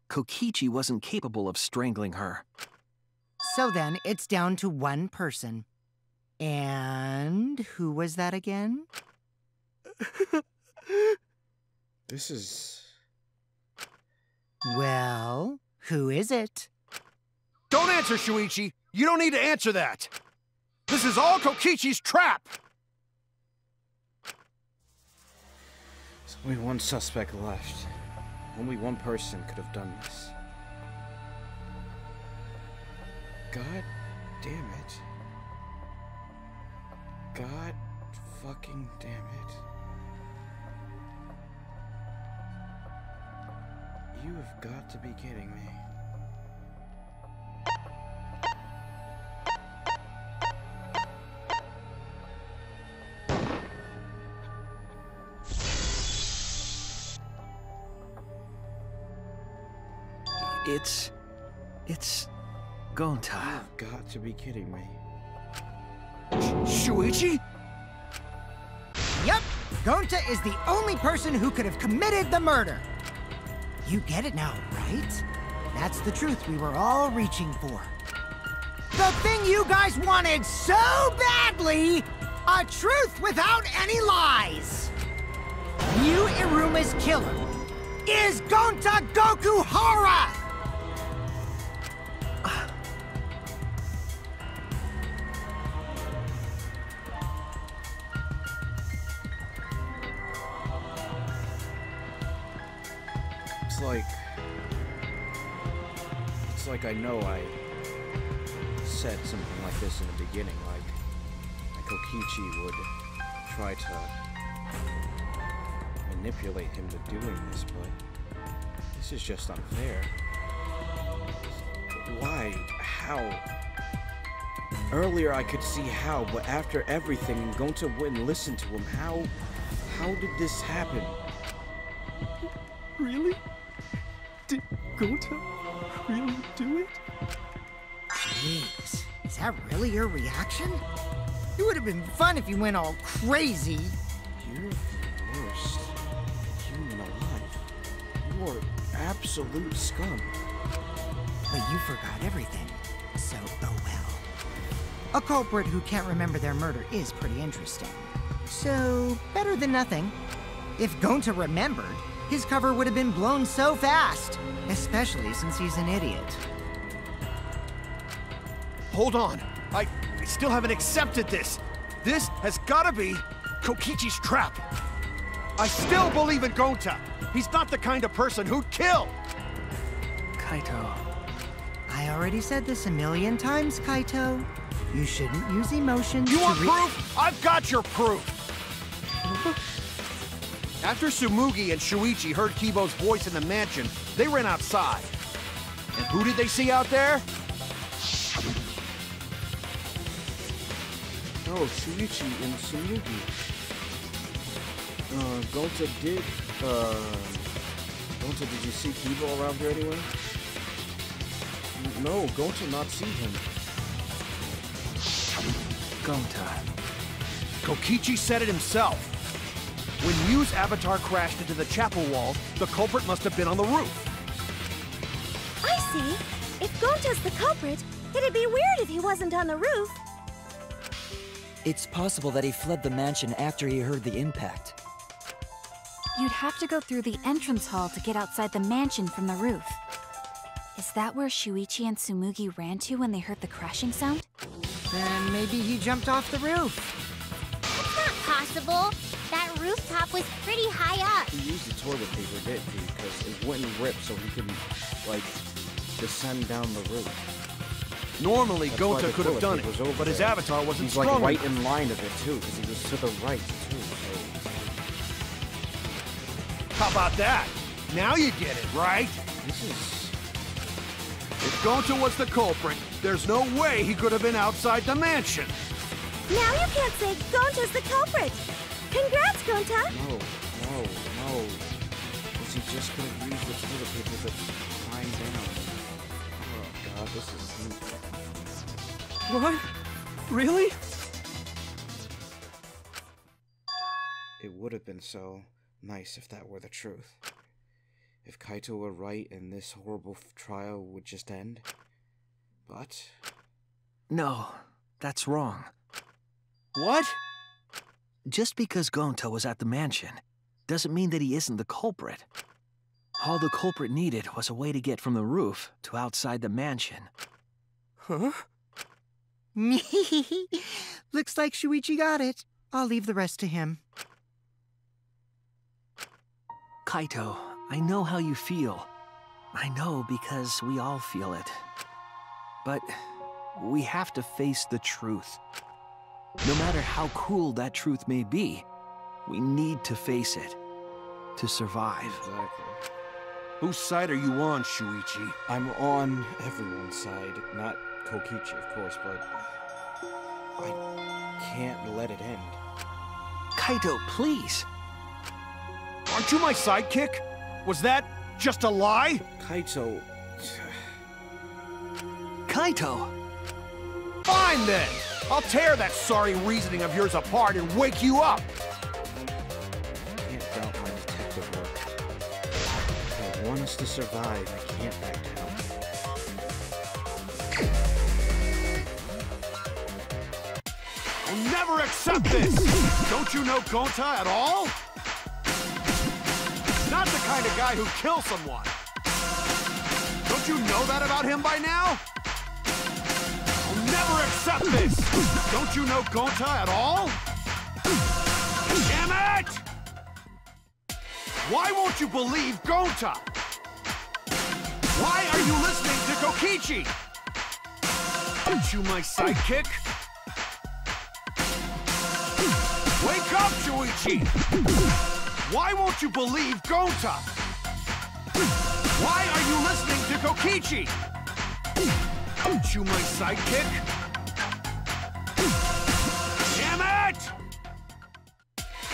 Kokichi wasn't capable of strangling her. So then, it's down to one person. And who was that again? This is... Well, who is it? Don't answer, Shuichi! You don't need to answer that! This is all Kokichi's trap! There's only one suspect left. Only one person could have done this. God damn it. God fucking damn it. You have got to be kidding me. It's Gonta. You've got to be kidding me. Shuichi? Yep, Gonta is the only person who could have committed the murder. You get it now, right? That's the truth we were all reaching for. The thing you guys wanted so badly! A truth without any lies! Miu Iruma's killer is Gonta Gokuhara! It's like I know I said something like this in the beginning, like Kokichi would try to manipulate him to doing this, but this is just unfair. Why? How? Earlier I could see how, but after everything and Gonta wouldn't listen to him, how did this happen? Really? Did Gonta really do it? Jeez, is that really your reaction? It would have been fun if you went all crazy. You're the worst human alive. You are absolute scum. But you forgot everything, so oh well. A culprit who can't remember their murder is pretty interesting. So, better than nothing. If Gonta remembered, his cover would have been blown so fast, especially since he's an idiot. Hold on. I still haven't accepted this. This has gotta be Kokichi's trap. I still believe in Gonta. He's not the kind of person who'd kill. Kaito. I already said this a million times, Kaito. You shouldn't use emotions You to want proof? I've got your proof. After Tsumugi and Shuichi heard Kibo's voice in the mansion, they ran outside. And who did they see out there? Oh, Shuichi and Tsumugi. Gonta did, Gonta, did you see Kibo around here anywhere? No, Gonta not see him. Gonta. Kokichi said it himself. When Yu's avatar crashed into the chapel wall, the culprit must have been on the roof. I see. If Gonta's the culprit, it'd be weird if he wasn't on the roof. It's possible that he fled the mansion after he heard the impact. You'd have to go through the entrance hall to get outside the mansion from the roof. Is that where Shuichi and Tsumugi ran to when they heard the crashing sound? Then maybe he jumped off the roof. It's not possible. That rooftop was pretty high up. He used the toilet paper, didn't he? Because it wouldn't rip so he could, like, descend down the roof. Normally, That's why Gonta the could have toilet done paper it, was over but his there. avatar wasn't He's strong like right enough. in line of it too, because he was to the right too. How about that? Now you get it, right? So this is. If Gonta was the culprit, there's no way he could have been outside the mansion. Now you can't say Gonta's the culprit. Congrats, Gonta. No. Because he just could have used the toilet paper to climb down. Oh god, this is. What? Really? It would have been so nice if that were the truth. If Kaito were right and this horrible trial would just end. But... No, that's wrong. What? Just because Gonta was at the mansion doesn't mean that he isn't the culprit. All the culprit needed was a way to get from the roof to outside the mansion. Huh? Looks like Shuichi got it. I'll leave the rest to him. Kaito, I know how you feel. I know because we all feel it. But we have to face the truth. No matter how cruel that truth may be, we need to face it to survive. Exactly. Whose side are you on, Shuichi? I'm on everyone's side. Not Kokichi, of course, but... I can't let it end. Kaito, please! Aren't you my sidekick? Was that just a lie? Kaito... Kaito! Fine then! I'll tear that sorry reasoning of yours apart and wake you up! I can't doubt my detective work. If I want us to survive, I can't back down. I'll never accept this! Don't you know Gonta at all? Not the kind of guy who kills someone. Don't you know that about him by now? I'll never accept this! Don't you know Gonta at all? Damn it! Why won't you believe Gonta? Why are you listening to Kokichi? Aren't you my sidekick? Wake up, Shuichi! Why won't you believe Gonta? Why are you listening to Kokichi? Aren't you my sidekick? Damn it!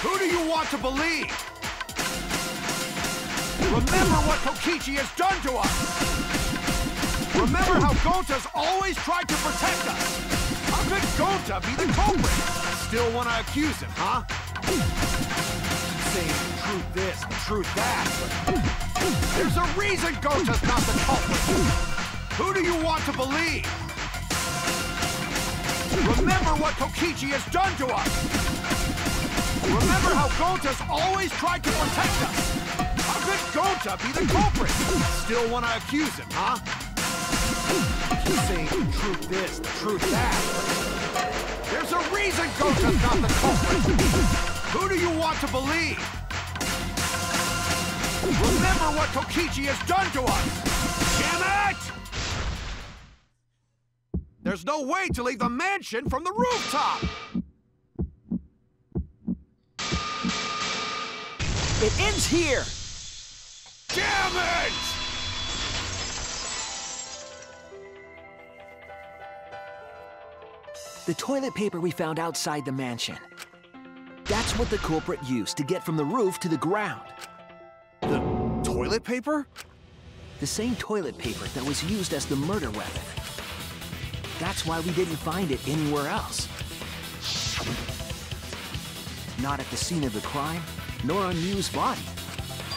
Who do you want to believe? Remember what Kokichi has done to us! Remember how Gonta's always tried to protect us! How could Gonta be the culprit? Still want to accuse him, huh? Saying the truth this, the truth that, but there's a reason Gonta's not the culprit! Who do you want to believe? Remember what Kokichi has done to us! Remember how Gonta's always tried to protect us! How could Gonta be the culprit? Still want to accuse him, huh? Keep saying the truth this, the truth that, but there's a reason Gonta's not the culprit! Who do you want to believe? Remember what Kokichi has done to us! Damn it! There's no way to leave the mansion from the rooftop! It ends here! Damn it! The toilet paper we found outside the mansion. That's what the culprit used to get from the roof to the ground. The Toilet paper? The same toilet paper that was used as the murder weapon. That's why we didn't find it anywhere else. Not at the scene of the crime, nor on Mew's body.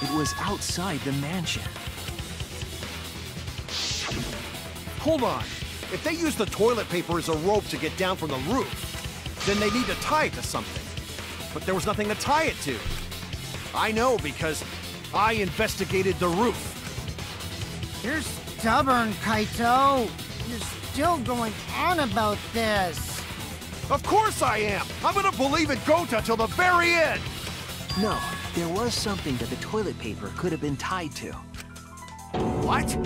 It was outside the mansion. Hold on. If they use the toilet paper as a rope to get down from the roof, then they need to tie it to something. But there was nothing to tie it to. I know because I investigated the roof. You're stubborn, Kaito. You're still going on about this. Of course I am! I'm gonna believe in Gota till the very end! No, there was something that the toilet paper could have been tied to. What?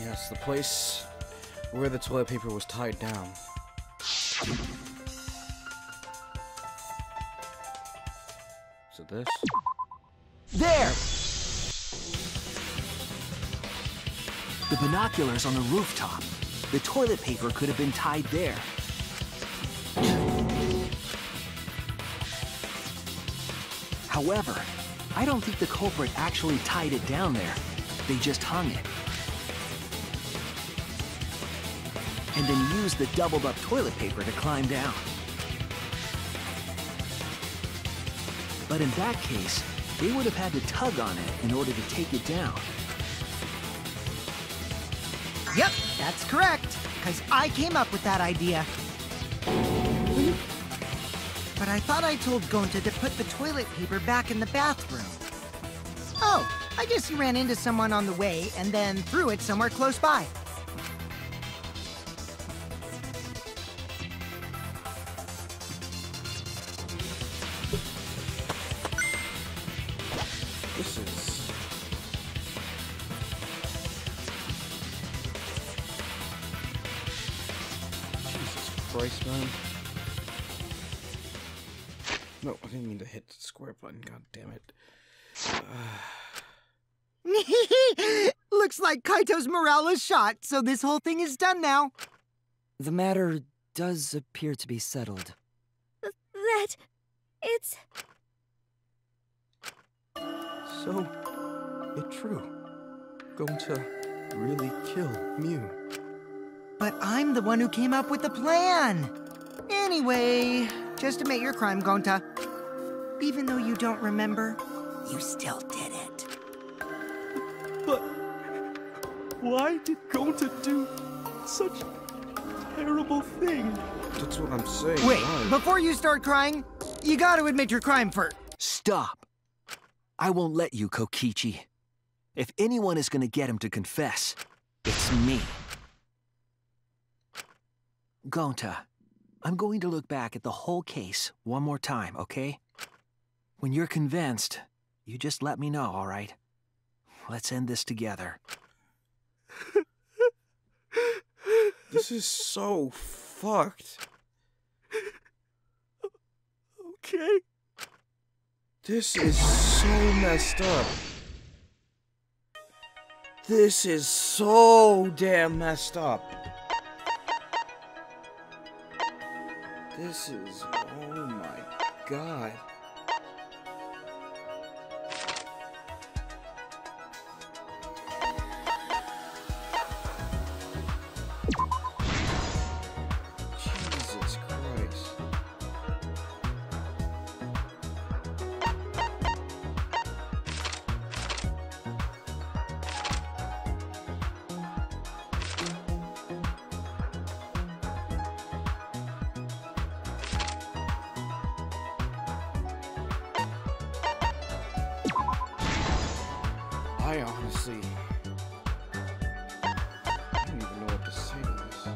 Yes, the place where the toilet paper was tied down. So this? There! The binoculars on the rooftop. The toilet paper could have been tied there. However, I don't think the culprit actually tied it down there. They just hung it. And then used the doubled up toilet paper to climb down. But in that case, they would have had to tug on it in order to take it down. Yep, that's correct. Because I came up with that idea. But I thought I told Gonta to put the toilet paper back in the bathroom. Oh, I guess you ran into someone on the way and then threw it somewhere close by. This is... Jesus Christ, man. No, I didn't mean to hit the square button, god damn it. Looks like Kaito's morale is shot, so this whole thing is done now. The matter does appear to be settled. That... it's... So, it's true. Going to really kill Mew. But I'm the one who came up with the plan. Anyway, just admit your crime, Gonta. Even though you don't remember, you still did it. But why did Gonta do such a terrible thing? That's what I'm saying. Wait, why? before you start crying, you gotta admit your crime first. Stop! I won't let you, Kokichi. If anyone is gonna get him to confess, it's me. Gonta, I'm going to look back at the whole case one more time, okay? When you're convinced, you just let me know, all right? Let's end this together. This is so fucked. Okay. This is so messed up. This is so damn messed up. This is... oh my god. Jesus Christ. I honestly... I don't even know what to say to this.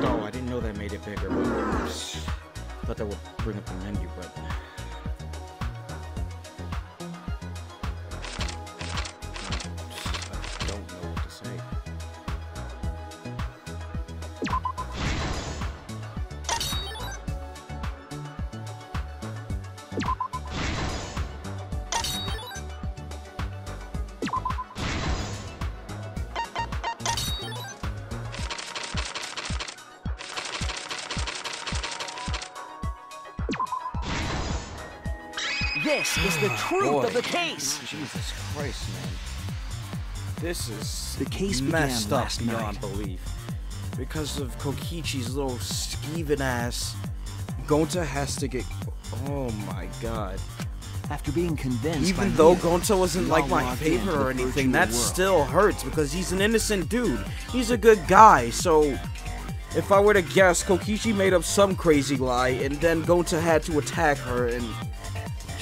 Oh, I didn't know that made it bigger. I thought that would bring up the menu, but... I don't know what to say. This is the truth of the case. Jesus Christ, man. This is The case messed began up last beyond night. belief. Because of Kokichi's little skeeving ass, Gonta has to get... Oh my god. After being convinced Even by though Mia, Gonta wasn't we like all my logged favorite into or the anything, virtual that world. still hurts because he's an innocent dude. He's a good guy, so... If I were to guess, Kokichi made up some crazy lie, and then Gonta had to attack her, and...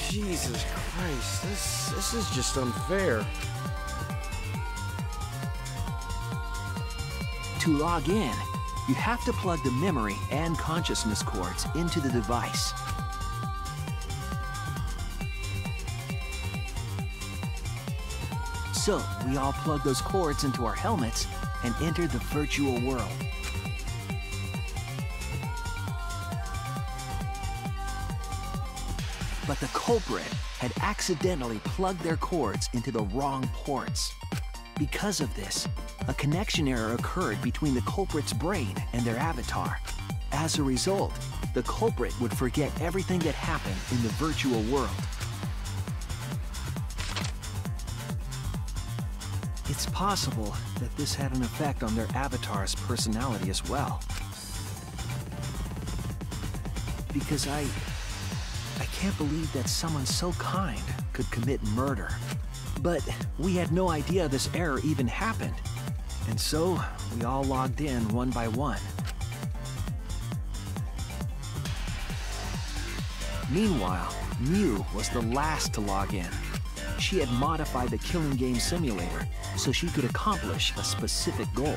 Jesus Christ, this is just unfair. To log in, you have to plug the memory and consciousness cords into the device. So, we all plug those cords into our helmets and enter the virtual world. But the culprit had accidentally plugged their cords into the wrong ports. Because of this, a connection error occurred between the culprit's brain and their avatar. As a result, the culprit would forget everything that happened in the virtual world. It's possible that this had an effect on their avatar's personality as well. Because I can't believe that someone so kind could commit murder. But we had no idea this error even happened. And so, we all logged in one by one. Meanwhile, Mew was the last to log in. She had modified the killing game simulator so she could accomplish a specific goal.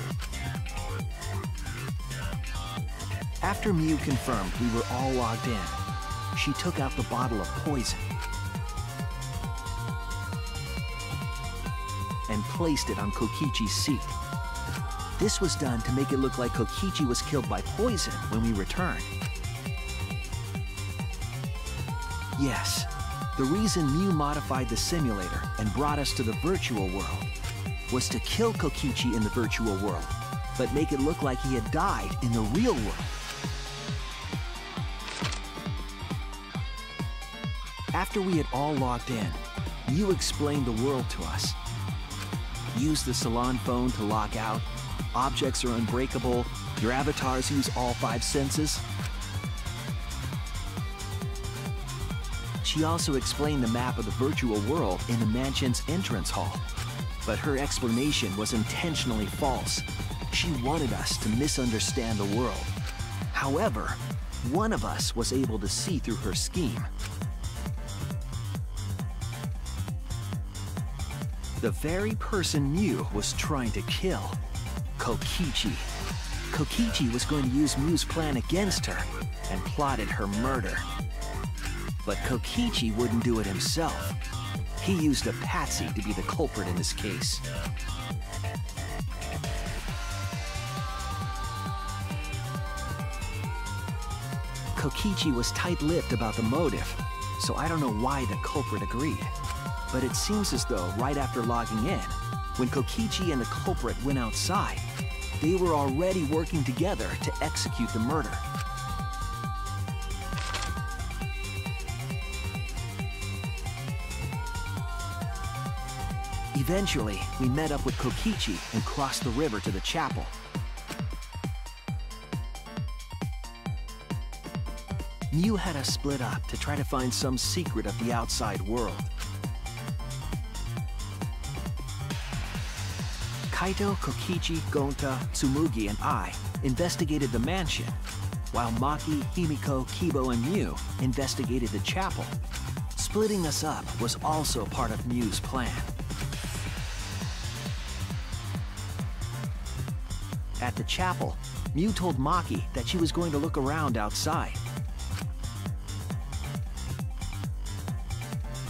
After Mew confirmed we were all logged in, she took out the bottle of poison and placed it on Kokichi's seat. This was done to make it look like Kokichi was killed by poison when we returned. Yes, the reason Mew modified the simulator and brought us to the virtual world was to kill Kokichi in the virtual world, but make it look like he had died in the real world. After we had all logged in, Mew explained the world to us. Use the salon phone to log out. Objects are unbreakable. Your avatars use all 5 senses. She also explained the map of the virtual world in the mansion's entrance hall. But her explanation was intentionally false. She wanted us to misunderstand the world. However, one of us was able to see through her scheme. The very person Mew was trying to kill, Kokichi. Kokichi was going to use Mew's plan against her and plotted her murder. But Kokichi wouldn't do it himself. He used a patsy to be the culprit in this case. Kokichi was tight-lipped about the motive, so I don't know why the culprit agreed. But it seems as though right after logging in, when Kokichi and the culprit went outside, they were already working together to execute the murder. Eventually, we met up with Kokichi and crossed the river to the chapel. Mew had us split up to try to find some secret of the outside world. Kaito, Kokichi, Gonta, Tsumugi, and I investigated the mansion, while Maki, Himiko, Kibo, and Mew investigated the chapel. Splitting us up was also part of Mew's plan. At the chapel, Mew told Maki that she was going to look around outside.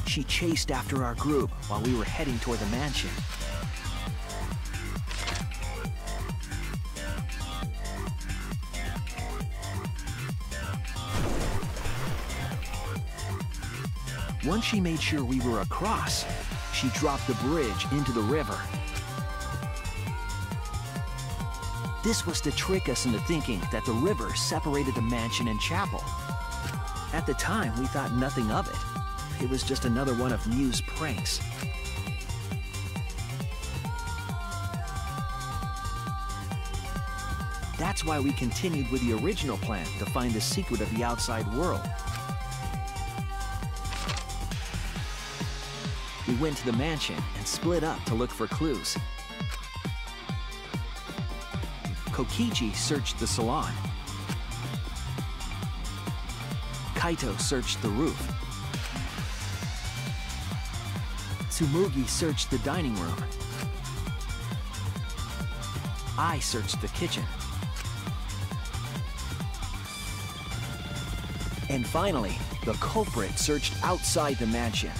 She chased after our group while we were heading toward the mansion. Once she made sure we were across, she dropped the bridge into the river. This was to trick us into thinking that the river separated the mansion and chapel. At the time, we thought nothing of it. It was just another one of Mew's pranks. That's why we continued with the original plan to find the secret of the outside world. We went to the mansion and split up to look for clues. Kokichi searched the salon. Kaito searched the roof. Tsumugi searched the dining room. I searched the kitchen. And finally, the culprit searched outside the mansion.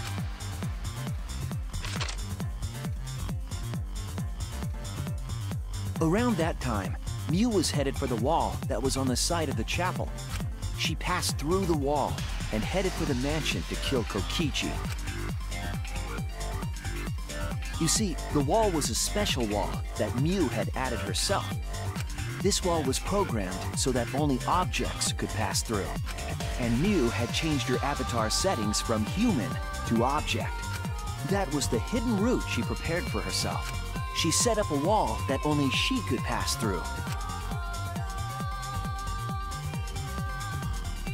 Around that time, Mew was headed for the wall that was on the side of the chapel. She passed through the wall and headed for the mansion to kill Kokichi. You see, the wall was a special wall that Mew had added herself. This wall was programmed so that only objects could pass through. And Mew had changed her avatar settings from human to object. That was the hidden route she prepared for herself. She set up a wall that only she could pass through.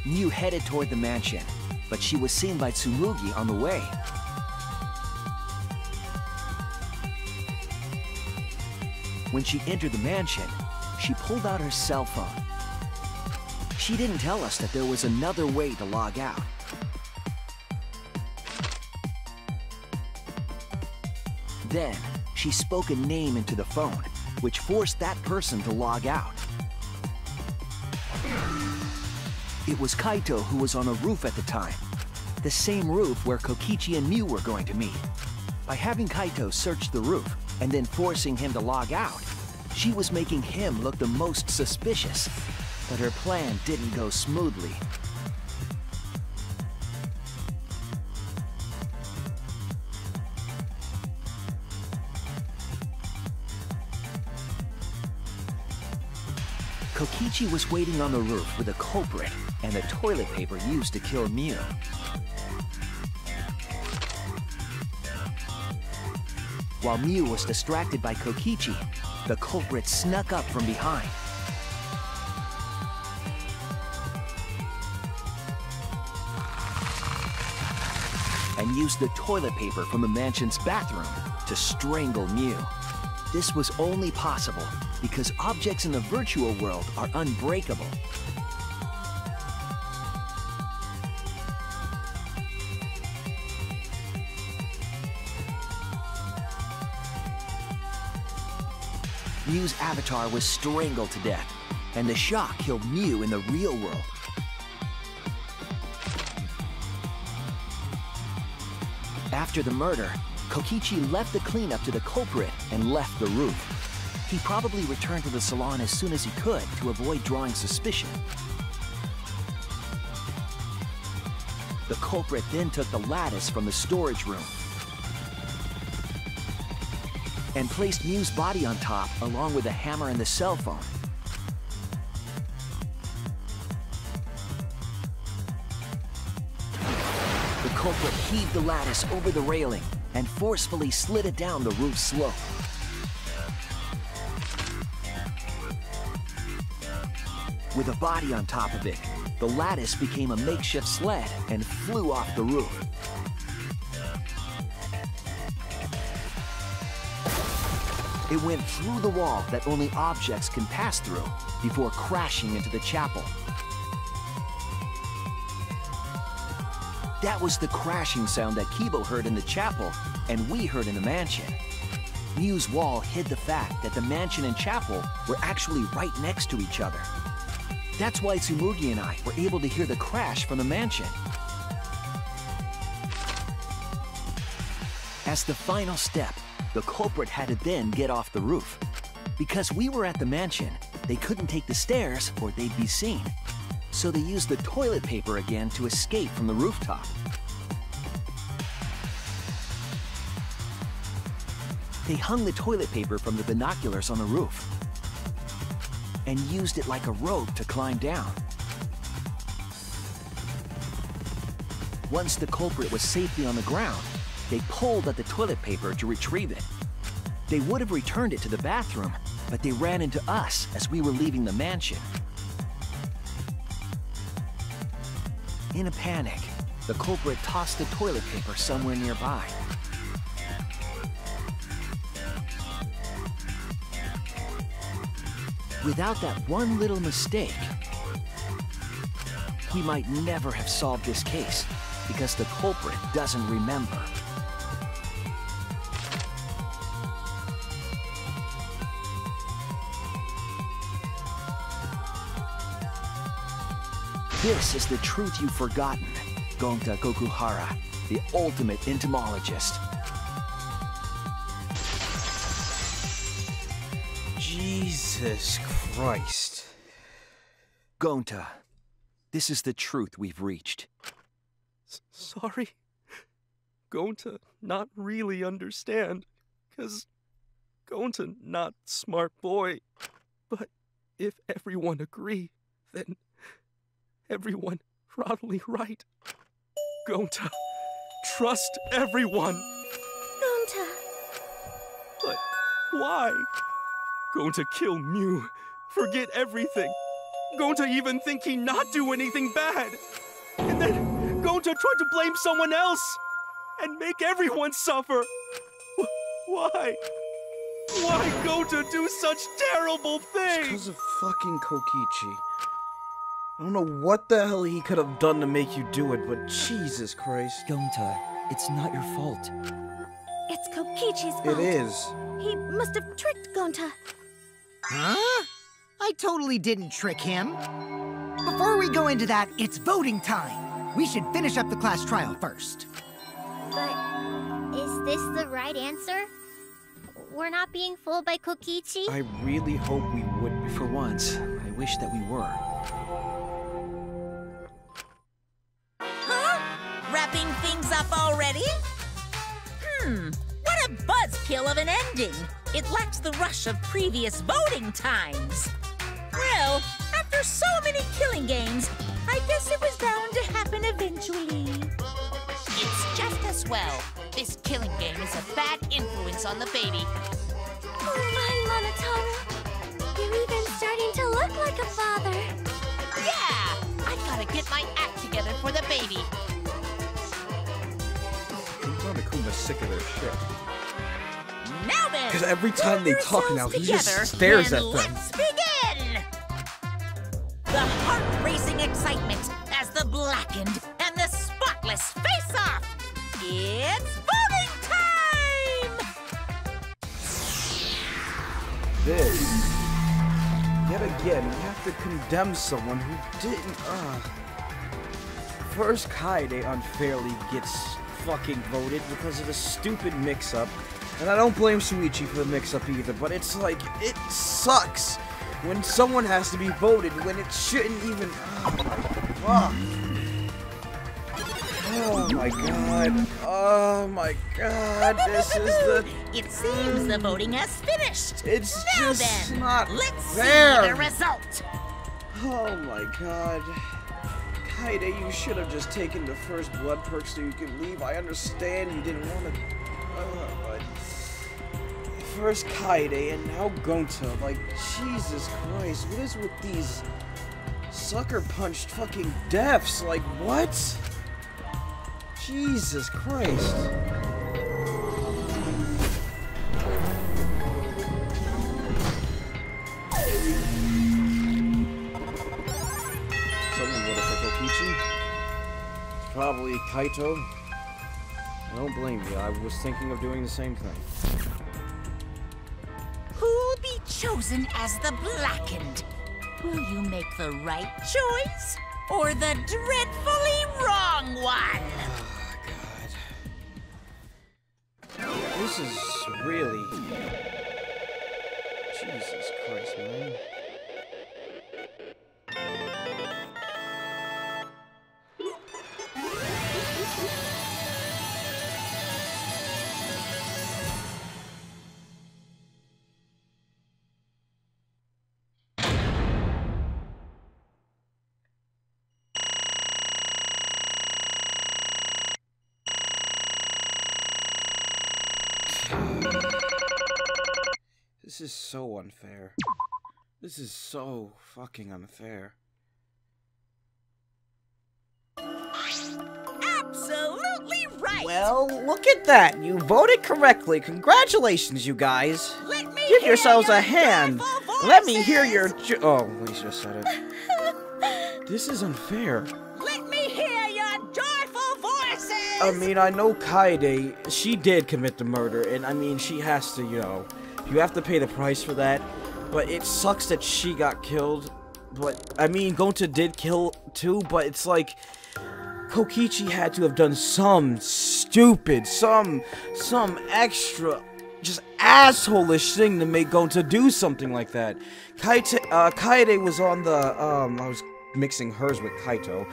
Mew headed toward the mansion, but she was seen by Tsumugi on the way. When she entered the mansion, she pulled out her cell phone. She didn't tell us that there was another way to log out. Then, she spoke a name into the phone, which forced that person to log out. It was Kaito who was on a roof at the time, the same roof where Kokichi and Mew were going to meet. By having Kaito search the roof and then forcing him to log out, she was making him look the most suspicious, but her plan didn't go smoothly. Kokichi was waiting on the roof with a culprit and the toilet paper used to kill Mew. While Mew was distracted by Kokichi, the culprit snuck up from behind. And used the toilet paper from the mansion's bathroom to strangle Mew. This was only possible because objects in the virtual world are unbreakable. Mew's avatar was strangled to death, and the shock killed Mew in the real world. After the murder, Kokichi left the cleanup to the culprit and left the roof. He probably returned to the salon as soon as he could to avoid drawing suspicion. The culprit then took the lattice from the storage room and placed Mew's body on top along with the hammer and the cell phone. The culprit heaved the lattice over the railing and forcefully slid it down the roof slope. With a body on top of it, the lattice became a makeshift sled and flew off the roof. It went through the wall that only objects can pass through before crashing into the chapel. That was the crashing sound that Kibo heard in the chapel and we heard in the mansion. Mew's wall hid the fact that the mansion and chapel were actually right next to each other. That's why Tsumugi and I were able to hear the crash from the mansion. As the final step, the culprit had to then get off the roof. Because we were at the mansion, they couldn't take the stairs or they'd be seen. So they used the toilet paper again to escape from the rooftop. They hung the toilet paper from the binoculars on the roof and used it like a rope to climb down. Once the culprit was safely on the ground, they pulled at the toilet paper to retrieve it. They would have returned it to the bathroom, but they ran into us as we were leaving the mansion. In a panic, the culprit tossed the toilet paper somewhere nearby. Without that one little mistake, we might never have solved this case because the culprit doesn't remember. This is the truth you've forgotten, Gonta Gokuhara, the ultimate entomologist. Jesus Christ. Gonta, this is the truth we've reached. Sorry. Gonta not really understand, 'cause Gonta not smart boy. But if everyone agree, then everyone probably right. Gonta, trust everyone. Gonta. But why? Gonta kill Mew, forget everything. Gonta even think he not do anything bad. And then Gonta try to blame someone else and make everyone suffer. Why? Why Gonta do such terrible things? Because of fucking Kokichi. I don't know what the hell he could have done to make you do it, but Jesus Christ. Gonta, it's not your fault. It's Kokichi's fault. It is. He must have tricked Gonta. Huh? I totally didn't trick him. Before we go into that, it's voting time. We should finish up the class trial first. But is this the right answer? We're not being fooled by Kokichi? I really hope we would be. For once, I wish that we were. Huh? Wrapping things up already? What a buzzkill of an ending! It lacks the rush of previous voting times. Well, after so many killing games, I guess it was bound to happen eventually. It's just as well. This killing game is a bad influence on the baby. Oh my, Monotaro. You're even starting to look like a father. Yeah! I gotta get my act together for the baby. Kuma's sick of their shit. Now then, Because every time they talk now, he just together, stares at and them. let's begin! The heart-racing excitement as the blackened and the spotless face off! It's voting time! This. Yet again, we have to condemn someone who didn't. First, Kaede unfairly gets fucking voted because of a stupid mix-up. And I don't blame Shuichi for the mix-up either, but it's like, it sucks when someone has to be voted when it shouldn't even. Oh my god. Oh my god. This is the. It seems the voting has finished. It's now just then, not let's fair. see the result. Oh my god. Kaede, you should have just taken the first blood perk so you could leave. I understand you didn't want to. But first Kaede and now Gonta. Like, Jesus Christ. What is with these sucker punched fucking deaths? Like, what? Jesus Christ. Someone would have picked Kokichi. It's probably Kaito. I don't blame you. I was thinking of doing the same thing. chosen as the Blackened. Will you make the right choice or the dreadfully wrong one? Oh, God. This is really... Jesus Christ, man. This is so unfair. This is so fucking unfair. Absolutely right! Well, look at that. You voted correctly. Congratulations, you guys. Let me Give hear yourselves your a hand. joyful Let me hear voices. your oh, we just said it. This is unfair. Let me hear your joyful voices! I mean, I know Kaede, she did commit the murder, and I mean, she has to, you have to pay the price for that. But it sucks that she got killed. But, I mean, Gonta did kill too, but it's like... Kokichi had to have done some stupid, some extra, just asshole-ish thing to make Gonta do something like that. Kaede was on the, I was mixing hers with Kaito,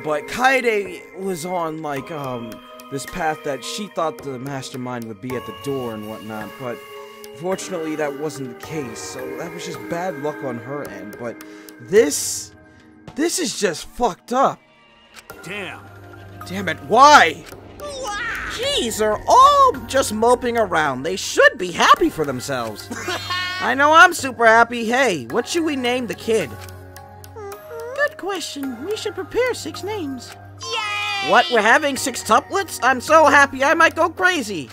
but Kaede was on, like, this path that she thought the mastermind would be at the door and whatnot, but fortunately that wasn't the case, so that was just bad luck on her end, but this is just fucked up. Damn it, why? Jeez, they're all just moping around. They should be happy for themselves. I know I'm super happy. Hey, what should we name the kid? Good question. We should prepare 6 names. Yay! What, we're having 6 tuplets? I'm so happy I might go crazy.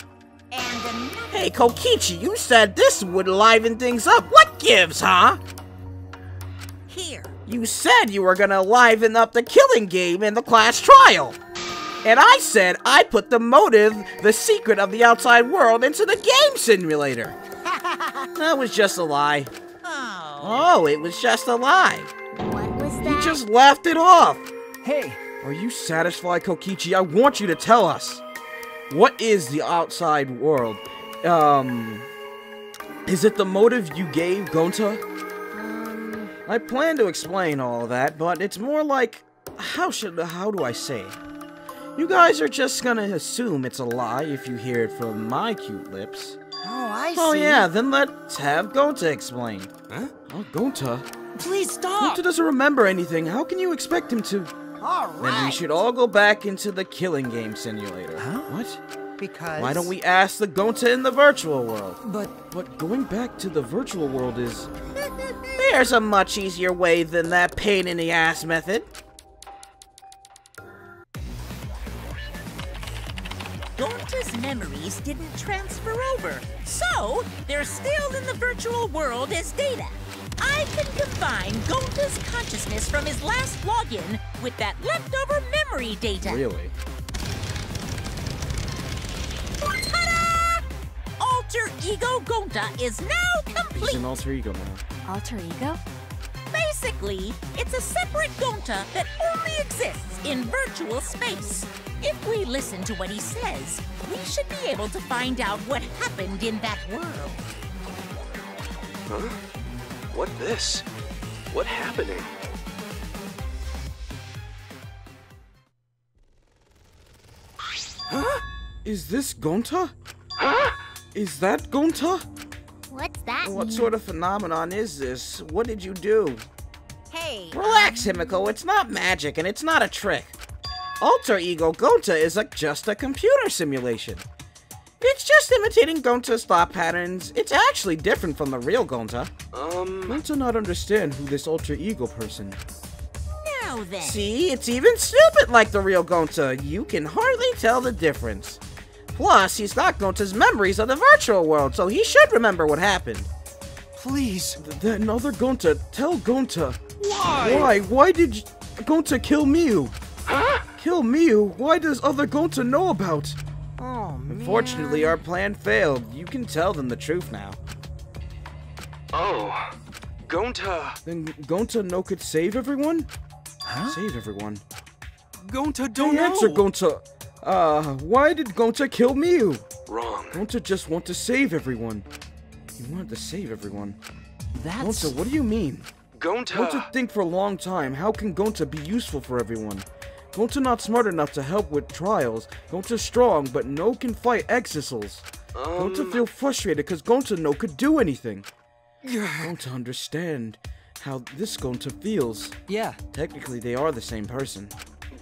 And another... Hey, Kokichi, you said this would liven things up. What gives, huh? Here. You said you were gonna liven up the killing game in the class trial. And I said I put the motive, the secret of the outside world, into the game simulator. That was just a lie. Oh, it was just a lie. What was that? You just laughed it off. Hey, Are you satisfied, Kokichi? I want you to tell us. What is the outside world? Is it the motive you gave Gonta? I plan to explain all that, but it's more like, how do I say it? You guys are just gonna assume it's a lie if you hear it from my cute lips. Oh, I see. Oh yeah, then let's have Gonta explain. Huh? Oh, Gonta? please stop! Gonta doesn't remember anything. How can you expect him to? All right. Then we should all go back into the killing game simulator. Huh? What? Because... Why don't we ask the Gonta in the virtual world? But going back to the virtual world is... There's a much easier way than that pain-in-the-ass method. Gonta's memories didn't transfer over, so they're still in the virtual world as data. I can combine Gonta's consciousness from his last login with that leftover memory data. Really? Ta-da! Alter Ego Gonta is now complete. He's an alter ego now. Alter ego? Basically, it's a separate Gonta that only exists in virtual space. If we listen to what he says, we should be able to find out what happened in that world. Huh? What this? What happening? Huh? Is this Gonta? Huh? Is that Gonta? What's that What mean? sort of phenomenon is this? What did you do? Hey, Relax, Himiko. It's not magic, and it's not a trick. Alter Ego Gonta is just a computer simulation. It's just imitating Gonta's thought patterns. It's actually different from the real Gonta. Gonta not understand who this alter ego person. now then. See, it's even stupid like the real Gonta. You can hardly tell the difference. Plus, he's got Gonta's memories of the virtual world, so he should remember what happened. Please. That another Gonta, tell Gonta. Why? Why? Why did Gonta kill Miu? Huh? Kill Miu? Why does other Gonta know about? Oh, man. Unfortunately, our plan failed. You can tell them the truth now. Oh, Gonta. Then Gonta no could save everyone? Huh? Save everyone. Gonta don't The answer, Gonta. Why did Gonta kill Miu? Wrong. Gonta just want to save everyone. He wanted to save everyone. That's... Gonta, what do you mean? Gonta. Gonta think for a long time, how can Gonta be useful for everyone? Gonta not smart enough to help with trials. Gonta strong, but no can fight Exisals. Gonta feel frustrated because Gonta no could do anything. Gonta understand how this Gonta feels. Yeah. Technically, they are the same person.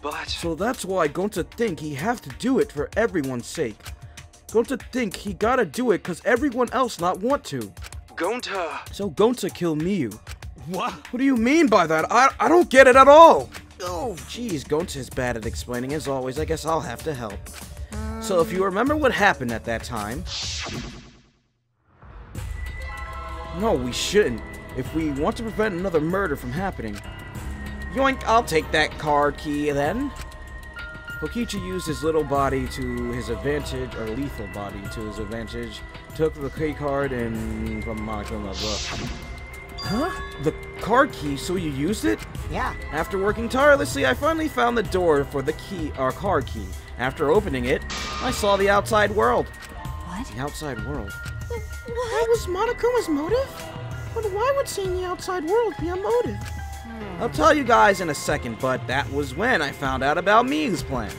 But... So that's why Gonta think he have to do it for everyone's sake. Gonta think he gotta do it cause everyone else not want to. Gonta. So Gonta kill Miu. What? What do you mean by that? I don't get it at all. Oh, jeez, Gonta is bad at explaining as always. I guess I'll have to help. So if you remember what happened at that time... No, we shouldn't. If we want to prevent another murder from happening. Yoink, I'll take that card key then. Kokichi used his little body to his advantage, or lethal body to his advantage, took the key card and from Monokuma. Huh? The card key, so you used it? Yeah. After working tirelessly, I finally found the door for the key, or card key. After opening it, I saw the outside world. What? The outside world? That was Monokuma's motive? But why would seeing the outside world be a motive? I'll tell you guys in a second, but that was when I found out about Miu's plan.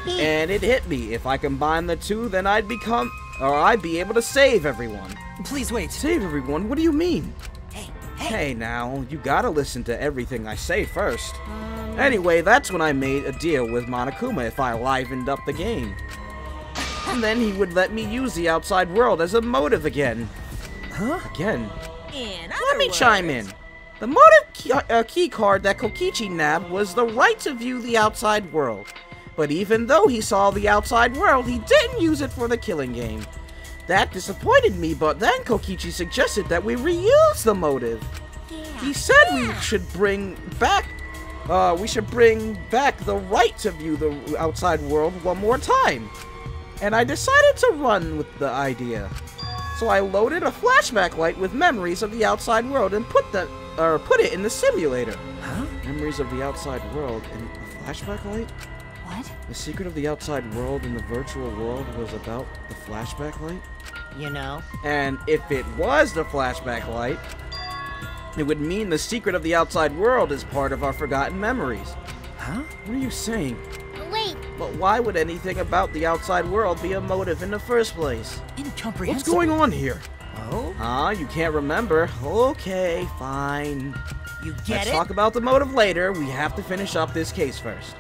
And it hit me. If I combine the two, then I'd be able to save everyone. Please wait. Save everyone? What do you mean? Hey. Hey now, you gotta listen to everything I say first. Anyway, that's when I made a deal with Monokuma if I livened up the game. And then he would let me use the outside world as a motive again. Huh? Again. In Let me chime in. The motive key card that Kokichi nabbed was the right to view the outside world. But even though he saw the outside world, he didn't use it for the killing game. That disappointed me, but then Kokichi suggested that we reuse the motive. He said we should bring back the right to view the outside world one more time. And I decided to run with the idea. So I loaded a flashback light with memories of the outside world and put it in the simulator. Huh? Memories of the outside world in a flashback light? What? The secret of the outside world in the virtual world was about the flashback light? You know? And if it was the flashback light, it would mean the secret of the outside world is part of our forgotten memories. Huh? What are you saying? Wait, But why would anything about the outside world be a motive in the first place? Incomprehensible. What's going on here? Oh? Ah, you can't remember? Okay, fine. You get Let's it? talk about the motive later. We have to finish up this case first.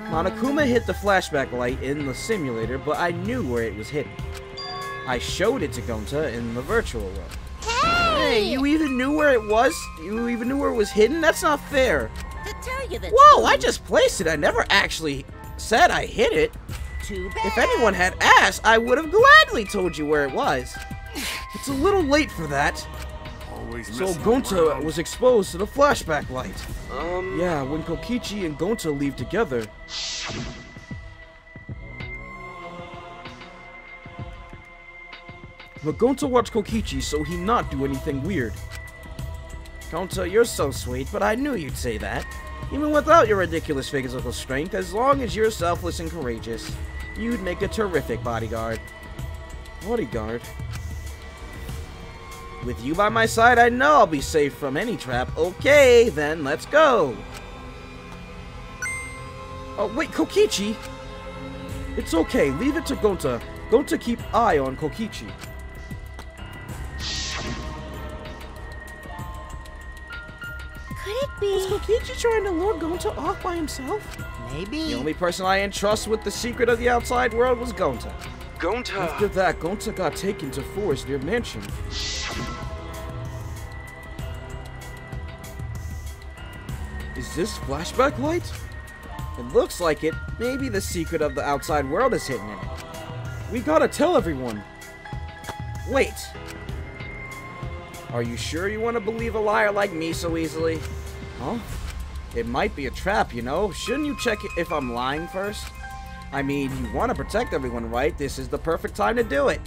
Monokuma hit the flashback light in the simulator, but I knew where it was hidden. I showed it to Gonta in the virtual world. Hey, you even knew where it was? You even knew where it was hidden? That's not fair. To tell you the Whoa, truth, I just placed it. I never actually said I hid it. too bad. If anyone had asked, I would have gladly told you where it was. It's a little late for that. So Gonta was exposed to the flashback light. Yeah, when Kokichi and Gonta leave together. But Gonta watched Kokichi so he not do anything weird. Gonta, you're so sweet, but I knew you'd say that. Even without your ridiculous physical strength, as long as you're selfless and courageous, you'd make a terrific bodyguard. Bodyguard? With you by my side, I know I'll be safe from any trap. Okay, then let's go. Oh, wait, Kokichi! It's okay, leave it to Gonta. Gonta keep eye on Kokichi. Could it be? Is Kokichi trying to lure Gonta off by himself? Maybe. The only person I entrust with the secret of the outside world was Gonta. Gonta! After that, Gonta got taken to forest near mansion. Is this flashback light? It looks like it. Maybe the secret of the outside world is hidden in it. We gotta tell everyone. Wait. Are you sure you want to believe a liar like me so easily? Huh? It might be a trap, you know. Shouldn't you check if I'm lying first? I mean, you want to protect everyone, right? This is the perfect time to do it.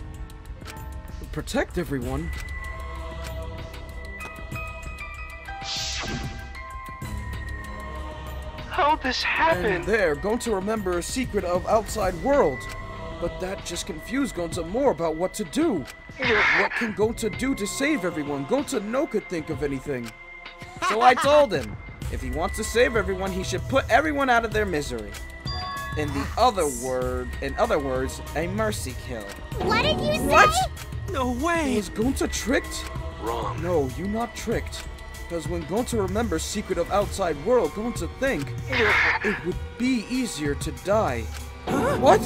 Protect everyone? How'd this happen? And they're going to remember a secret of outside world. But that just confused Gonta more about what to do. What can Gonta do to save everyone? Gonta no could think of anything. So I told him, if he wants to save everyone, he should put everyone out of their misery. In other words, a mercy kill. What did you say? What? No way! Was Gonta tricked? Wrong. No, you not tricked. Because when Gonta remembers secret of outside world, Gonta think it would be easier to die. What?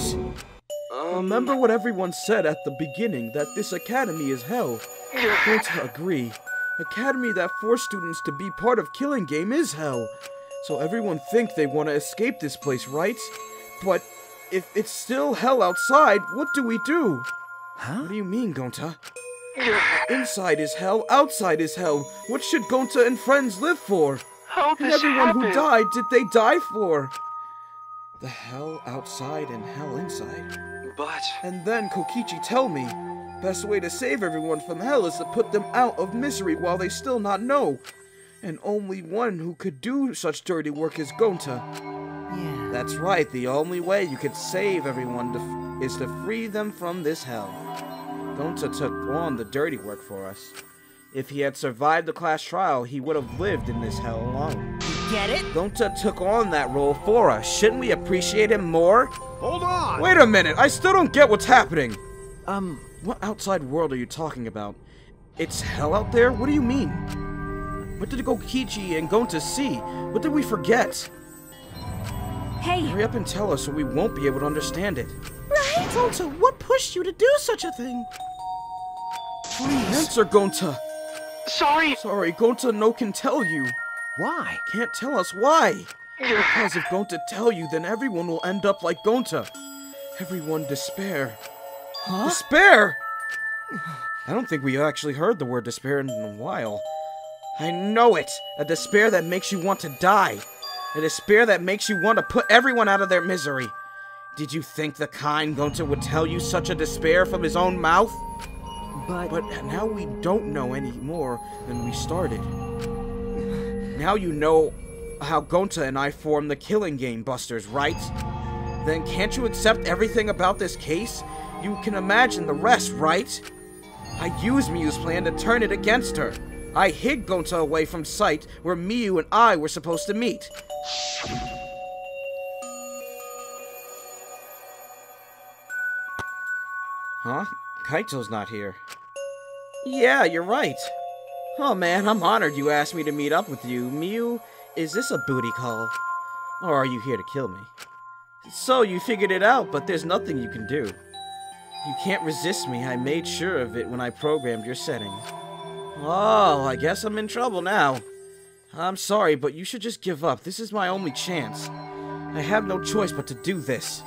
Remember what everyone said at the beginning, that this academy is hell. Gonta agree. Academy that forced students to be part of Killing Game is hell. So everyone think they want to escape this place, right? But if it's still hell outside, what do we do? Huh? What do you mean, Gonta? Inside is hell, outside is hell. What should Gonta and friends live for? How'd And this everyone happen? who died, did they die for? The hell outside and hell inside. But... And then Kokichi tell me, best way to save everyone from hell is to put them out of misery while they still not know. And only one who could do such dirty work is Gonta. Yeah. That's right, the only way you could save everyone is to free them from this hell. Gonta took on the dirty work for us. If he had survived the class trial, he would have lived in this hell alone. Get it? Gonta took on that role for us. Shouldn't we appreciate him more? Hold on! Wait a minute, I still don't get what's happening. What outside world are you talking about? It's hell out there? What do you mean? What did Kokichi and Gonta see? What did we forget? Hey, Hurry up and tell us or we won't be able to understand it. Right? Gonta, what pushed you to do such a thing? Please. Answer, Gonta. Sorry! Sorry, Gonta no can tell you. Why? Can't tell us why. Because if Gonta tell you, then everyone will end up like Gonta. Everyone despair. Huh? Despair? I don't think we actually heard the word despair in a while. I know it. A despair that makes you want to die. A despair that makes you want to put everyone out of their misery. Did you think the kind Gonta would tell you such a despair from his own mouth? But now we don't know any more than we started. Now you know how Gonta and I formed the Killing Game Busters, right? Then can't you accept everything about this case? You can imagine the rest, right? I used Miyu's plan to turn it against her. I hid Gonta away from sight where Miyu and I were supposed to meet. Huh? Kaito's not here. Yeah, you're right. Oh man, I'm honored you asked me to meet up with you. Miyu, is this a booty call? Or are you here to kill me? So, you figured it out, but there's nothing you can do. You can't resist me. I made sure of it when I programmed your settings. Oh, I guess I'm in trouble now. I'm sorry, but you should just give up. This is my only chance. I have no choice but to do this.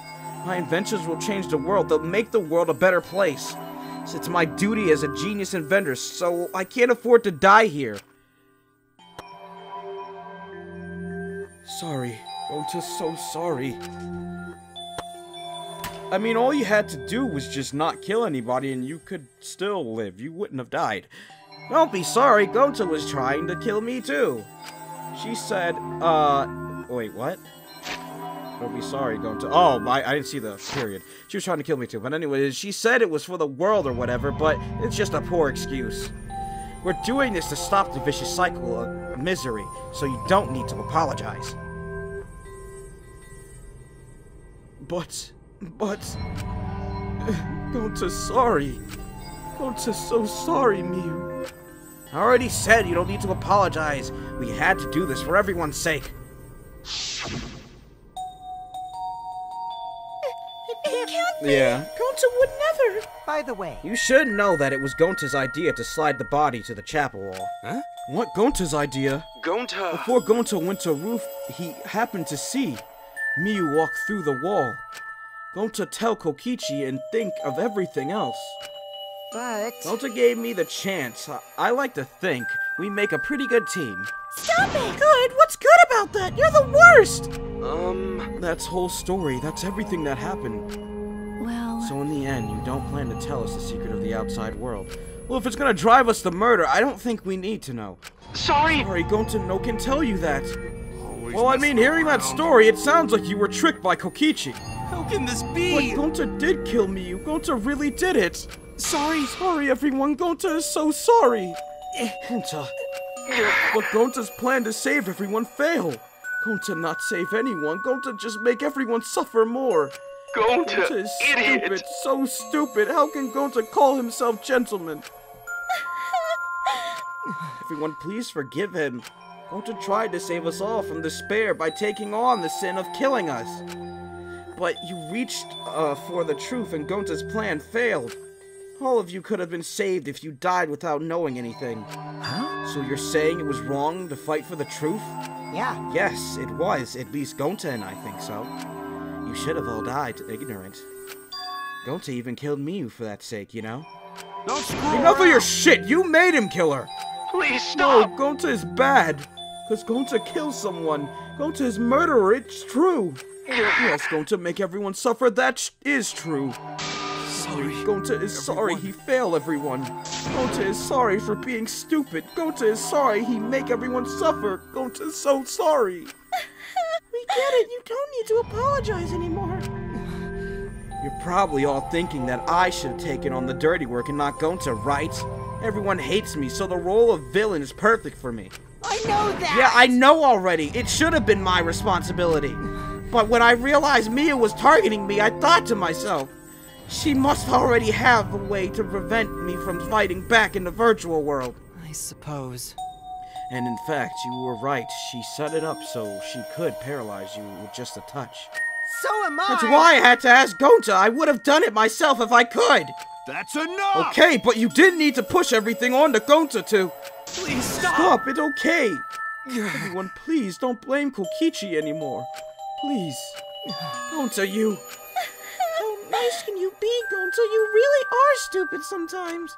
My inventions will change the world. They'll make the world a better place. It's my duty as a genius inventor, so I can't afford to die here. Sorry. I'm just so sorry. I mean, all you had to do was just not kill anybody and you could still live. You wouldn't have died. Don't be sorry, Gonta was trying to kill me too. She said, wait, what? Don't be sorry, Gonta. Oh, I didn't see the period. She was trying to kill me too. But anyway, she said it was for the world or whatever, but it's just a poor excuse. We're doing this to stop the vicious cycle of misery, so you don't need to apologize. But, Gonta's sorry. Gonta's so sorry, Miyu. I already said you don't need to apologize. We had to do this for everyone's sake. It can't be. Yeah. Gonta would never. By the way, You should know that it was Gonta's idea to slide the body to the chapel wall. Huh? What Gonta's idea? Gonta! Before Gonta went to roof, he happened to see Miyu walk through the wall. Gonta tell Kokichi and think of everything else. but... Gonta gave me the chance. I like to think we make a pretty good team. Stop it! Good? What's good about that? You're the worst! That's whole story. That's everything that happened. well... So in the end, you don't plan to tell us the secret of the outside world. Well, if it's gonna drive us to murder, I don't think we need to know. Sorry! Sorry, Gonta no can tell you that. Always Well, I mean, hearing that story, it sounds like you were tricked by Kokichi. How can this But be? Gonta did kill Miyu. Gonta really did it. Sorry, everyone. Gonta is so sorry. Gonta. But Gonta's plan to save everyone failed. Gonta not save anyone. Gonta just make everyone suffer more. Gonta is stupid. So stupid. How can Gonta call himself gentleman? Everyone, please forgive him. Gonta tried to save us all from despair by taking on the sin of killing us. But you reached for the truth and Gonta's plan failed. All of you could have been saved if you died without knowing anything. Huh? So you're saying it was wrong to fight for the truth? Yeah. Yes, it was. At least Gonta and I think so. You should have all died ignorant. Gonta even killed Miyu for that sake, you know? Don't screw Enough of around. your shit! You made him kill her! Please stop! No, Gonta is bad. Because Gonta kills someone. Gonta is murderer, it's true. Yes, Gonta make everyone suffer, that is true. Sorry. Gonta is sorry he failed everyone. Gonta is sorry for being stupid. Gonta is sorry he make everyone suffer. Gonta is so sorry. We get it, you don't need to apologize anymore. You're probably all thinking that I should have taken on the dirty work and not Gonta, right? Everyone hates me, so the role of villain is perfect for me. I know that! Yeah, I know already. It should have been my responsibility. But when I realized Mia was targeting me, I thought to myself, she must already have a way to prevent me from fighting back in the virtual world. I suppose. And in fact, you were right. She set it up so she could paralyze you with just a touch. So am I! That's why I had to ask Gonta. I would have done it myself if I could. That's enough! Okay, but you didn't need to push everything on to Gonta to... Please stop! Stop, it's okay. Everyone, please don't blame Kokichi anymore. Please. Gonta, you... How nice can you be, Gonta? You really are stupid sometimes.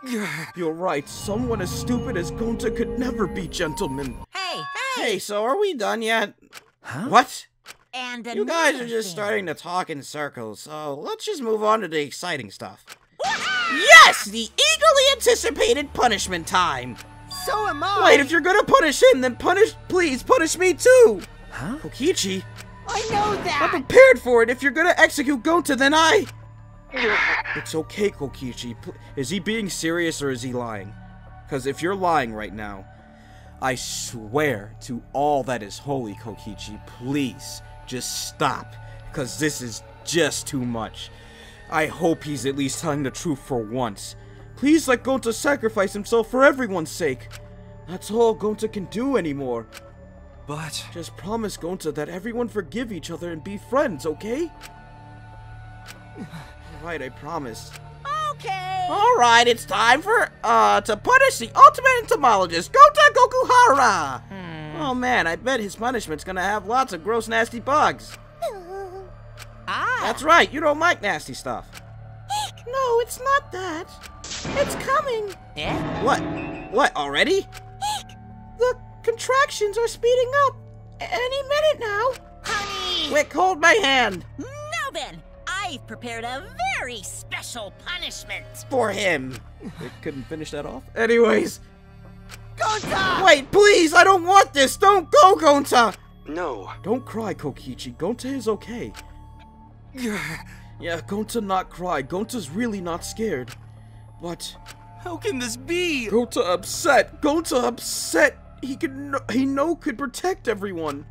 You're right. Someone as stupid as Gonta could never be gentleman. Hey! Hey, so are we done yet? Huh? What? And You guys are another just thing. starting to talk in circles, so let's just move on to the exciting stuff. Yes! The eagerly anticipated punishment time! So am I! Wait, if you're gonna punish him, then please punish me too! Huh? Kokichi, I know I'm that! prepared for it. If you're gonna execute Gonta, then I... It's okay, Kokichi. Is he being serious or is he lying? Because if you're lying right now, I swear to all that is holy, Kokichi, please, just stop. Because this is just too much. I hope he's at least telling the truth for once. Please let Gonta sacrifice himself for everyone's sake. That's all Gonta can do anymore. But... Just promise Gonta that everyone forgive each other and be friends, okay? Alright, I promise. Okay. Alright, it's time for, to punish the ultimate entomologist, Gonta Gokuhara! Oh man, I bet his punishment's gonna have lots of gross, nasty bugs. That's right, you don't like nasty stuff. No, it's not that. It's coming. Yeah? What? What, already? The contractions are speeding up. Any minute now. Honey! Quick, hold my hand. Now then, I've prepared a very special punishment. For him. They couldn't finish that off? Anyways. Gonta! Wait, please, I don't want this. Don't go, Gonta. No. Don't cry, Kokichi. Gonta is okay. Yeah, Gonta not cry. Gonta's really not scared. But How can this be? Gonta upset. Gonta upset. He could protect everyone.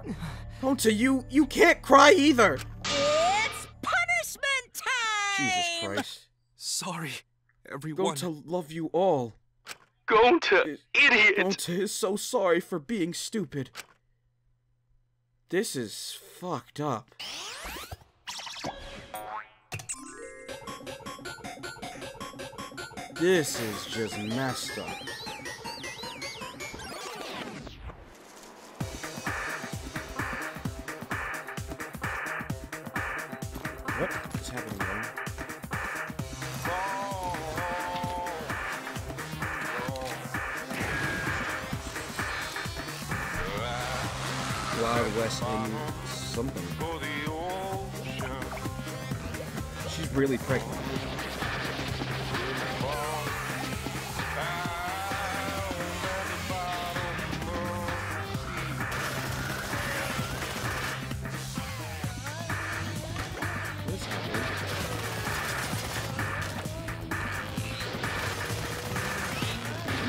Gonta, you can't cry either. It's punishment time! Jesus Christ. Sorry, everyone. Gonta love you all. Gonta, idiot! Gonta is so sorry for being stupid. This is fucked up. This is just messed up. What's happening there? Wild West in something. She's really pregnant.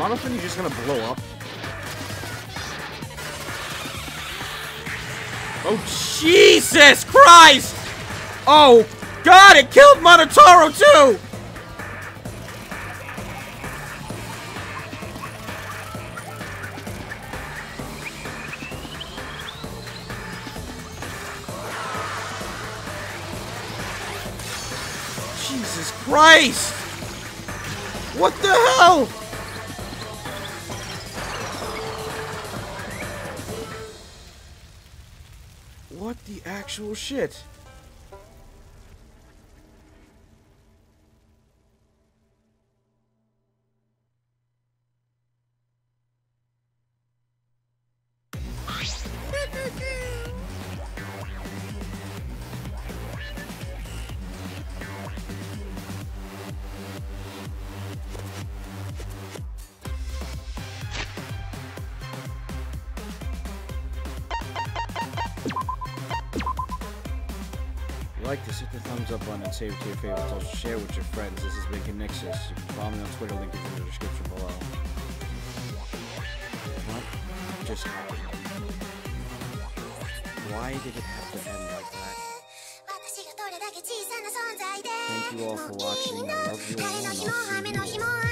Jonathan, you're just gonna blow up? Oh, Jesus Christ! Oh, God, it killed Monotaro, too! Jesus Christ! What the hell? What the actual shit? Like this, hit the thumbs up button and save it to your favorites. Also share with your friends. This has been Conixis. You can follow me on Twitter, link is in the description below. What just happened? Why did it have to end like that? Thank you all for watching. I love you and I'll see you.